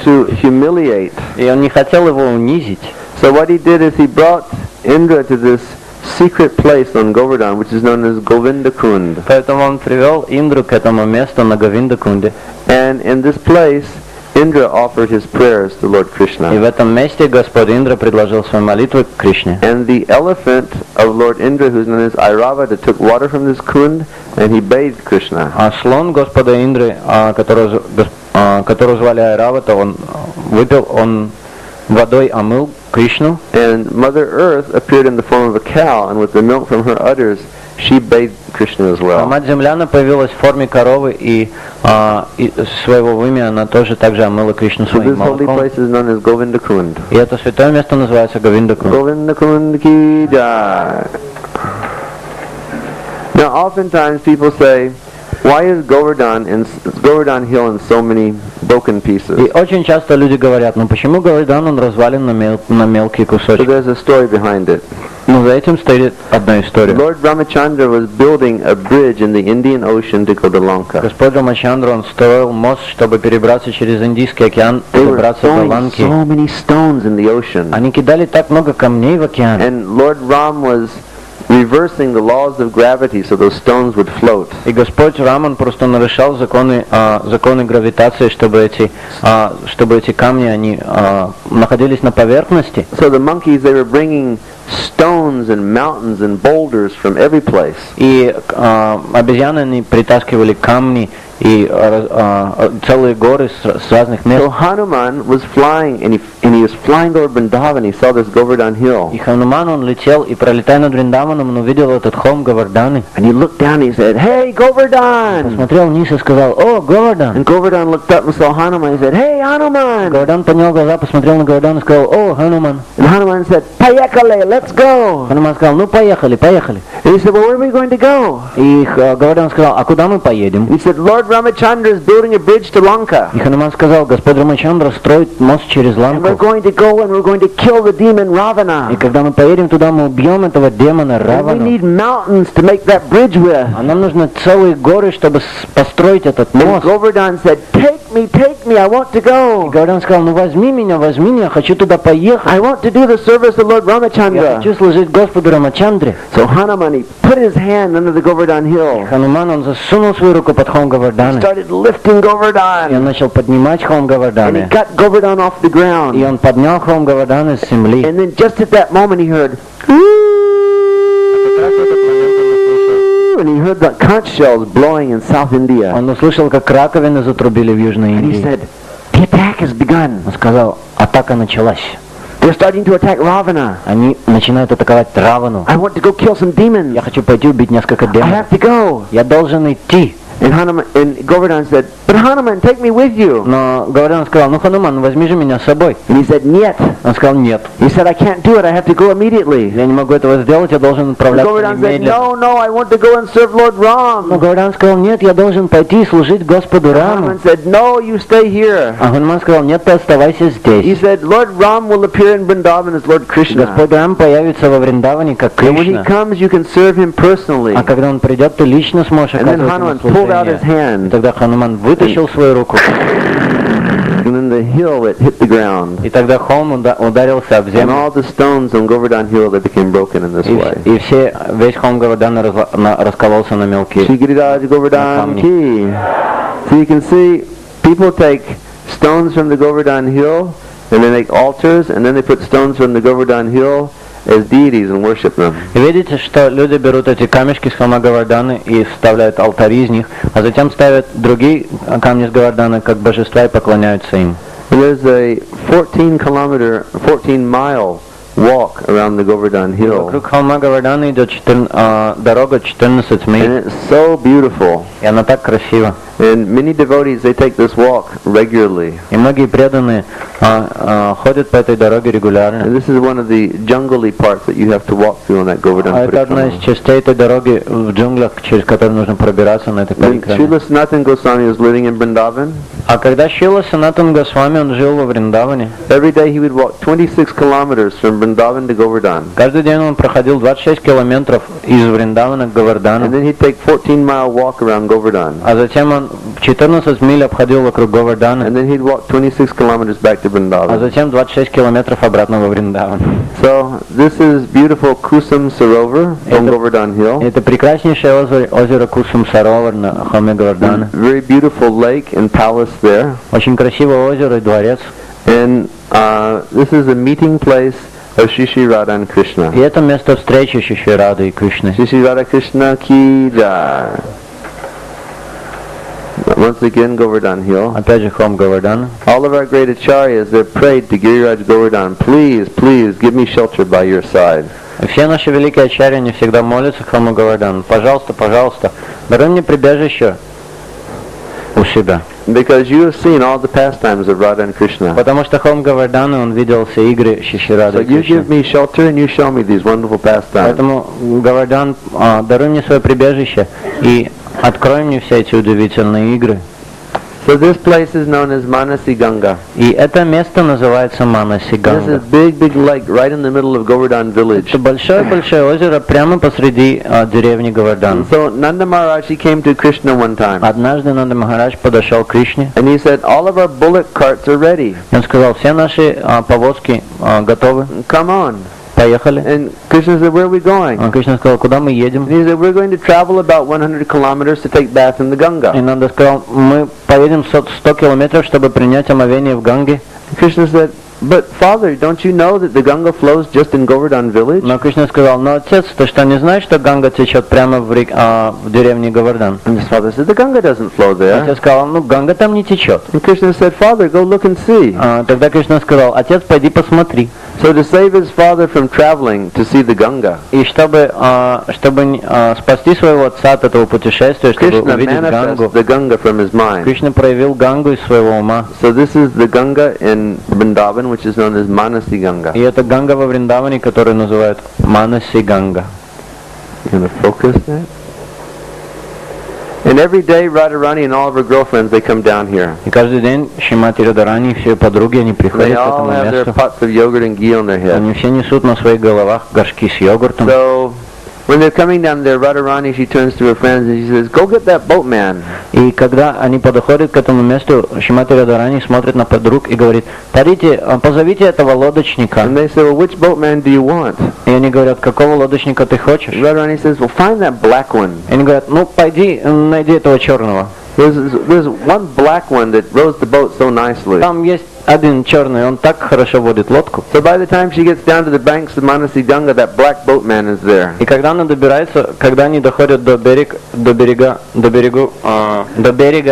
B: to humiliate.
A: И он не хотел его унизить.
B: So what he did is he brought Indra to this secret place on Govardhan, which is known as Govinda Kund.
A: Поэтому он привел Индру к этому месту на Говиндакунде.
B: And in this place, Indra offered his prayers to Lord
A: И в
B: Krishna.
A: этом месте Господь Индра предложил свои молитвы к Кришне.
B: And the elephant of Lord Indra, who's known as Airavata, took water from this kund and he bathed Krishna.
A: А слон Господа Индры, которого звали Айравата, он водой омыл Кришну.
B: And Mother Earth appeared in the form of a cow, and with the milk from her udders, she bathed Krishna as
A: А
B: well.
A: мать Земляна появилась в форме коровы, и своего вымя она тоже также омыла Кришну
B: So
A: своим
B: this holy
A: молоком.
B: place is known as Govinda Kund.
A: И это святое место называется Говинда Кунд.
B: Govinda Kund ki jai. Now oftentimes people say, why is Govardhan Hill in so many broken pieces?
A: И очень часто люди говорят, ну почему Говардан он развален на мелкие
B: So
A: кусочки?
B: there's a story behind it.
A: Но за этим стоит одна история.
B: Lord Ramachandra was building a bridge in the Indian Ocean to go to Lanka.
A: Господь Рамачандра, он строил мост, чтобы перебраться через Индийский океан и
B: They were
A: добраться до
B: throwing
A: Ланки.
B: so many stones in the ocean.
A: Они кидали так много камней в океан.
B: And Lord Ram was reversing the laws of gravity so those stones would float.
A: И Господь Раман просто нарушал законы гравитации, чтобы эти камни они находились на поверхности.
B: So the monkeys, they were bringing stones and mountains and boulders from every place.
A: И обезьяны они притаскивали камни и целые горы с разных мест.
B: So Hanuman was flying, and he was flying over Vrindavan. He saw this Govardhan hill,
A: И Хануман он летел и пролетая над Вриндаваном, он увидел этот холм Говарданы.
B: and he looked down. And he said, "Hey, Govardhan!"
A: Посмотрел вниз и сказал: "О, Говардан!"
B: And Govardhan looked up and saw Hanuman. He said, "Hey, Hanuman!"
A: Говардан поднял глаза, посмотрел на Говардана и сказал: "О, Хануман!"
B: And Hanuman said, "Payakale, let's go."
A: Хануман сказал: "Ну, поехали, поехали."
B: And he said, "Well, where are we going to go?"
A: И Говардан сказал: "А куда мы поедем?"
B: He said, "Lord Ramachandra is building a bridge to Lanka,
A: И Хануман сказал: "Господь Рамачандра строит мост через
B: and we're
A: Ланку.
B: going to go and we're going to kill the demon
A: И
B: Ravana.
A: когда мы поедем туда, мы убьем этого демона
B: And we
A: Равану.
B: need mountains to make that bridge with."
A: А нам нужны целые горы, чтобы построить этот
B: And
A: мост."
B: Govardhan said, take me, I want to
A: И
B: go.
A: Говардан сказал: "Ну возьми меня, я хочу туда поехать.
B: I want to do the service of Lord
A: Я
B: Ramachandra."
A: хочу служить Господу Рамачандре."
B: So Hanuman, he put his hand under the Govardhan hill,
A: Хануман, он засунул свою руку под холм Говарданы.
B: started lifting
A: И он
B: Govardhan,
A: начал поднимать холм
B: and he
A: Говарданы.
B: got Govardhan off the
A: И
B: ground.
A: он поднял холм Говарданы с земли.
B: And then just at that moment he heard, and he heard the conch shells blowing in South India.
A: Он услышал, как раковины затрубили в Южной
B: And he
A: Индии.
B: said, the attack has begun.
A: Он сказал: "Атака началась.
B: They're starting to attack Ravana.
A: Они начинают атаковать Равану.
B: I want to go kill some demons.
A: Я хочу пойти убить несколько
B: I
A: демонов.
B: have to go."
A: Я должен идти."
B: And Govardhan said, "But Hanuman, take me with you."
A: Но Говардан сказал: "Ну, Хануман, возьми же меня с собой."
B: And he said, "Нет."
A: Он сказал: "Нет,
B: He said, "I can't do it. I have to go immediately."
A: я не могу этого сделать, я должен
B: And
A: отправляться
B: Govardhan said,
A: немедленно."
B: "No, I want to go and serve Lord
A: Но
B: Ram."
A: Говардан сказал: "Нет, я должен пойти и служить Господу Раму."
B: Hanuman said, "No, you stay here."
A: А Хануман сказал: "Нет, ты оставайся
B: He
A: здесь.
B: said, "Lord Ram will appear in Vrindavan as Lord Krishna.
A: Господь Рам появится во Вриндаване как
B: And when he
A: Кришна.
B: comes, you can serve him personally."
A: А когда он придет, ты лично сможешь
B: And then
A: оказывать ему
B: Hanuman pulled out his
A: служение." И
B: hand,
A: тогда Хануман вытащил свою руку,
B: and then the hill, it hit the ground.
A: и тогда холм ударился об
B: And
A: землю.
B: all the stones on Govardhan Hill, they became broken in this way.
A: И весь холм Говардана раскололся на мелкие.
B: Shri Giriraj Govardhan ki. So you can see, people take stones from the Govardhan Hill, and they make altars, and then they put stones from the Govardhan Hill as deities and worship them.
A: И видите, что люди берут эти камешки с холма Говарданы и вставляют алтари из них, а затем ставят другие камни с Говарданы как божества и поклоняются им.
B: And there's a 14-mile walk around the Govardhan Hill,
A: Вокруг холма Говарданы идет дорога 14 миль,
B: and it's so beautiful.
A: и она так красива.
B: And many devotees, they take this walk regularly.
A: И многие преданные ходят по этой дороге регулярно.
B: And this is one of the jungly parts that you have to walk through on that Govardhan
A: А это одна из
B: Parikrama.
A: частей этой дороги в джунглях, через которую нужно пробираться на этой
B: When
A: парикраме.
B: Srila Sanatana Goswami was living in Vrindavan,
A: А когда Шрила Санатан Госвами, он жил во Вриндаване,
B: every day he would walk 26 kilometers from Vrindavan to Govardhan.
A: каждый день он проходил 26 километров из Вриндавана к
B: And
A: Говардану,
B: then he'd take 14-mile walk around Govardhan.
A: а затем он 14 миль обходил вокруг Говардана,
B: And then he'd walk 26 kilometers back to
A: а
B: Vrindavan.
A: затем 26 километров обратно во Вриндаван.
B: So this is beautiful Kusum Sarovar on Govardhan Hill.
A: Это прекраснейшее озеро Кусум Саровар на холме Говардана.
B: Very beautiful lake and palace there.
A: Очень красивое озеро и дворец.
B: And this is a meeting place of Shri Shri Radha and Krishna.
A: И это место встречи Шри Рады и Кришны.
B: Shri Shri Radha Krishna ki jai. Once again, Govardhan Hill.
A: Опять же холм Говардана.
B: All of our great acharyas, they prayed to Giriraj Govardhan, please, please, give me shelter by your side.
A: Все наши великие ачарьи, они всегда молятся Хаму Говардану: пожалуйста, пожалуйста, даруй мне прибежище у себя.
B: Because you have seen all the pastimes of Radha and Krishna.
A: Потому что Хом Говардану, он видел все игры Шиши Рады
B: So
A: и
B: you
A: Кришны.
B: give me shelter and you show me these wonderful pastimes.
A: Поэтому, Говардан, даруй мне свое прибежище и открой мне все эти удивительные игры.
B: So this place is known as Manasi Ganga.
A: И это место называется Манаси
B: This
A: Ганга.
B: is big lake right in the middle of Govardhan village.
A: Это большое-большое озеро прямо посреди деревни Говардан.
B: So Nanda Maharaj, he came to Krishna one time.
A: Однажды Нанда Махарадж подошел к Кришне.
B: And he said, all of our bullock carts are ready.
A: Он сказал: все наши повозки готовы,
B: Come on.
A: поехали.
B: And Krishna said, where are we going?
A: А Кришна сказал: куда мы едем?
B: And he said, we're going to travel about 100 kilometers to take bath in the
A: И
B: Ganga.
A: Нанда сказал: мы поедем 100 километров, чтобы принять омовение в Ганге.
B: Krishna said, but father, don't you know that the Ganga flows just in Govardhan village?
A: Но Кришна сказал: но отец, ты что, не знаешь, что Ганга течет прямо в деревне Говардан?
B: And his father said, the Ganga doesn't flow there.
A: Отец сказал: ну Ганга там не течет.
B: And Krishna said, father, go look and see.
A: Тогда Кришна сказал: отец, пойди посмотри.
B: So to save his father from traveling to see the Ganga,
A: И чтобы спасти своего отца от этого путешествия, чтобы
B: Krishna
A: увидеть Гангу,
B: manifests the Ganga from his mind.
A: Кришна проявил Гангу из своего ума.
B: So this is the Ganga in Vrindavan, which is known as Manasi Ganga.
A: И это Ганга во Вриндаване, которую называют Манаси Ганга.
B: You gonna focus that? And every day Radharani and all of her girlfriends, they come down here.
A: И каждый день Шримати Радарани и все подруги, они
B: They
A: приходят к
B: all
A: этому
B: have their
A: месту.
B: pots of yogurt and ghee on their head.
A: Они все несут на своих головах горшки с йогуртом.
B: So when they're coming down there, Radharani, she turns to her friends and she says, go get that boatman.
A: И когда они подходят к этому месту, Шримати Радарани смотрит на подруг и говорит: парите, позовите этого лодочника.
B: And they say, well, which boatman do you want?
A: И они говорят: какого лодочника ты хочешь?
B: Radharani says, well, find that black one.
A: И они говорят: ну пойди, найди этого черного.
B: There's one black one that rows the boat so nicely.
A: Там есть один черный, он так хорошо водит лодку.
B: So by the time she gets down to the banks of Manasi Ganga, that black boatman is there.
A: И когда она добирается, когда они доходят до берега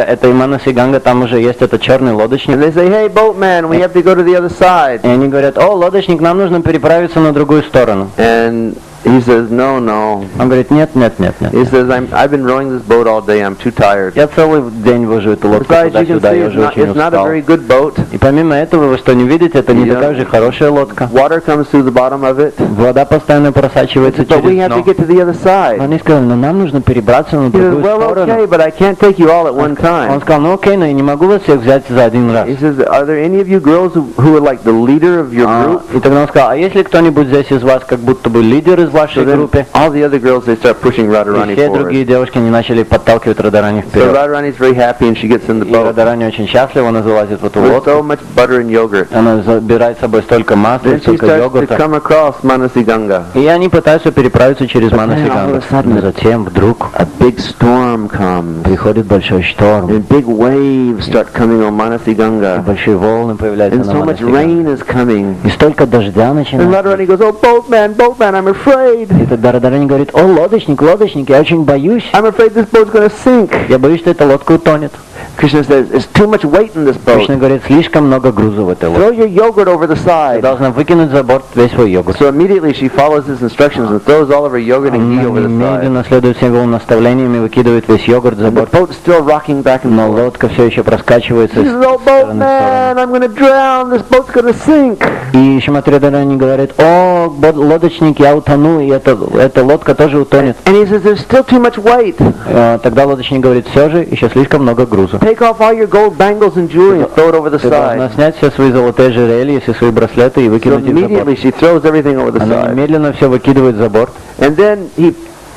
A: этой Манаси Ганга, там уже есть этот черный лодочник.
B: And they say, hey, boatman, we have to go to the other side.
A: И они говорят: о, лодочник, нам нужно переправиться на другую сторону.
B: And he says, no.
A: Он говорит: нет.
B: He says, I've been rowing this boat all day, I'm too tired.
A: Я целый день вожу эту лодку
B: Besides, you can
A: туда-сюда,
B: see
A: я уже очень
B: it's not a
A: устал.
B: very good boat.
A: И помимо этого, вы что, не видите, это не
B: Yeah.
A: такая же хорошая лодка.
B: Water comes through the bottom of it.
A: Вода постоянно просачивается
B: But we
A: через
B: have to
A: дно.
B: get to the other side.
A: Они сказали: но нам нужно перебраться на
B: He says,
A: другую
B: well,
A: сторону.
B: okay, but I can't take you all at one
A: Он
B: time.
A: сказал: ну окей, но я не могу вас всех взять за один раз.
B: He says, are there any of you girls who are like the leader of your group?
A: И тогда он сказал: а если кто-нибудь здесь из вас как будто бы лидер из
B: So
A: вашей
B: then
A: группы?
B: all the other girls, they start pushing
A: И
B: Radharani
A: все
B: forward.
A: другие девушки, они начали подталкивать Радарани
B: So
A: вперед.
B: Radharani's very happy and she gets in the
A: И
B: boat
A: Радарани очень счастлива, она залазит в эту
B: with
A: лодку.
B: so much butter and yogurt.
A: Она забирает с собой столько масла,
B: Then she
A: столько
B: starts to
A: йогурта.
B: come across Manasi Ganga.
A: И они пытаются переправиться через Манаси
B: then all
A: Гангу.
B: of a sudden-
A: Но затем вдруг
B: A big storm comes.
A: приходит большой шторм.
B: And big waves start coming on Manasi
A: И
B: Ganga.
A: большие волны появляются
B: And
A: на
B: so much
A: Манаси Ганге.
B: rain is coming.
A: И столько дождя
B: And
A: начинается.
B: Radharani goes, oh, boatman, I'm afraid.
A: И тогда Радарани говорит: о, лодочник, я очень боюсь.
B: I'm afraid this boat's going to sink.
A: Я боюсь, что эта лодка утонет.
B: Krishna says, there's too much weight in this boat.
A: Кришна говорит: слишком много груза в этой лодке.
B: Throw your yogurt over the
A: Ты
B: side.
A: должна выкинуть за борт весь свой йогурт.
B: So immediately she follows his instructions and throws all of her yogurt and ghee
A: Она
B: over the side.
A: немедленно следует всем его наставлениям и выкидывает весь йогурт за
B: The
A: борт.
B: boat's still rocking back and
A: Но
B: forth.
A: лодка все еще проскачивается
B: She
A: из
B: says, oh,
A: стороны в
B: boatman, I'm going to drown. This boat's going to sink.
A: сторону. И Шримати Радарани говорит: о, лодочник, я утону, и эта лодка тоже утонет.
B: And he says, there's still too much weight.
A: Тогда лодочник говорит: все же еще слишком много груза.
B: Take off all your gold bangles and jewelry and throw it over the
A: Ты должна
B: side.
A: снять все свои золотые ожерелья, все свои браслеты и
B: So
A: выкинуть их за борт.
B: immediately she throws everything over the
A: Она
B: side.
A: немедленно все выкидывает за борт.
B: And then he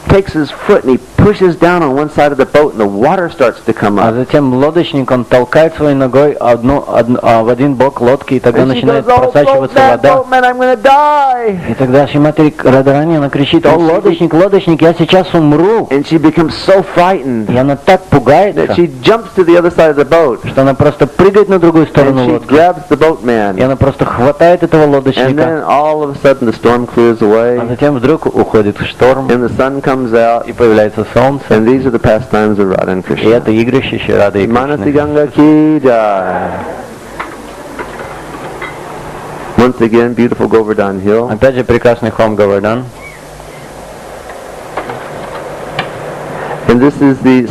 B: takes his foot and he pushes down on one side of the boat and the water starts to come
A: А
B: up.
A: затем лодочник, он толкает своей ногой в один бок лодки, и тогда
B: And she
A: начинает
B: goes, oh,
A: просачиваться
B: boatman,
A: вода.
B: boatman, I'm going to die.
A: И тогда Шримати Радарани, она кричит: о, лодочник, я сейчас умру.
B: And she becomes so frightened
A: И она так пугается,
B: that she jumps to the other side of the boat.
A: что она просто прыгает на другую
B: And
A: сторону
B: she
A: лодки.
B: grabs the
A: И
B: boatman.
A: она просто хватает этого
B: And
A: лодочника.
B: then all of a sudden the storm clears
A: А
B: away.
A: затем вдруг уходит шторм,
B: And the sun comes out.
A: и появляется солнце.
B: And these are the pastimes of Radha and
A: И
B: Krishna.
A: это игры Шиши Рады и
B: Manasi
A: Кришны.
B: Ganga ki jai. Once again, beautiful Govardhan Hill.
A: Опять же прекрасный Хом Говардан.
B: And this is the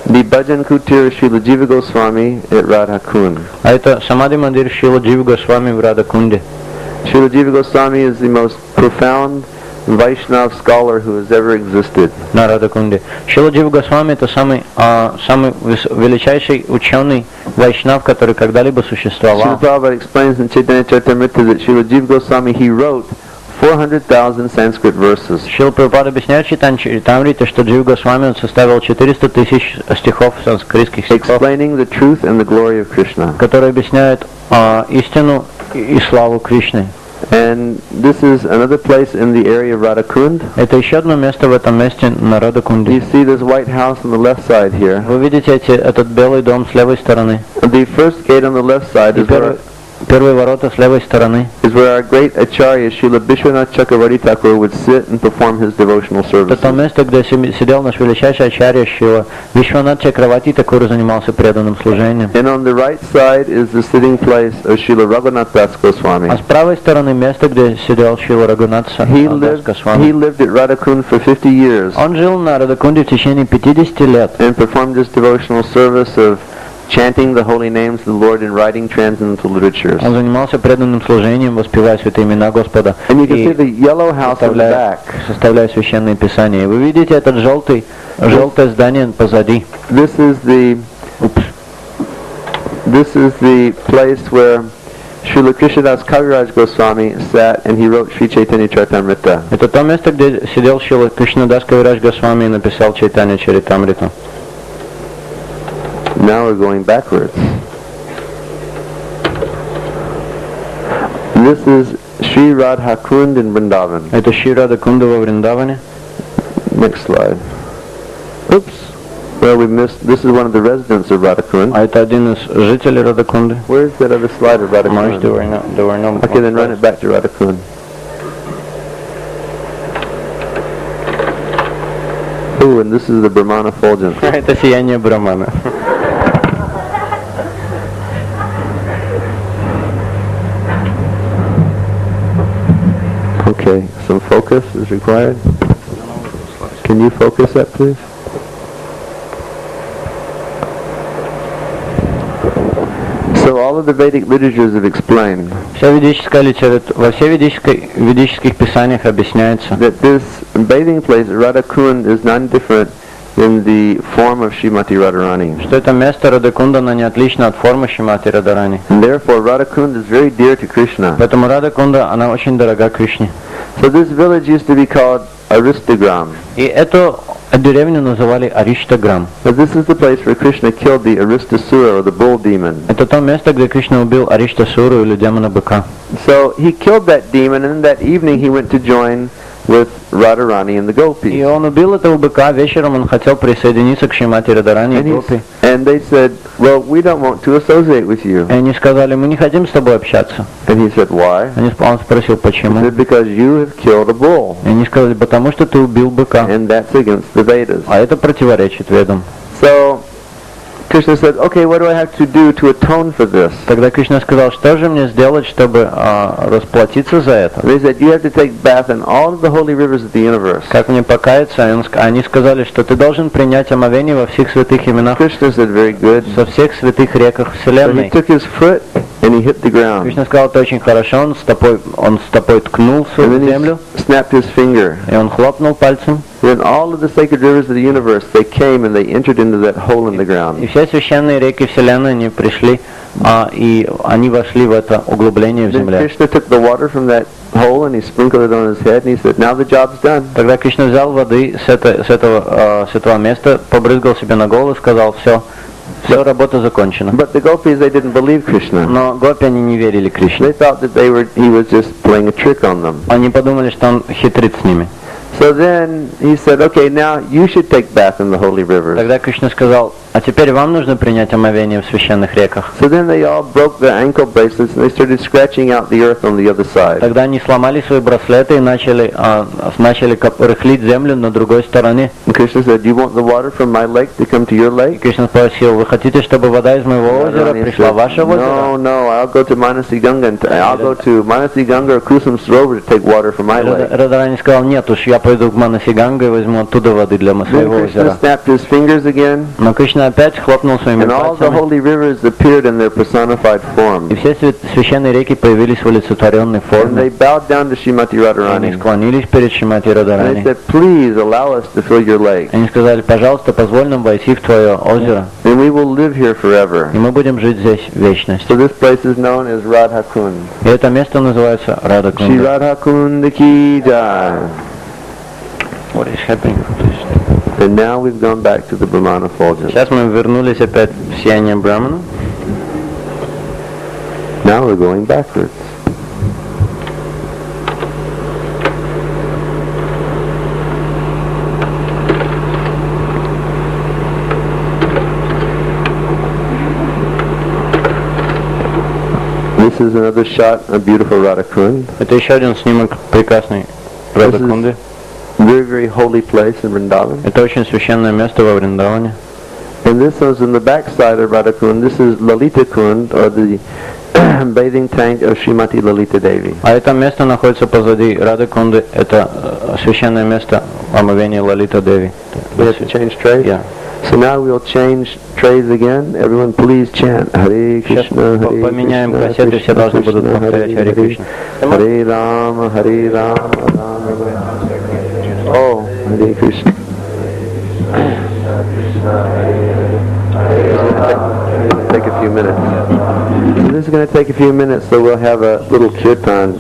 B: the Bhajan Kutir Srila Jiva Goswami at Radha Kund.
A: А это Самади Мандир Шрила Джива Госвами в Рада-Кунде.
B: Srila Jiva Goswami is the most profound Vaishnav scholar who has ever existed.
A: На Рада-Кунде. Шрила Джива Госвами это самый величайший ученый Вайшнав, который когда-либо существовал.
B: Srila Prabhupada explains in Chaitanya Charitamrita that Srila Jiva Goswami, he wrote 400,000 Sanskrit verses.
A: Шрила Прабхупада объясняет в Чайтанья Чаритамрите, что Джива Госвами составил 400 тысяч стихов, санскритских стихов,
B: Explaining the truth and the glory of Krishna.
A: которые объясняют истину и славу Кришны.
B: And this is another place in the area of Radha Kund.
A: Это еще одно место в этом месте на Рада-Кунде.
B: You see this white house on the left side here.
A: Вы видите этот белый дом с левой стороны.
B: The first gate on the left side
A: Первые ворота с левой стороны.
B: is where our great Acharya Srila Vishwanath Chakravarti Thakur would sit and perform his devotional services.
A: Это то место, где сидел наш величайший ачарья Шрила Вишванат Чакравати, который занимался преданным служением.
B: And on the right side is the sitting place of Srila Raghunath Das Goswami.
A: А с правой стороны место, где сидел Шрила Рагунат
B: He
A: Госвами.
B: lived at Radha Kund for 50 years
A: Он жил на Радакунде в течение 50 лет.
B: and performed his devotional service of chanting the holy names of the Lord and writing transcendental literatures.
A: Он занимался преданным служением, воспевая святые имена Господа
B: And you can see
A: и
B: the yellow house on the back.
A: составляя священные писания. И вы видите этот желтое здание позади.
B: This is the place where Srila Krishnadas Kaviraj Goswami sat and he wrote Sri Chaitanya Charitamrita.
A: Это то место, где сидел Шрила Кришнадас Кавирадж Госвами и написал Чайтанья Чаритамриту.
B: Now we're going backwards. This is Sri Radha Kund in Vrindavan.
A: Это Шри Рада-Кунда во Вриндаване.
B: Next slide. Oops. Well, we missed. This is one of the residents of Radha Kund.
A: А это один из жителей Рада-Кунды.
B: Where's that other slide of Radha
A: Может,
B: Kund?
A: there were no
B: Okay, then run it back to Radha Kund. Ooh, and this is the Brahmana Fulgence.
A: Это сияние Брамана.
B: Okay, some focus is required. Can you focus that, please? So all of the Vedic literatures have explained
A: Вся ведическая литература, во всех ведических писаниях объясняется,
B: that this bathing place, Radha Kund, is none different in the form of Srimati Radharani.
A: что это место Радакунда, оно не отлично от формы Шримати Радарани.
B: And therefore Radha Kund is very dear to Krishna.
A: Поэтому Радакунда, она очень дорога Кришне.
B: So this village used to be called Aristagram.
A: И эту деревню называли Ариштаграм.
B: But this is the place where Krishna killed the Aristasura, or the bull demon.
A: Это то место, где Кришна убил Ариштасуру или демона-быка.
B: So he killed that demon, and that evening he went to join with Radharani and the
A: И
B: gopis.
A: он убил этого быка, вечером он хотел присоединиться к Шримати Радарани и Гопи.
B: And they said, well, we don't want to associate with you.
A: И они сказали, мы не хотим с тобой общаться.
B: And he said, why?
A: Он спросил,
B: He
A: почему.
B: said, because you have killed a bull,
A: И они сказали, потому что ты убил быка.
B: and that's against the Vedas.
A: А это противоречит ведам.
B: So Krishna said, okay, what do I have to do to atone for this?
A: Тогда Кришна сказал, что же мне сделать, чтобы расплатиться за это?
B: They said, you have to take bath in all of the holy rivers of the universe.
A: Как мне покаяться? Они сказали, что ты должен принять омовение во всех святых именах,
B: Krishna said, very good.
A: со всех святых реках
B: So he
A: Вселенной.
B: took his foot and he hit the ground.
A: Кришна сказал, это очень хорошо, он стопой ткнул
B: And
A: свою
B: then
A: землю,
B: he snapped his finger.
A: и он хлопнул пальцем.
B: Then all of the sacred rivers of the universe, they came and they entered into that hole in the
A: И
B: ground.
A: все священные реки Вселенной, они пришли, и они вошли в это углубление в
B: Then
A: земле.
B: Krishna took the water from that hole and he sprinkled it on his head and he said, now the job's done.
A: Тогда Кришна взял воды с этого места, побрызгал себе на голову и сказал, все, работа закончена.
B: But the gopis, they didn't believe Krishna.
A: Но гопи, они не верили Кришне.
B: They thought that he was just playing a trick on them.
A: Они подумали, что он хитрит с ними.
B: So then he said, okay, now you should take bath in the holy rivers.
A: Тогда Кришна сказал, А теперь вам нужно принять омовение в священных реках.
B: So then they all broke their ankle bracelets and they started scratching out the earth on the other side.
A: Тогда они сломали свои браслеты и начали рыхлить землю на другой стороне.
B: And Krishna said, "Do you want the water from my lake to come to your lake?"
A: Кришна спросил: вы хотите, чтобы вода из моего озера пришла в ваше озеро?
B: No, no, I'll go to Manasi Ganga and I'll go to Manasi Ganga or Kusum Sarovar to take water from my lake.
A: Радharani сказал: нет уж, я пойду к Манаси Ганге и возьму оттуда воды для своего
B: Then Krishna
A: озера.
B: snapped his fingers again,
A: Но Кришна опять хлопнул своими
B: and all the
A: пальцами,
B: holy rivers appeared in their personified form.
A: и все священные реки появились в олицетворенной
B: And they
A: форме.
B: bowed down to Srimati
A: И они
B: Radharani.
A: склонились перед Шримати
B: And they
A: Радharани.
B: said, "Please allow us to fill your lake,
A: Они сказали: пожалуйста, позволь нам войти в твое озеро,
B: and we will live here forever."
A: и мы будем жить здесь в вечность.
B: So this place is known as Radha Kund.
A: И это место называется
B: Shri
A: Радha-кунда.
B: Radha Kund ki jai.
A: What is happening?
B: And now we've gone back to the Brahmana Fulgence.
A: Сейчас мы вернулись опять в сияние Брамана.
B: Now we're going backwards. This is another shot of beautiful Radha Kund.
A: Это еще один снимок прекрасной Радha-кунды.
B: Very, very holy place in Vrindavan.
A: Это очень священное место во Вриндаване.
B: And this was in the back side of Radha Kund. This is Lalita Kund, or the bathing tank of Srimati Lalita Devi.
A: А это место находится позади Рады-кунды. Это священное место омовения Лалита Деви.
B: We have to change trays?
A: Yeah.
B: So now we'll change trays again. Everyone please chant Hare
A: Сейчас
B: Krishna, Hare
A: поменяем
B: Krishna,
A: кассеты, все
B: Krishna
A: должны будут
B: Krishna,
A: повторять Харе Кришна.
B: Hare Rama, Hare Rama, Rama Rama. Oh, Hare Krishna. Take a few minutes. So this is going to take a few minutes, so we'll have a little kirtan.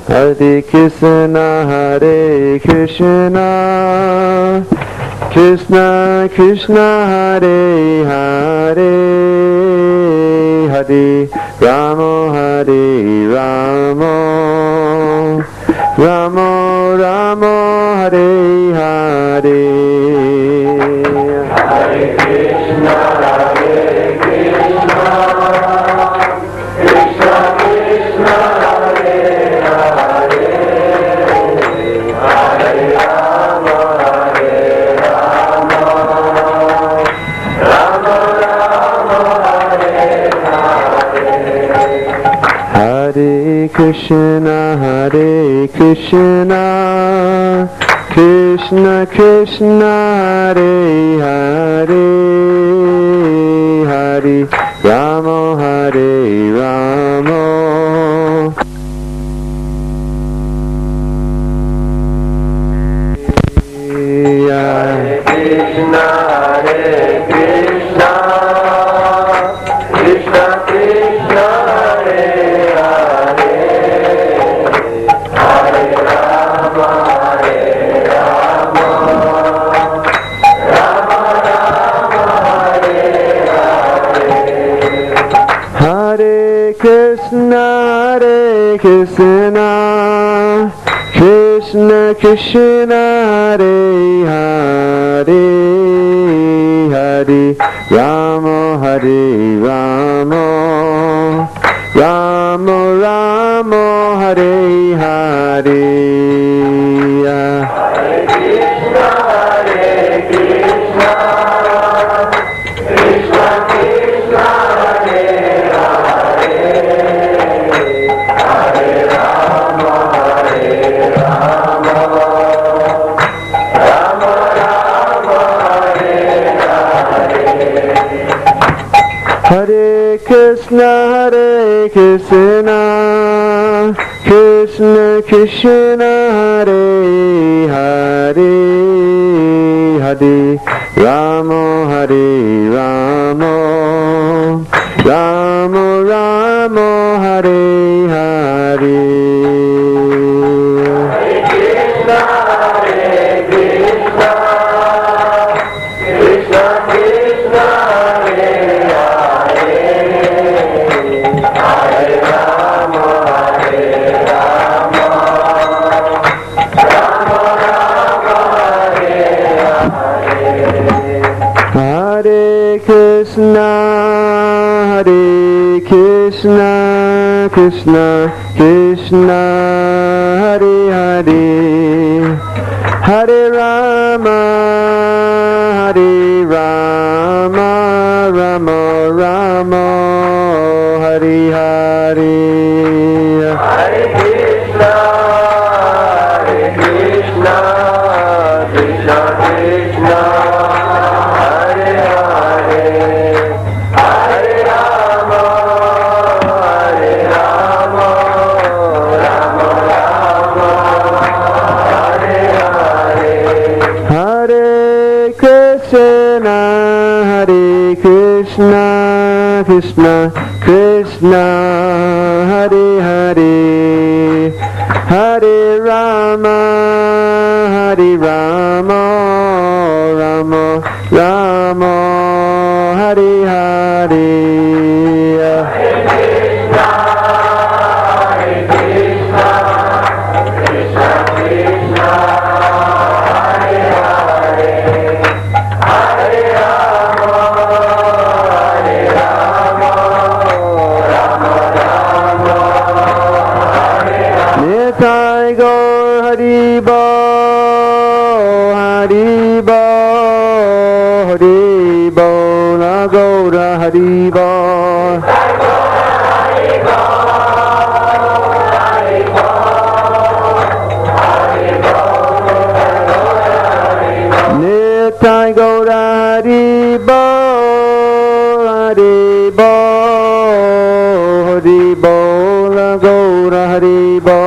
B: Hare Krishna, Hare Krishna, Krishna Krishna, Hare Hare, Hare Rama, Hare Rama, Rama Rama, Hare Hare. Hare Krishna, Hare Krishna, Krishna Krishna, Hare Hare, Hare Rama, Hare Rama, Rama Rama, Hare Hare. Hare Krishna, Hare Krishna, Krishna Krishna, Hare Hare, Hare Rama, Hare Rama. Hare Krishna, Hare Krishna, Krishna Krishna, Hare Hare, Hare Rama, Hare Rama, Rama Rama, Hare Hare. Hare Krishna, Hare Krishna, Krishna Krishna, Hare Hare, Hare Rama, Hare Rama, Rama Rama, Hare Hare. Hare Krishna, Hare Krishna, Krishna Krishna, Hare Hare, Hare Rama, Hare Rama, Rama Rama, Hare Hare. Hare Krishna, Hare Krishna, Krishna Krishna, Hare Hare, Hare Rama, Hare Rama, Rama Rama, Hare Hare. Hare Krishna, Hare Krishna, Krishna Krishna, Hare Hare, Hare Rama, Hare Rama, Rama Rama, Hare Hare. Hare Krishna, Krishna Hare Hare, Hare Rama, Hare Rama, Rama Rama, Hare Hare. Hare Krishna, Krishna Krishna, Hare Hare, Hare Rama, Hare Rama, Rama Rama, Hare Hare. Hare Krishna, Krishna Krishna, Hare Hare, Hare Rama, Hare Rama, Rama Rama, Hare Hare. Nitai Gaur Haribo, Haribo, Haribo, Nagoda Haribo. Nitai Gaur Haribo, Haribo, Haribo, Nagoda Haribo.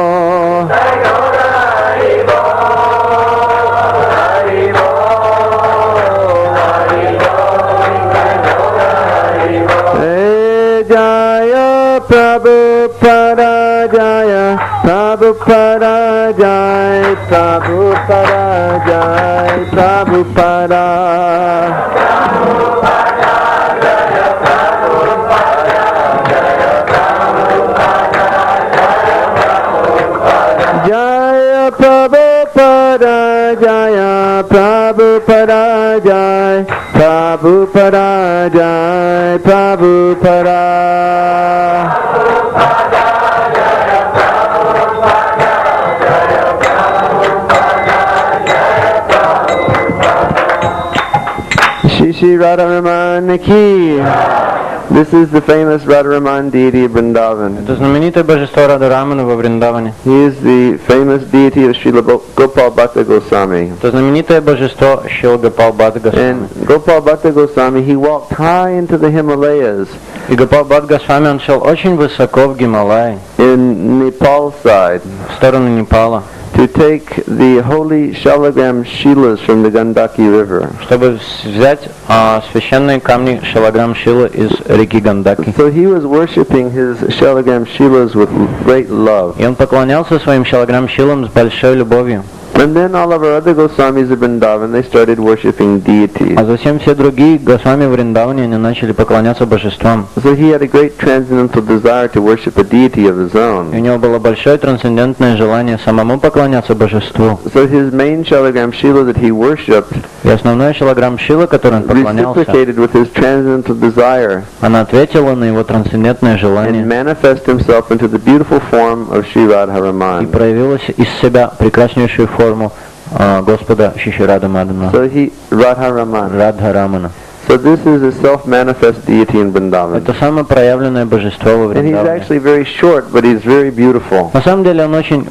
B: Prabhupada Jaya, Prabhupada Jaya, Prabhupada Jaya, Prabhupada. Jaya Prabhupada Jaya, Prabhupada Jaya, Prabhupada Jaya, Prabhupada. Shri Radharaman ki. This is the famous Radharaman deity of Vrindavan.
A: Это знаменитое божество Радхарамана во Вриндаване.
B: He is the famous deity of Srila Gopal Bhatta Goswami.
A: Это знаменитое божество Шрила Гопал Бхатта Госвами.
B: And Gopal Bhatta Goswami, he walked high into the Himalayas.
A: И Гопал Бхатта Госвами, он шел очень высоко в Гималай,
B: in Nepal side,
A: в сторону Непала,
B: to take the holy shalagram shilas from the Gandaki river.
A: Чтобы взять священные камни Шалаграм Шила из реки Гандаки.
B: So he was worshipping his shalagram shilas with great love.
A: И он поклонялся своим Шалаграм Шилам с большой любовью.
B: And then all of our other Goswamis of Vrindavan, they started worshipping deities.
A: А затем все другие Госвами в Вриндаване, они начали поклоняться божествам.
B: So he had a great transcendental desire to worship a deity of his own.
A: И у него было большое трансцендентное желание самому поклоняться божеству.
B: So his main shalagram shila that he worshipped,
A: И основной Шалаграм Шила, который он поклонялся,
B: reciprocated with his transcendental desire
A: она ответила на его трансцендентное желание
B: and manifest himself into the beautiful form of Sri
A: и
B: Radharaman.
A: проявилась из себя прекраснейшую форму Господа Шиширада Мадана,
B: So he Radharaman.
A: Радхарамана.
B: So this is a self-manifest deity in Vrindavan.
A: Это самое проявленное божество во
B: And he's
A: Вриндаване.
B: actually very short, but he's very beautiful.
A: На самом деле он очень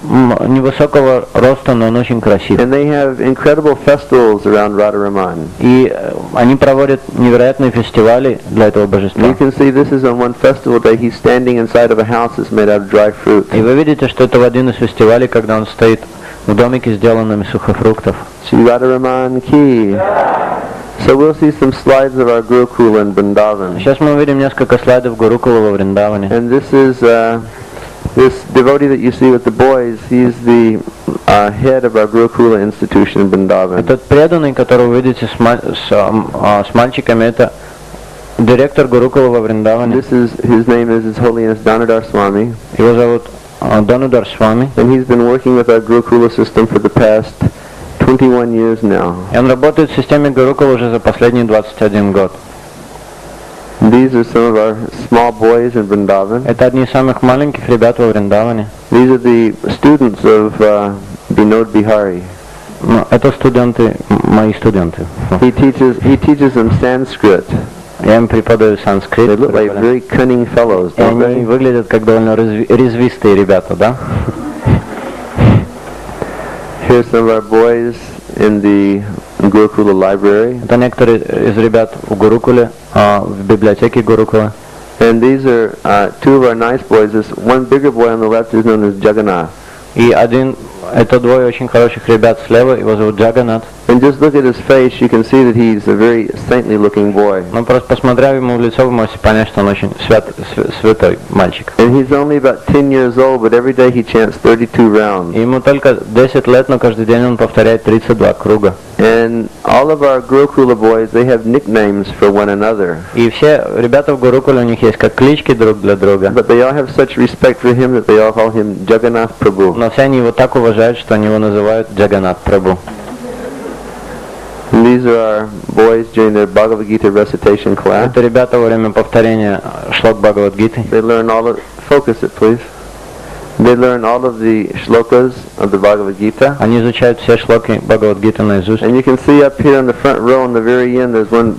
A: невысокого роста, но он очень красив.
B: And they have incredible festivals around Radharaman.
A: И они проводят невероятные фестивали для этого
B: And
A: божества.
B: you can see this is on one festival day. He's standing inside of a house that's made out of dry fruit.
A: И вы видите, что это в один из фестивалей, когда он стоит в домике, сделанном из сухофруктов.
B: Sri Radharaman ki. So we'll see some slides of our Gurukula in Vrindavan.
A: Сейчас мы увидим несколько слайдов Гурукула во Вриндаване.
B: And this is this devotee that you see with the boys. He's the head of our Gurukula institution in Vrindavan.
A: Этот преданный, которого вы видите с мальчиками, это директор Гурукула во Вриндаване.
B: His name is His Holiness Danadar Swami.
A: Его зовут Данудар Свами.
B: And he's been working with our Gurukula system for the past 21 years now.
A: И он работает в системе Гурукула уже за последние 21 год.
B: These are some of our small boys in Vrindavan.
A: Это одни из самых маленьких ребят во Вриндаване.
B: These are the students of Vinod Bihari.
A: Ну, это студенты, мои студенты.
B: He teaches them Sanskrit.
A: Я им преподаю санскрит.
B: They look like very cunning fellows,
A: И
B: don't
A: они
B: they?
A: выглядят как довольно резвистые ребята, да?
B: Here's some of our boys in the Gurukula library.
A: Это некоторые из ребят в Гурукуле, в библиотеке Гурукула.
B: And these are two of our nice boys. This one bigger boy on the left is known as Jagannath.
A: И это двое очень хороших ребят слева, его зовут Джаганат.
B: And just look at his face, you can see that he's a very saintly looking boy.
A: Ну просто посмотрев ему в лицо, вы можете понять, что он очень святой мальчик.
B: And he's only about 10 years old, but every day he chants 32 rounds.
A: И ему только 10 лет, но каждый день он повторяет 32 круга.
B: And all of our Gurukula boys, they have nicknames for one another.
A: И все ребята в Гурукуле, у них есть как клички друг для друга.
B: But they all have such respect for him that they all call him Jagannath Prabhu.
A: Но все они его так уважают, что они его называют Джаганат Прабху.
B: And these are our boys during their Bhagavad Gita recitation class.
A: Это ребята во время повторения шлок Бхагавад-гиты.
B: They learn all of, focus it please. They learn all of the shlokas of the Bhagavad Gita.
A: Они изучают все шлоки Бхагавад-гиты наизусть.
B: And you can see up here in the front row in the very end there's one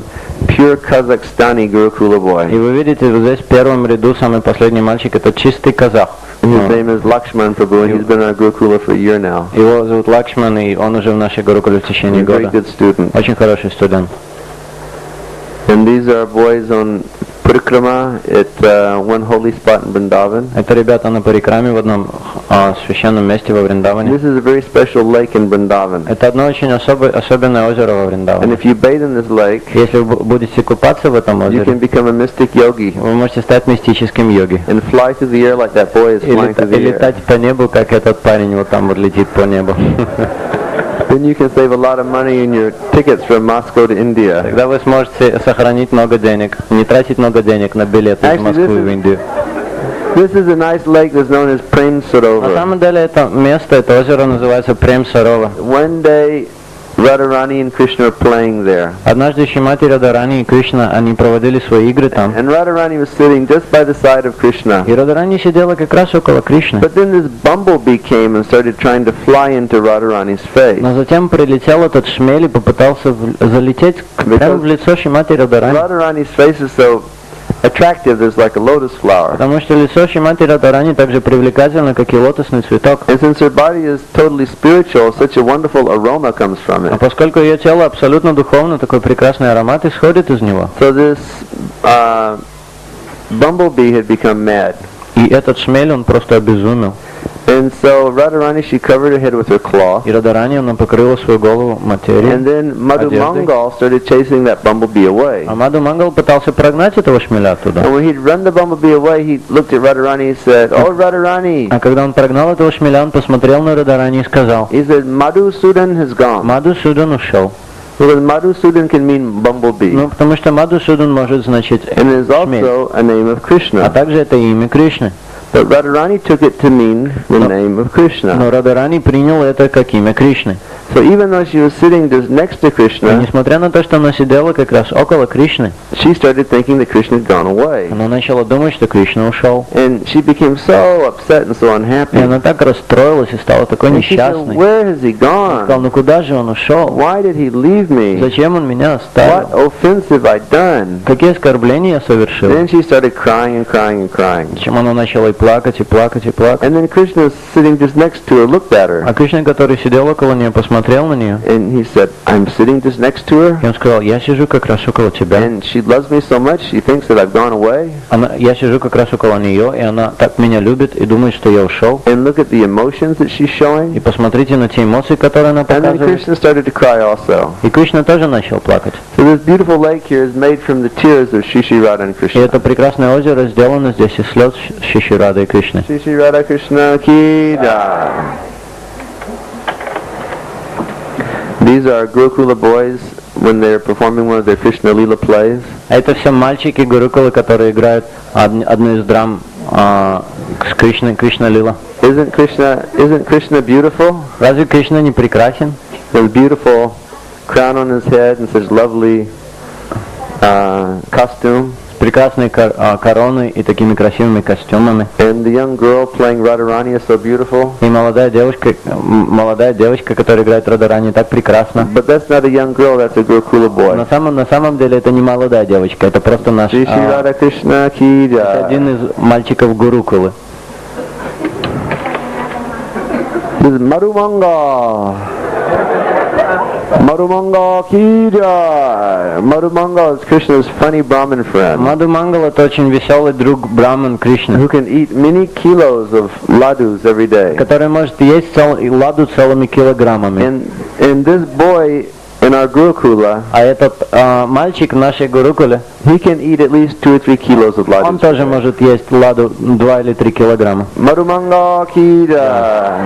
B: pure Kazakhstani Gurukula
A: И
B: boy.
A: вы видите, вот здесь в первом ряду самый последний мальчик, это чистый казах.
B: His name is Lakshman Prabhu and he's been in our Gurukula for a year now.
A: Его зовут Лакшман, и он уже в нашей Гурукуле в течение
B: He's a very
A: года.
B: good student.
A: Очень хороший студент.
B: And these are our boys on Parikrama at one holy spot in Vrindavan.
A: Это ребята на парикраме в одном священном месте во Вриндаване.
B: This is a very special lake in Vrindavan.
A: Это одно очень особенное озеро во
B: And
A: Вриндаване.
B: if you bathe in this lake,
A: Если вы будете купаться в этом
B: you
A: озере,
B: can become a mystic yogi
A: вы можете стать мистическим йоги.
B: and fly through the air like that boy is
A: И
B: flying through the air.
A: летать по небу, как этот парень вот там вот летит по небу.
B: Then you can save a lot of money in your tickets from Moscow to India.
A: Тогда вы сможете сохранить много денег, не тратить много денег на билеты из Москвы в Индию.
B: This is a nice lake that's known as Prem
A: На
B: Sarovar.
A: самом деле это место, это озеро называется Прем Сарова.
B: One day, Radharani and Krishna were playing there.
A: Однажды Шримати Радарани и Кришна, они проводили свои игры там.
B: And Radharani was sitting just by the side of Krishna.
A: И Радарани сидела как раз около Кришны.
B: But then this bumblebee came and started trying to fly into Radharani's face.
A: Но затем прилетел этот шмель и попытался залететь прямо в лицо Шримати Радарани.
B: Radharani's face is so attractive, there's like a lotus flower.
A: Потому что лицо Шримати Радарани так же привлекательно, как и лотосный цветок.
B: And since her body is totally spiritual, such a wonderful aroma comes from
A: А
B: it.
A: поскольку ее тело абсолютно духовно, такой прекрасный аромат исходит из него.
B: So this bumblebee had become mad.
A: И этот шмель, он просто обезумел.
B: And so Radharani, she covered her head with her claw.
A: И Радарани, она покрыла свою голову материей.
B: And then Madhu
A: одеждой.
B: Mangal started chasing that bumblebee away.
A: А Мадху Мангал пытался прогнать этого шмеля оттуда.
B: And when he'd run the bumblebee away, he looked at Radharani and said, "Oh Radharani."
A: А когда он прогнал этого шмеля, он посмотрел на Радарани и сказал:
B: He said, "Madhusudan has gone."
A: Мадхусудан ушел.
B: Because Madhusudan can mean bumblebee.
A: Ну, потому что Мадхусудан может значить
B: And it is
A: шмель.
B: also a name of
A: А
B: Krishna.
A: также это имя Кришны.
B: But Radharani took it to mean the
A: No.
B: name of Krishna.
A: Но Радарани принял это как имя Кришны.
B: So even though she was sitting just next to
A: И
B: Krishna,
A: несмотря на то, что она сидела как раз около Кришны,
B: she started thinking that Krishna had gone away.
A: она начала думать, что Кришна ушел.
B: And she became so upset and so
A: И
B: unhappy.
A: она так расстроилась и стала такой
B: And she said,
A: несчастной.
B: "Where has he
A: Сказала:
B: gone?
A: ну куда же он ушел?
B: Why did he leave me?
A: Зачем он меня
B: What
A: оставил?
B: offense have I done?"
A: Какие оскорбления я совершил?
B: Then she started crying and crying and crying.
A: Чем она начала и плакать, и плакать, и плакать.
B: And then Krishna sitting just next to her looked at her.
A: А Кришна, который сидел около нее, посмотрел на нее.
B: And he said, "I'm sitting just next to her.
A: И он сказал: я сижу как раз около тебя.
B: And she loves me so much, she thinks that I've gone away.
A: Я сижу как раз около нее, и она так меня любит и думает, что я ушел.
B: And look at the emotions that she's
A: И
B: showing."
A: посмотрите на те эмоции, которые она
B: And then
A: показывает.
B: Krishna started to cry also.
A: И Кришна тоже начал плакать.
B: So this beautiful lake here is made from the tears of Shri Radha and
A: И
B: Krishna.
A: это прекрасное озеро сделано здесь из слез Шри Рады и Кришны.
B: Shri Radha Krishna ki jai. These are Gurukula boys when they're performing one of their Krishna Lila plays.
A: А это все мальчики Гурукулы, которые играют одну из драм с Кришна Лила.
B: Isn't Krishna beautiful?
A: Разве Кришна не прекрасен?
B: His beautiful crown on his head and such lovely costume.
A: прекрасной короной и такими красивыми костюмами.
B: And the young girl playing Radharani is so beautiful.
A: И молодая девочка, которая играет Радхарани, так прекрасно.
B: But that's not a young girl, that's a Gurukula boy.
A: На самом деле это не молодая девочка, это просто наш
B: Shri Radha Krishna ki jai.
A: один из мальчиков Гурукулы.
B: This is Madhumanga. Madhumanga ki jai. Madhumanga is Krishna's funny Brahmin friend.
A: Мадхумангал это очень веселый друг Брахман Кришны,
B: Who can eat many kilos of ladus every day.
A: который может есть ладу целыми килограммами.
B: And this boy in our Gurukula,
A: А этот мальчик в нашей Гурукуле,
B: he can eat at least 2 or 3 kilos of
A: он
B: ladus.
A: тоже может есть ладу 2 или 3 килограмма.
B: Madhumanga ki jai.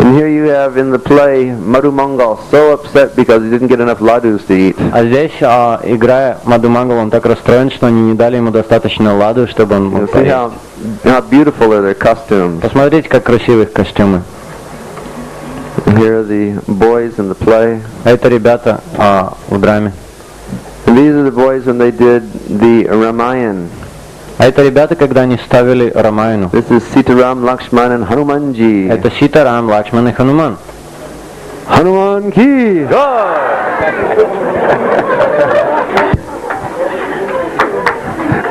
B: And here you have in the play Madhumangal so upset because he didn't get enough ladus to eat.
A: А здесь, играя Мадхумангал, он так расстроен, что они не дали ему достаточно ладу, чтобы он мог
B: You see
A: поесть.
B: how beautiful are their costumes.
A: Посмотрите, как красивые их костюмы.
B: And here are the boys in the play.
A: Это ребята в драме.
B: And these are the boys when they did the Ramayan.
A: А это ребята, когда они ставили Рамаяну.
B: This is Sitaram, Lakshman and Hanumanji.
A: Это Сита, Рам, Лакшман и Хануман.
B: Hanuman ki jai.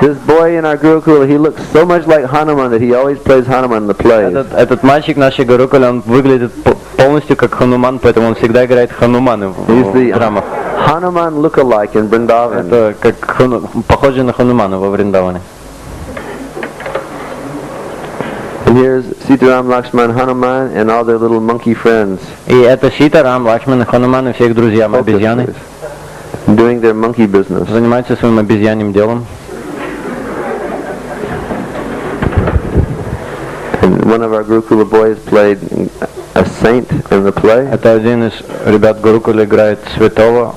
B: This boy in our Gurukula, he looks so much like Hanuman that he always plays Hanuman in the plays.
A: Этот мальчик в нашей Гурукуле, он выглядит полностью как Хануман, поэтому он всегда играет Ханумана
B: He's
A: в
B: the
A: драмах.
B: Hanuman look-alike in Vrindavan.
A: Это как похоже на Ханумана во Вриндаване.
B: And here's Sitaram, Lakshman, Hanuman, and all their little monkey friends.
A: И это Сита, Рам, Лакшман и Хануман и все их друзья, обезьяны,
B: Doing their monkey business.
A: занимаются своим обезьянным делом.
B: And one of our Gurukula boys played a saint in the play.
A: Это один из ребят Гурукуля играет святого.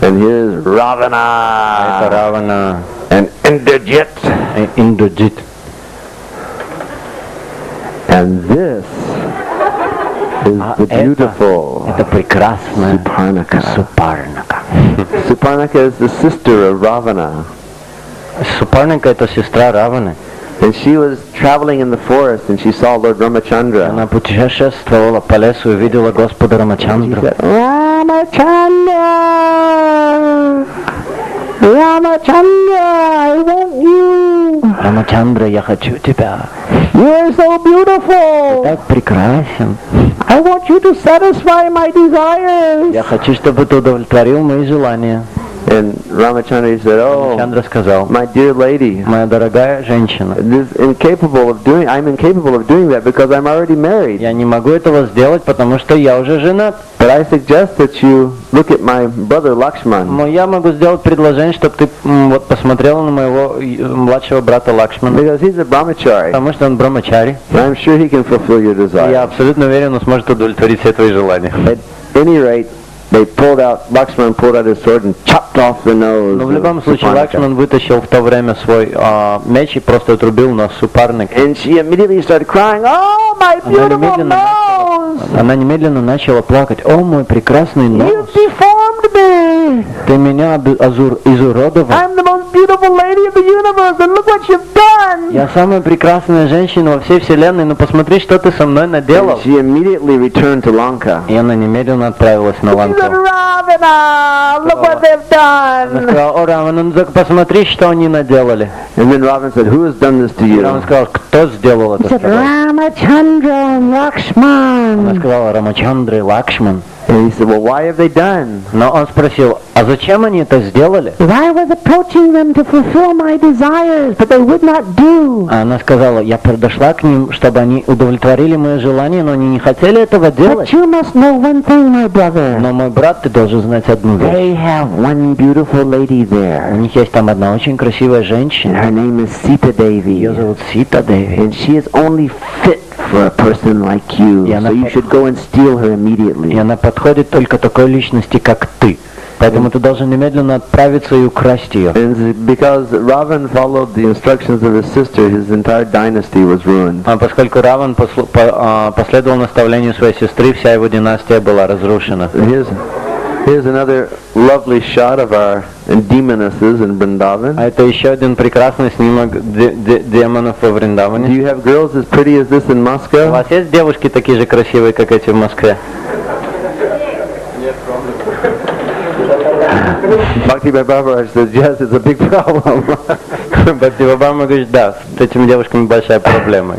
B: And here's
A: Это
B: Ravana
A: Равана
B: and Indrajit.
A: и Индраджит.
B: And this is the beautiful
A: Это прекрасная
B: Suparnaka.
A: Супарнака.
B: Suparnaka is the sister of Ravana.
A: Супарнака это сестра Раваны.
B: And she was traveling in the forest and she saw Lord Ramachandra.
A: Она путешествовала по лесу и видела Господа
B: She
A: Рамачандру.
B: said, Ramachandra! Ramachandra, I want you!
A: Рамачандра, я хочу тебя.
B: You're so beautiful!
A: Так прекрасен.
B: I want you to satisfy my desires!
A: Я хочу, чтобы ты удовлетворил мои желания.
B: And Ramachandra said, oh,
A: Рамачандра сказал,
B: my dear lady,
A: моя дорогая женщина,
B: I'm incapable of doing that because I'm already married.
A: я не могу этого сделать, потому что я уже женат.
B: But I suggest that you look at my brother Lakshman.
A: Но я могу сделать предложение, чтобы ты вот посмотрела на моего младшего брата Лакшмана,
B: Because he's a brahmachari.
A: потому что он брамачари.
B: I'm sure he can fulfill your
A: Я
B: desire.
A: абсолютно уверен, он сможет удовлетворить все твои желания.
B: At any rate, Lakshman pulled out his sword and chopped off the nose.
A: Но в
B: of
A: любом случае
B: Suparnaka.
A: Лакшман вытащил в то время свой меч и просто отрубил нос Супарники.
B: And she immediately started crying, oh, my beautiful nose!
A: Она немедленно начала плакать. О, мой прекрасный нос!
B: You've deformed me!
A: Ты меня изуродовал.
B: I'm the most beautiful lady of the universe, and look what you've done!
A: Я самая прекрасная женщина во всей вселенной, но посмотри, что ты со мной наделал.
B: And she immediately returned to Lanka.
A: И она немедленно отправилась на
B: She
A: Ланку.
B: said, Ravana, look what they've
A: Она
B: done!
A: сказала, о, Равана, ну так посмотри, что они наделали.
B: And then Ravana said, who has done this to
A: И
B: you?
A: Раван сказал, кто сделал это с тобой?
B: Ramachandra and
A: Она
B: Lakshman.
A: сказала, Рамачандра и Лакшман.
B: And he said, well, why have they done?
A: Но он спросил, а зачем они это сделали?
B: I was approaching them to fulfill my desires, but they would not do.
A: А она сказала, я подошла к ним, чтобы они удовлетворили мои желания, но они не хотели этого делать.
B: You must know one thing, my brother.
A: Но мой брат, ты должен знать одну вещь.
B: They have one beautiful lady
A: У
B: there.
A: них есть там одна очень красивая женщина.
B: Her name is Sita Devi.
A: Ее зовут Сита Деви.
B: And she is only fit for a person like you.
A: Yeah,
B: So you should go and steal her
A: И
B: immediately.
A: она подходит только такой личности, как ты. Поэтому ты должен немедленно отправиться и украсть ее.
B: And because Ravan followed the instructions of his sister, his entire dynasty was ruined.
A: А поскольку Раван последовал наставлению своей сестры, вся его династия была разрушена.
B: Here's another lovely shot of our demonesses in Vrindavan.
A: А это еще один прекрасный снимок демонов во
B: Do
A: Вриндаване.
B: you have girls as pretty as this in
A: У
B: Moscow?
A: вас есть девушки такие же красивые, как эти в Москве?
B: Bhактивайбхава says, yes, it's a big problem.
A: Бхактивайбхава говорит, да, с этими девушками большая проблема.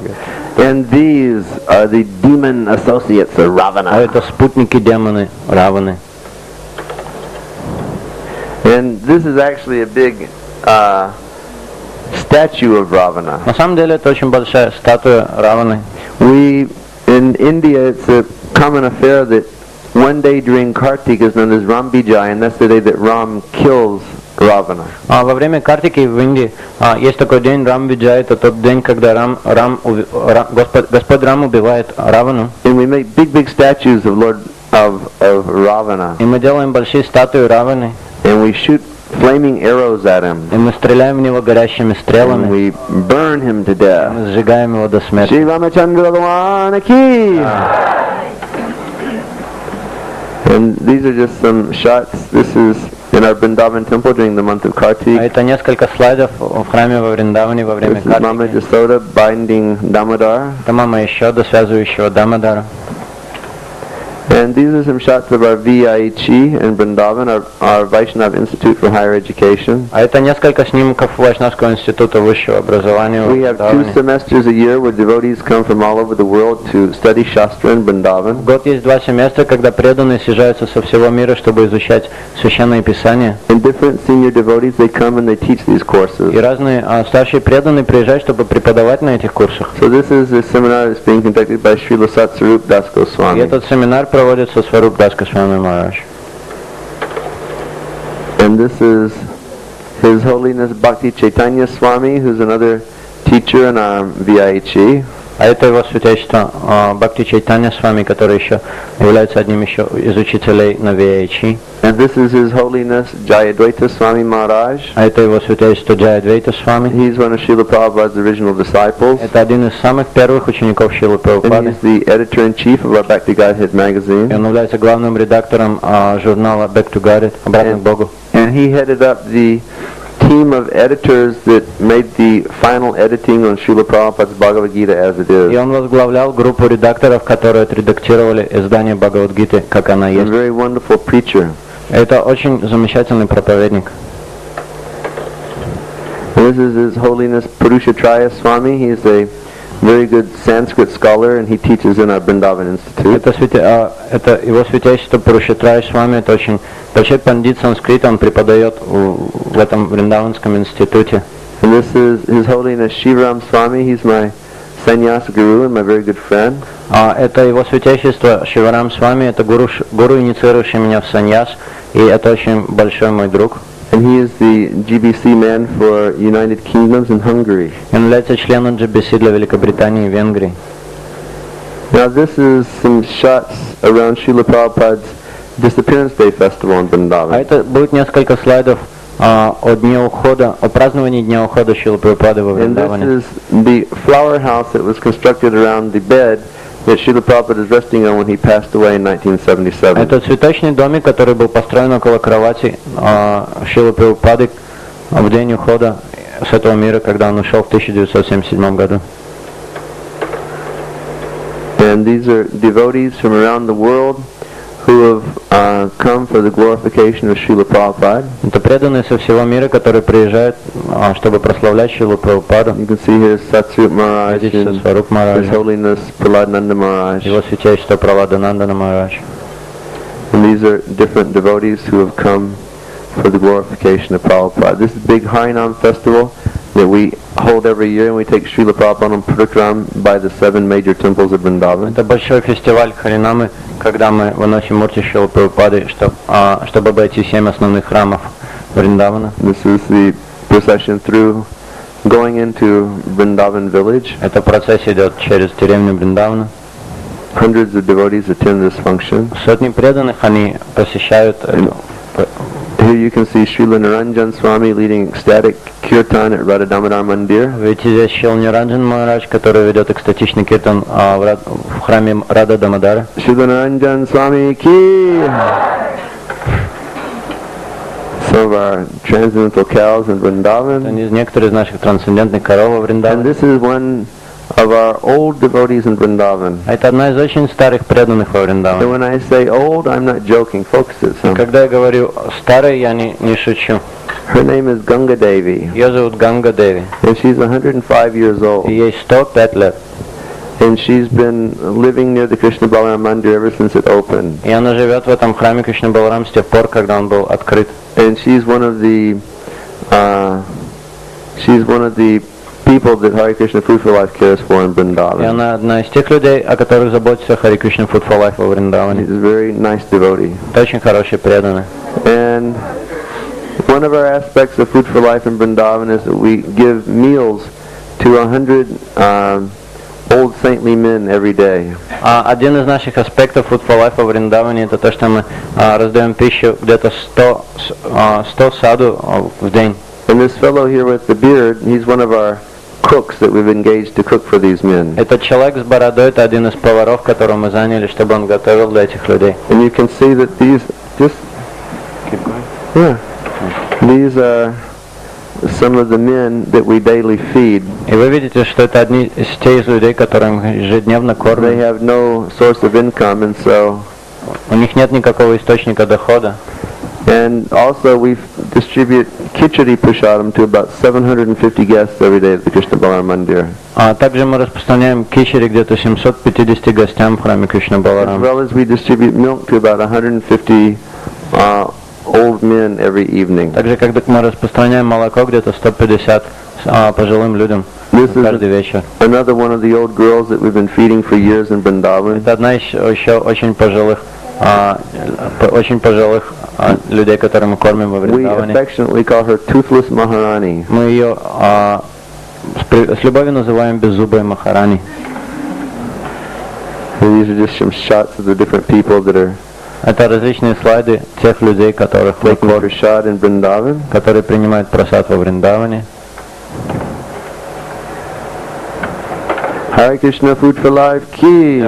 B: And these are the demon associates of
A: А
B: Ravana.
A: это спутники демоны Раваны.
B: And this is actually a big statue of Ravana.
A: На самом деле это очень большая статуя Раваны.
B: In India, it's a common affair that one day during Kartik is known as Ram Vijay, and that's the day that Ram kills Ravana.
A: А во время Картики в Индии есть такой день Рам Виджай, это тот день, когда Господь Рам убивает Равану.
B: And we make big statues of of Ravana,
A: И мы делаем большие статуи Раваны,
B: and we shoot flaming arrows at him,
A: и мы стреляем в него горящими
B: and
A: стрелами,
B: we burn him to death.
A: мы сжигаем его до смерти.
B: Shri Ramachandra Bhagwan ki! And these are just some shots. This is in our Vrindavan temple during the month of
A: А
B: Kartik.
A: это несколько слайдов в храме во Вриндаване во время
B: This is Mama
A: Картики.
B: Jasoda binding Damodar.
A: Это мама Яшода, связывающего Дамодара.
B: And these are some shots of our VIHE in Vrindavan, our Vaishnav Institute for Higher Education.
A: А это несколько снимков Вайшнавского института высшего образования в
B: We have 2
A: Вриндаване.
B: semesters a year where devotees come from all over the world to study Shastra in Vrindavan.
A: В год есть 2 семестра, когда преданные съезжаются со всего мира, чтобы изучать священные писания.
B: And different senior devotees, they come and they teach these
A: И
B: courses.
A: разные старшие преданные приезжают, чтобы преподавать на этих курсах.
B: So this is a seminar that's being conducted by Srila Satsvarup Das
A: И
B: Goswami.
A: этот семинар проводится Сваруб Дас Госвами Махарадж.
B: And this is His Holiness Bhakti Chaitanya Swami, who's another teacher in our VIHE.
A: А это его святейшество Бхакти Чайтанья Свами, который еще является одним еще из учителей на VIHE.
B: And this is His Holiness Jayadvaita Swami Maharaj.
A: А это его святейшество Джайадвейта Свами.
B: He's one of Srila Prabhupada's original disciples.
A: Это один из самых первых учеников Шрилы
B: And
A: Прабхупады.
B: he's the editor-in-chief of our Back to Godhead
A: И
B: magazine.
A: он является главным редактором журнала Back to God, обратно к Богу.
B: And he headed up the team of editors that made the final editing on Srila Prabhupada's Bhagavad Gita as it
A: И
B: is.
A: он возглавлял группу редакторов, которые отредактировали издание Бхагавад-гиты, как она
B: A
A: есть.
B: very wonderful preacher.
A: Это очень замечательный проповедник.
B: And this is His Holiness Purushatraya Swami. He is a very good Sanskrit scholar and he teaches in our Vrindavan Institute.
A: Это его святейшество Пурушатрая Свами, это очень большой пандит санскрита, он преподает в этом Вриндаванском институте.
B: And this is His Holiness Shivaram Swami. He's my sannyas guru and my very good friend.
A: Это его святейшество Шиварам Свами, это гуру, инициирующий меня в саньяс, и это очень большой мой друг.
B: And he is the GBC man for United Kingdoms in Hungary.
A: Он является членом GBC для Великобритании и Венгрии.
B: Now this is some shots around Srila Prabhupada's Disappearance Day Festival in
A: А
B: Vrindavan.
A: это будет несколько слайдов о дне ухода, о праздновании дня ухода Шрилы Прабхупады во
B: And this
A: Вриндаване.
B: is the flower house that was constructed around the bed that Srila Prabhupada is resting on when he passed away in 1977.
A: Это цветочный домик, который был построен около кровати Шрилы Прабхупады в день ухода с этого мира, когда он ушел в 1977 году.
B: And these are devotees from around the world who have come for the glorification of Srila Prabhupada.
A: Это преданные со всего мира, которые приезжают, чтобы прославлять Шрилу Прабхупаду.
B: You can see here Satsvarup Maharaj
A: Видите,
B: and
A: Сваруб
B: His
A: Махарадж,
B: Holiness Praladnanda Maharaj.
A: его святейшество Праладанандана Махарадж.
B: And these are different devotees who have come for the glorification of Prabhupada. This is a big Harinam festival that we hold every year, and we take Srila Prabhupada on Parikram by the 7 major temples of Vrindavan.
A: Это большой фестиваль Харинамы, когда мы выносим мурти Шрилы Прабхупады, чтобы обойти 7 основных храмов Вриндавана.
B: This is the procession through going into Vrindavan village.
A: Эта процессия идет через деревню Вриндавана.
B: Hundreds of devotees attend this function.
A: Сотни преданных, они посещают эту.
B: Here you can see Srila Niranjan Swami leading ecstatic kirtan at Radha Damodar Mandir.
A: Видите, здесь Шрила Ниранджан Махарадж, который ведет экстатичный киртан в храме Рада Дамодара.
B: Srila Niranjan Swami ki! some of our transcendental cows in Vrindavan.
A: Это некоторые из наших трансцендентных коров во
B: And
A: Вриндаване.
B: this is one of our old devotees in Vrindavan.
A: Это одна из очень старых преданных во
B: And
A: Вриндаване.
B: when I say old, I'm not joking. Focus it some.
A: Когда я говорю старый, я не шучу.
B: Her name is Ganga Devi.
A: Ее зовут Ганга Деви.
B: And she's 105 years old.
A: И ей 105 лет.
B: And she's been living near the Krishna Balaram Mandir ever since it opened.
A: И она живет в этом храме Кришна Баларам с тех пор, когда он был открыт.
B: And she's one of the people that Hare Krishna Food for Life cares for in
A: И
B: Vrindavan.
A: она одна из тех людей, о которых заботится Hare Krishna Food for Life во Вриндаване.
B: She's a very nice devotee.
A: Это очень хороший преданный.
B: And one of our aspects of Food for Life in Vrindavan is that we give meals to 100 old saintly men every day.
A: Один из наших аспектов Food for Life во Вриндаване это то, что мы раздаем пищу где-то 100 саду в день.
B: And this fellow here with the beard, he's one of our cooks that we've engaged to cook for these men.
A: Этот человек с бородой это один из поваров, которого мы заняли, чтобы он готовил для этих людей.
B: And you can see that these these are some of the men that we daily feed.
A: И вы видите, что это одни из тех людей, которым ежедневно
B: They
A: кормят.
B: have no source of income, and so
A: У них нет никакого источника дохода.
B: and also we distribute khichdi prashadam to about 750 guests every day at the Krishna Balaram Mandir.
A: А также мы распространяем кичери где-то 750 гостям в храме Кришна
B: As
A: Баларам.
B: well as we distribute milk to about 150 old men every evening.
A: Также когда мы распространяем молоко где-то 150 пожилым людям каждый вечер.
B: Another one of the old girls that we've been feeding for years in Vrindavan.
A: Это одна еще очень пожилых людей, которые мы кормим во
B: We
A: Вриндаване.
B: affectionately call her Toothless Maharani.
A: Мы ее с любовью называем беззубой Махарани.
B: These are just some shots of the different people that are
A: Это различные слайды тех людей, которых мы
B: taking
A: кормим,
B: prasad in Vrindavan.
A: которые принимают просад во Вриндаване.
B: Hare Krishna Food for Life Ki.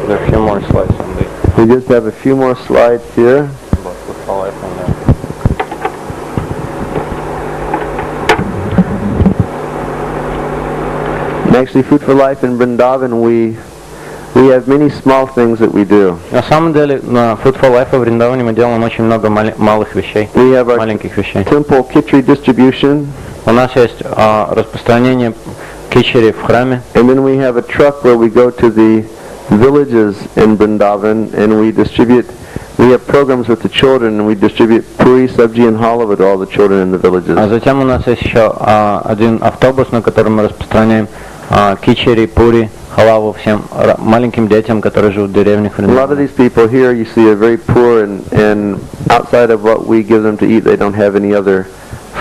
A: There are a few more slides on the
B: We just have a few more slides here.
A: Food for Life on there.
B: And actually, Food for Life in Vrindavan, we have many small things that we do.
A: На самом деле, на Food for Life во Вриндаване мы делаем очень много малых вещей,
B: We have our
A: маленьких вещей.
B: temple khichdi distribution,
A: У нас есть распространение кичери в храме,
B: and then we have a truck where we go to the villages in Vrindavan and we distribute. We have programs with the children and we distribute puri, sabji, and halwa to all the children in the villages.
A: а затем у нас есть еще один автобус, на котором мы распространяем кичери, пури, халаву всем маленьким детям, которые живут в деревнях
B: A lot of
A: Вриндавана.
B: these people here you see are very poor and outside of what we give them to eat, they don't have any other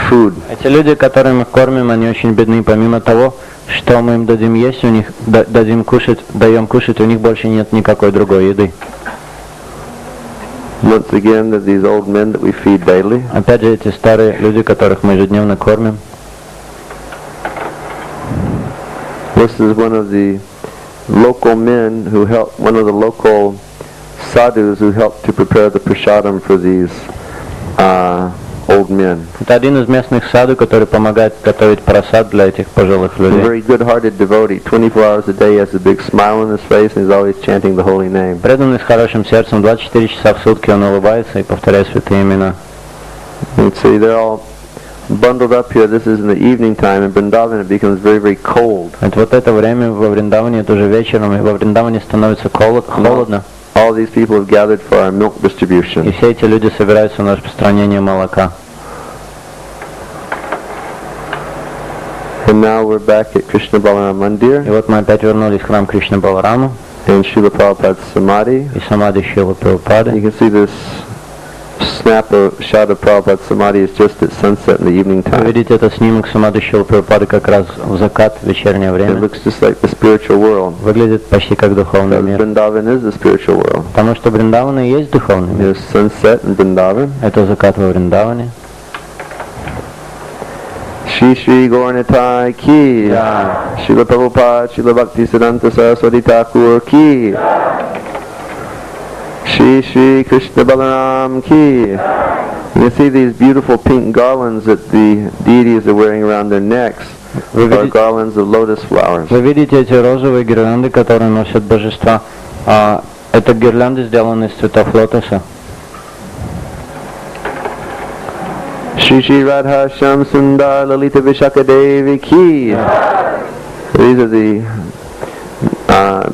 B: food.
A: Эти люди, которые мы кормим, они очень бедны, помимо того, что мы им дадим есть, у них даем кушать, у них больше нет никакой другой еды.
B: Once again, that these old men that we feed daily.
A: Опять же, эти старые люди, которых мы ежедневно кормим.
B: This is one of the local men who help, one of the local sadhus who helped to prepare the prasadam for these old men.
A: Это один из местных саду, который помогает готовить просад для этих пожилых
B: A
A: людей.
B: very good-hearted devotee. 24 hours a day, he has a big smile on his face, and he's always chanting the holy name.
A: Преданный с хорошим сердцем, 24 часа в сутки он улыбается и повторяет святые имена.
B: You see, they're all bundled up here. This is in the evening time. In Vrindavan, it becomes very, very cold.
A: Вот это время во Вриндаване, это уже вечером, и во Вриндаване становится холодно.
B: All these people have gathered for our milk
A: И
B: distribution.
A: все эти люди собираются на распространение молока.
B: And now we're back at Krishna Balaram Mandir,
A: И вот мы опять вернулись в храм Кришна Балараму
B: and Srila Prabhupada's Samadhi.
A: и самади Шрилы
B: You
A: Прабхупады.
B: can see this shot of Prabhupada's Samadhi is just at sunset in the evening
A: Вы
B: time.
A: видите, это снимок самади Шрилы Прабхупады как раз в закат, в вечернее
B: It
A: время.
B: looks just like the spiritual world.
A: Выглядит почти как духовный
B: Because
A: мир.
B: Vrindavan is the spiritual world.
A: Потому что Вриндаван и есть духовный мир.
B: There's sunset in Vrindavan.
A: Это закат во Вриндаване.
B: Shri Shri Gauranitai Ki. Srila Prabhupada, Srila Bhakti Siddhanta Saraswati Thakur Ki. Shri Shri Krishna Balaram Ki. You see these beautiful pink garlands that the deities are wearing around their necks. Are garlands of lotus flowers.
A: Вы видите эти розовые гирлянды, которые носят божества? Это гирлянды, сделанные из цветов лотоса.
B: Shri Shri Radha Shyam Sundar Lalita Vishaka Devi Ki. These are the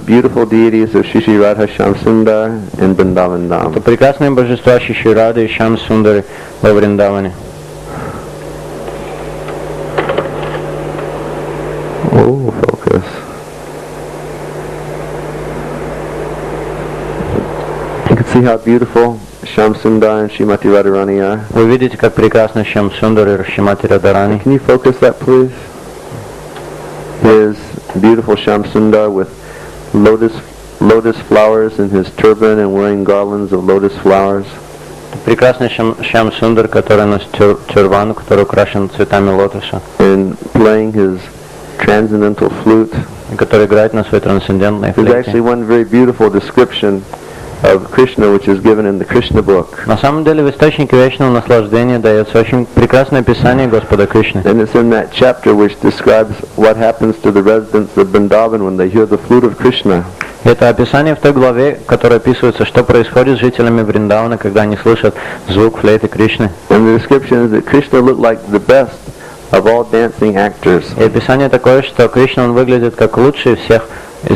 B: beautiful deities of Shri Shri Radha Shyam Sundar in Vrindavan Dham.
A: Это прекрасные божества Шри Шри Рады и Шьям Сундари во Вриндаване.
B: Oh, focus. You can see how beautiful Shyam Sundar and Srimati Radharani are.
A: Вы видите, как прекрасно Шьям Сундар и Шримати Радарани.
B: Can you focus that, please? Here's beautiful Shyam Sundar with lotus flowers in his turban and wearing garlands of lotus flowers.
A: Прекрасный Шьям Сундар, который носит тюрбан, который украшен цветами лотоса.
B: And playing his transcendental flute.
A: Который играет на своей трансцендентной
B: флейте. There's actually one very beautiful description of Krishna which is given in the Krishna book.
A: На самом деле в источнике вечного наслаждения дается очень прекрасное описание Господа Кришны.
B: And it's in that chapter which describes what happens to the residents of Vrindavan when they hear the flute of Krishna.
A: Это описание в той главе, в которой описывается, что происходит с жителями Вриндавана, когда они слышат звук флейты Кришны.
B: And the description is that Krishna looked like the best of all dancing actors.
A: И описание такое, что Кришна он выглядит как лучший из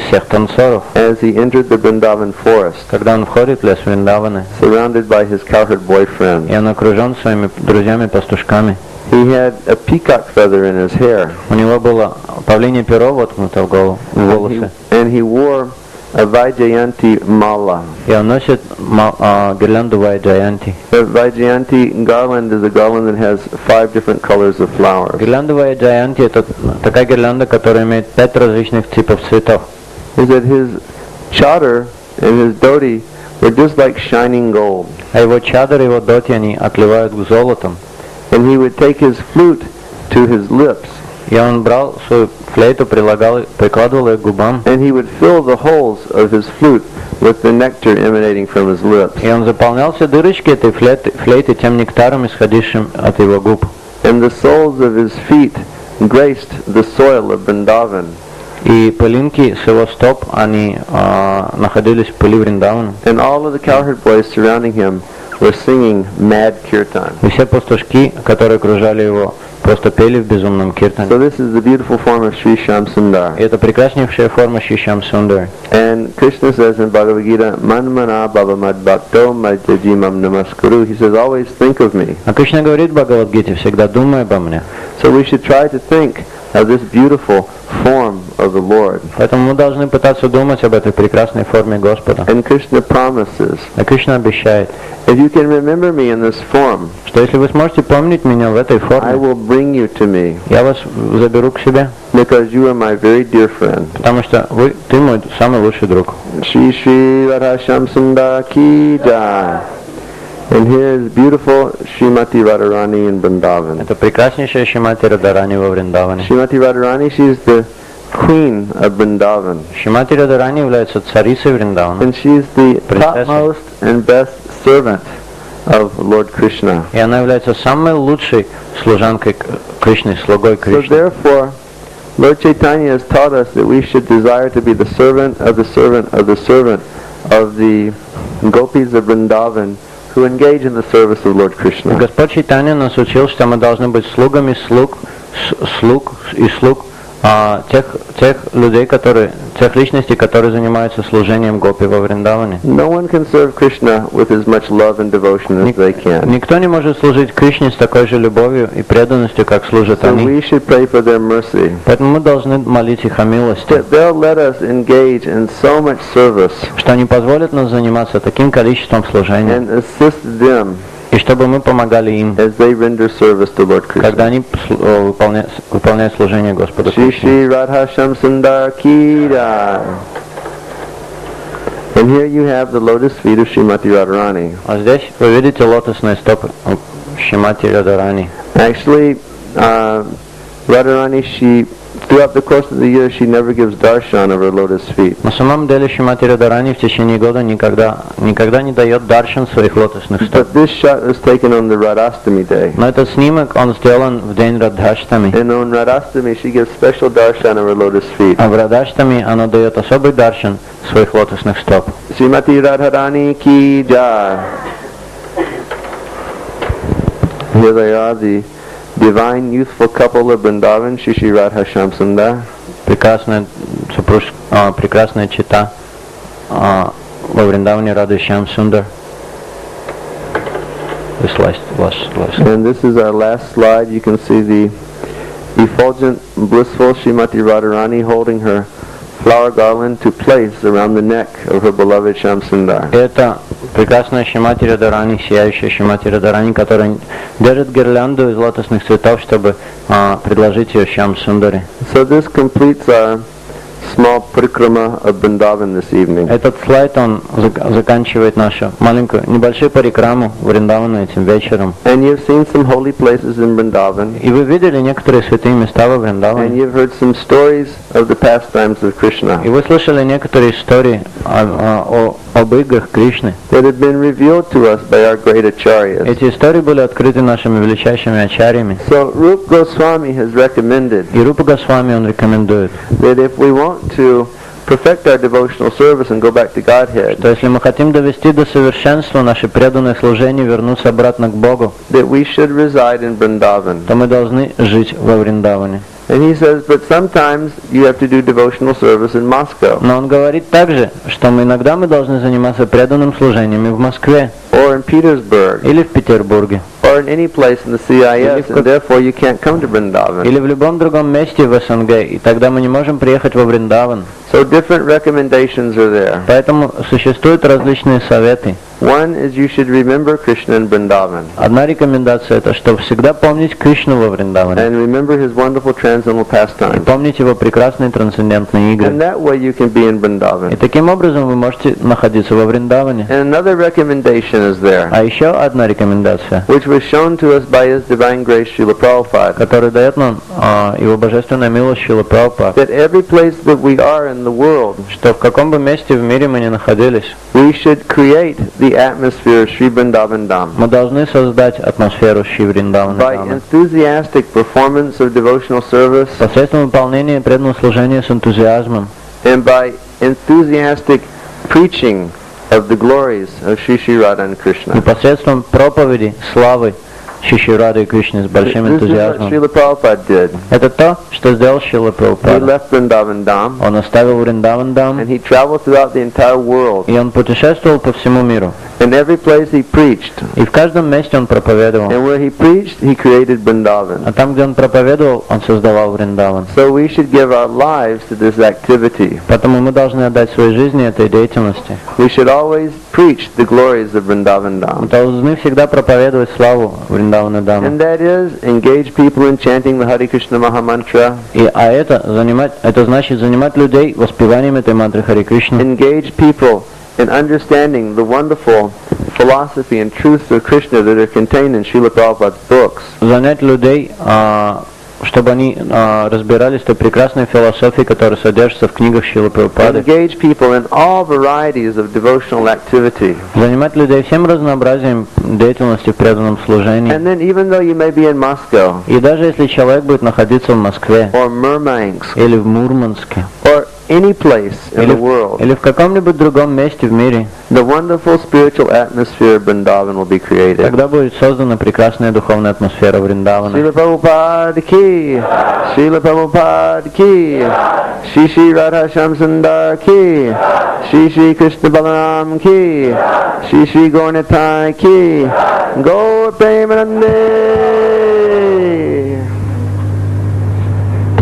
A: всех танцоров.
B: As he entered the Vrindavan forest,
A: когда он входит в лес Вриндавана,
B: surrounded by his cowherd boyfriend,
A: и он окружен своими друзьями-пастушками.
B: He had a peacock feather in his hair.
A: У него было павлинье перо воткнуто в волосы.
B: And he wore a Vaijayanti mala.
A: И он носит гирлянду Вайджаянти.
B: The Vaijayanti garland is a garland that has 5 different colors of flowers.
A: Гирлянда Вайджаянти это такая гирлянда, которая имеет 5 различных типов цветов.
B: Is that his chadar and his dhoti were just like shining gold.
A: А его чадр и его доти они отливают золотом.
B: And he would take his flute to his lips.
A: И он брал свою флейту, прикладывал ее к губам.
B: And he would fill the holes of his flute with the nectar emanating from his lips.
A: И он заполнял все дырочки этой флейты тем нектаром, исходившим от его губ.
B: And the soles of his feet graced the soil of Vrindavan.
A: И пылинки с его стоп, они находились в пыли Вриндавана.
B: And all of the cowherd boys surrounding him were singing mad kirtan.
A: И все пастушки, которые окружали его, просто пели в безумном киртане.
B: So this is the beautiful form of Sri Shyam Sundar.
A: И это прекраснейшая форма Шри Шьям Сундари.
B: And Krishna says in Bhagavad Gita, Manmana Bhavamad Bhakto Madhyajimam Namaskuru. He says, always think of me.
A: А Кришна говорит в Бхагавад-гите, всегда думай обо мне.
B: So we should try to think of this beautiful form of the Lord.
A: Поэтому мы должны пытаться думать об этой прекрасной форме Господа.
B: And Krishna promises,
A: А Кришна обещает,
B: if you can remember me in this form,
A: что если вы сможете помнить меня в этой
B: I
A: форме,
B: will bring you to me,
A: я вас заберу к себе,
B: because you are my very dear friend.
A: потому что ты мой самый лучший друг.
B: Shri Shri Radha Shyam Sundar Ki Jai. And here is beautiful Srimati Radharani in Vrindavan.
A: Это прекраснейшая Шримати Радарани во Вриндаване.
B: Srimati Radharani, she is the queen of Vrindavan.
A: Шримати Радарани является царицей Вриндавана.
B: And she is the topmost and best servant of Lord Krishna.
A: И она является самой лучшей служанкой Кришны, слугой
B: So
A: Кришны.
B: therefore, Lord Chaitanya has taught us that we should desire to be the servant of the servant of the servant of the gopis of Vrindavan, who engage in the service of Lord Krishna.
A: Господь Чайтанья нас учил, что мы должны быть слугами слуг тех людей, тех личностей, которые занимаются служением гопи во Вриндаване.
B: No one can serve Krishna with as much love and devotion as they can.
A: Никто не может служить Кришне с такой же любовью и преданностью, как служат
B: So
A: они.
B: we should pray for their mercy.
A: Поэтому мы должны молить их о милости,
B: That they'll let us engage in so much service
A: что они позволят нам заниматься таким количеством служения,
B: and assist them
A: и чтобы мы помогали им,
B: as they render service to Lord
A: когда
B: Krishna.
A: они выполняют служение Господу
B: Shri
A: Кришне.
B: Shri Radha Shyam Sundar Ki Jai. And here you have the lotus feet of Srimati Radharani.
A: А здесь вы видите лотосные стопы Шримати Радарани.
B: Actually, Radharani, she throughout the course of the year, she never gives darshan of her lotus feet.
A: На самом деле Шримати Радхарани в течение года никогда не дает даршан своих лотосных стоп.
B: But this shot was taken on the Radhastami day.
A: Но этот снимок, он сделан в день Радхаштами.
B: And on Radhastami, she gives special darshan of her lotus feet.
A: А в Радхаштами она дает особый даршан своих лотосных стоп.
B: Srimati Radharani ki jai. Here they are, the divine youthful couple of Vrindavan, Shri Shri Radha Shyam Sundar.
A: Прекрасная чита во Вриндаване Рады Шьям Сундар. This last.
B: And this is our last slide. You can see the effulgent, blissful Srimati Radharani holding her flower garland to place around the neck of her beloved Shyam Sundar.
A: Это прекрасная Шримати Радхарани, сияющая Шримати Радхарани, которая держит гирлянду из лотосных цветов, чтобы предложить ее Шьям Сундаре.
B: So this completes our small parikrama of Vrindavan this evening.
A: Этот слайд, он заканчивает нашу небольшую парикраму Вриндавана этим вечером.
B: And you've seen some holy places in Vrindavan.
A: И вы видели некоторые святые места во Вриндаване.
B: And you've heard some stories of the pastimes of Krishna.
A: И вы слышали некоторые истории об играх Кришны.
B: That have been revealed to us by our great acharyas.
A: Эти истории были открыты нашими величайшими ачарьями.
B: So Rupa Goswami has recommended
A: И Рупа Госвами он рекомендует,
B: that if we want to perfect our devotional service and go back to Godhead,
A: что если мы хотим довести до совершенства наше преданное служение, вернуться обратно к Богу,
B: that we should reside in Vrindavan.
A: то мы должны жить во Вриндаване.
B: And he says, but sometimes you have to do devotional service in Moscow,
A: Но он говорит также, что иногда мы должны заниматься преданным служением и в Москве,
B: or in Petersburg,
A: или в Петербурге,
B: or in any place in the CIS, and therefore you can't come to Vrindavan.
A: или в любом другом месте в СНГ, и тогда мы не можем приехать во Вриндаван.
B: So different recommendations are there.
A: Поэтому существуют различные советы.
B: One is you should remember Krishna in Vrindavan,
A: Одна рекомендация это, что всегда помнить Кришну во Вриндаване.
B: and remember his wonderful transcendental pastimes.
A: Помнить его прекрасные трансцендентные игры.
B: And that way you can be in
A: И
B: Vrindavan.
A: таким образом вы можете находиться во Вриндаване.
B: And another recommendation is there,
A: А еще одна рекомендация,
B: which was shown to us by His Divine Grace Srila Prabhupada,
A: которую дает нам его божественная милость Шрила Прабхупад,
B: that every place that we are in the world,
A: что в каком бы месте в мире мы ни находились,
B: we should create the atmosphere of Sri Vrindavan Dham
A: мы должны создать атмосферу Шри Вриндавана
B: by
A: Дхамы.
B: enthusiastic performance of devotional service
A: Посредством выполнения преданного служения с энтузиазмом
B: and by enthusiastic preaching of the glories of Sri Sri Radha and
A: и
B: Krishna.
A: посредством проповеди славы Шри Рады и Кришны с большим
B: This is what
A: энтузиазмом.
B: Srila Prabhupada did.
A: Это то, что сделал Шрила
B: He
A: Прабхупада.
B: left Vrindavan Dham
A: Он оставил Вриндаван Дам,
B: and he traveled throughout the entire world.
A: и он путешествовал по всему миру.
B: In every place he preached,
A: И в каждом месте он проповедовал.
B: and where he preached, he created Vrindavan.
A: А там, где он проповедовал, он создавал Вриндаван.
B: So we should give our lives to this activity.
A: Поэтому мы должны отдать своей жизни этой деятельности.
B: We should always preach the glories of Vrindavan
A: Мы
B: Dham.
A: должны всегда проповедовать славу Вриндавана Дама.
B: And that is, engage people in chanting the Hare Krishna Maha Mantra,
A: Это значит занимать людей воспеванием этой мантры Харе Кришна.
B: engage people in understanding the wonderful philosophy and truths of Krishna that are contained in Srila Prabhupada's books.
A: Занять людей, чтобы они разбирались в той прекрасной философии, которая содержится в книгах Шрилы Прабхупады.
B: Engage people in all varieties of devotional activity.
A: Занимать людей всем разнообразием деятельности в преданном служении.
B: And then even though you may be in Moscow,
A: И даже если человек будет находиться в Москве,
B: or Murmansk,
A: или в Мурманске,
B: or any place in the world,
A: или в каком-нибудь другом месте в мире,
B: the wonderful spiritual atmosphere of Vrindavan will be created.
A: тогда будет создана прекрасная духовная атмосфера Вриндавана.
B: Srila Prabhupada ki, Srila Prabhupada ki, Shri Shri Radha Shyam Sundar ki, Shri Shri Krishna Balaram ki, Shri Shri Gaurnitai ki, Gaur Premanande.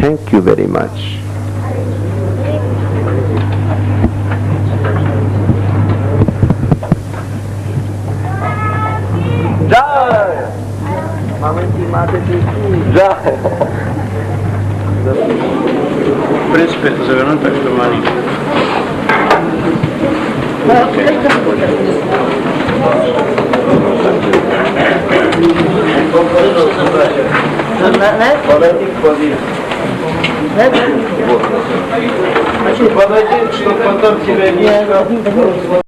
B: Thank you very much. Jai! Mamanki Mataji ki Jai!
A: В принципе, это завернуть так, что маленький.
C: Подойди, чтобы потом тебя не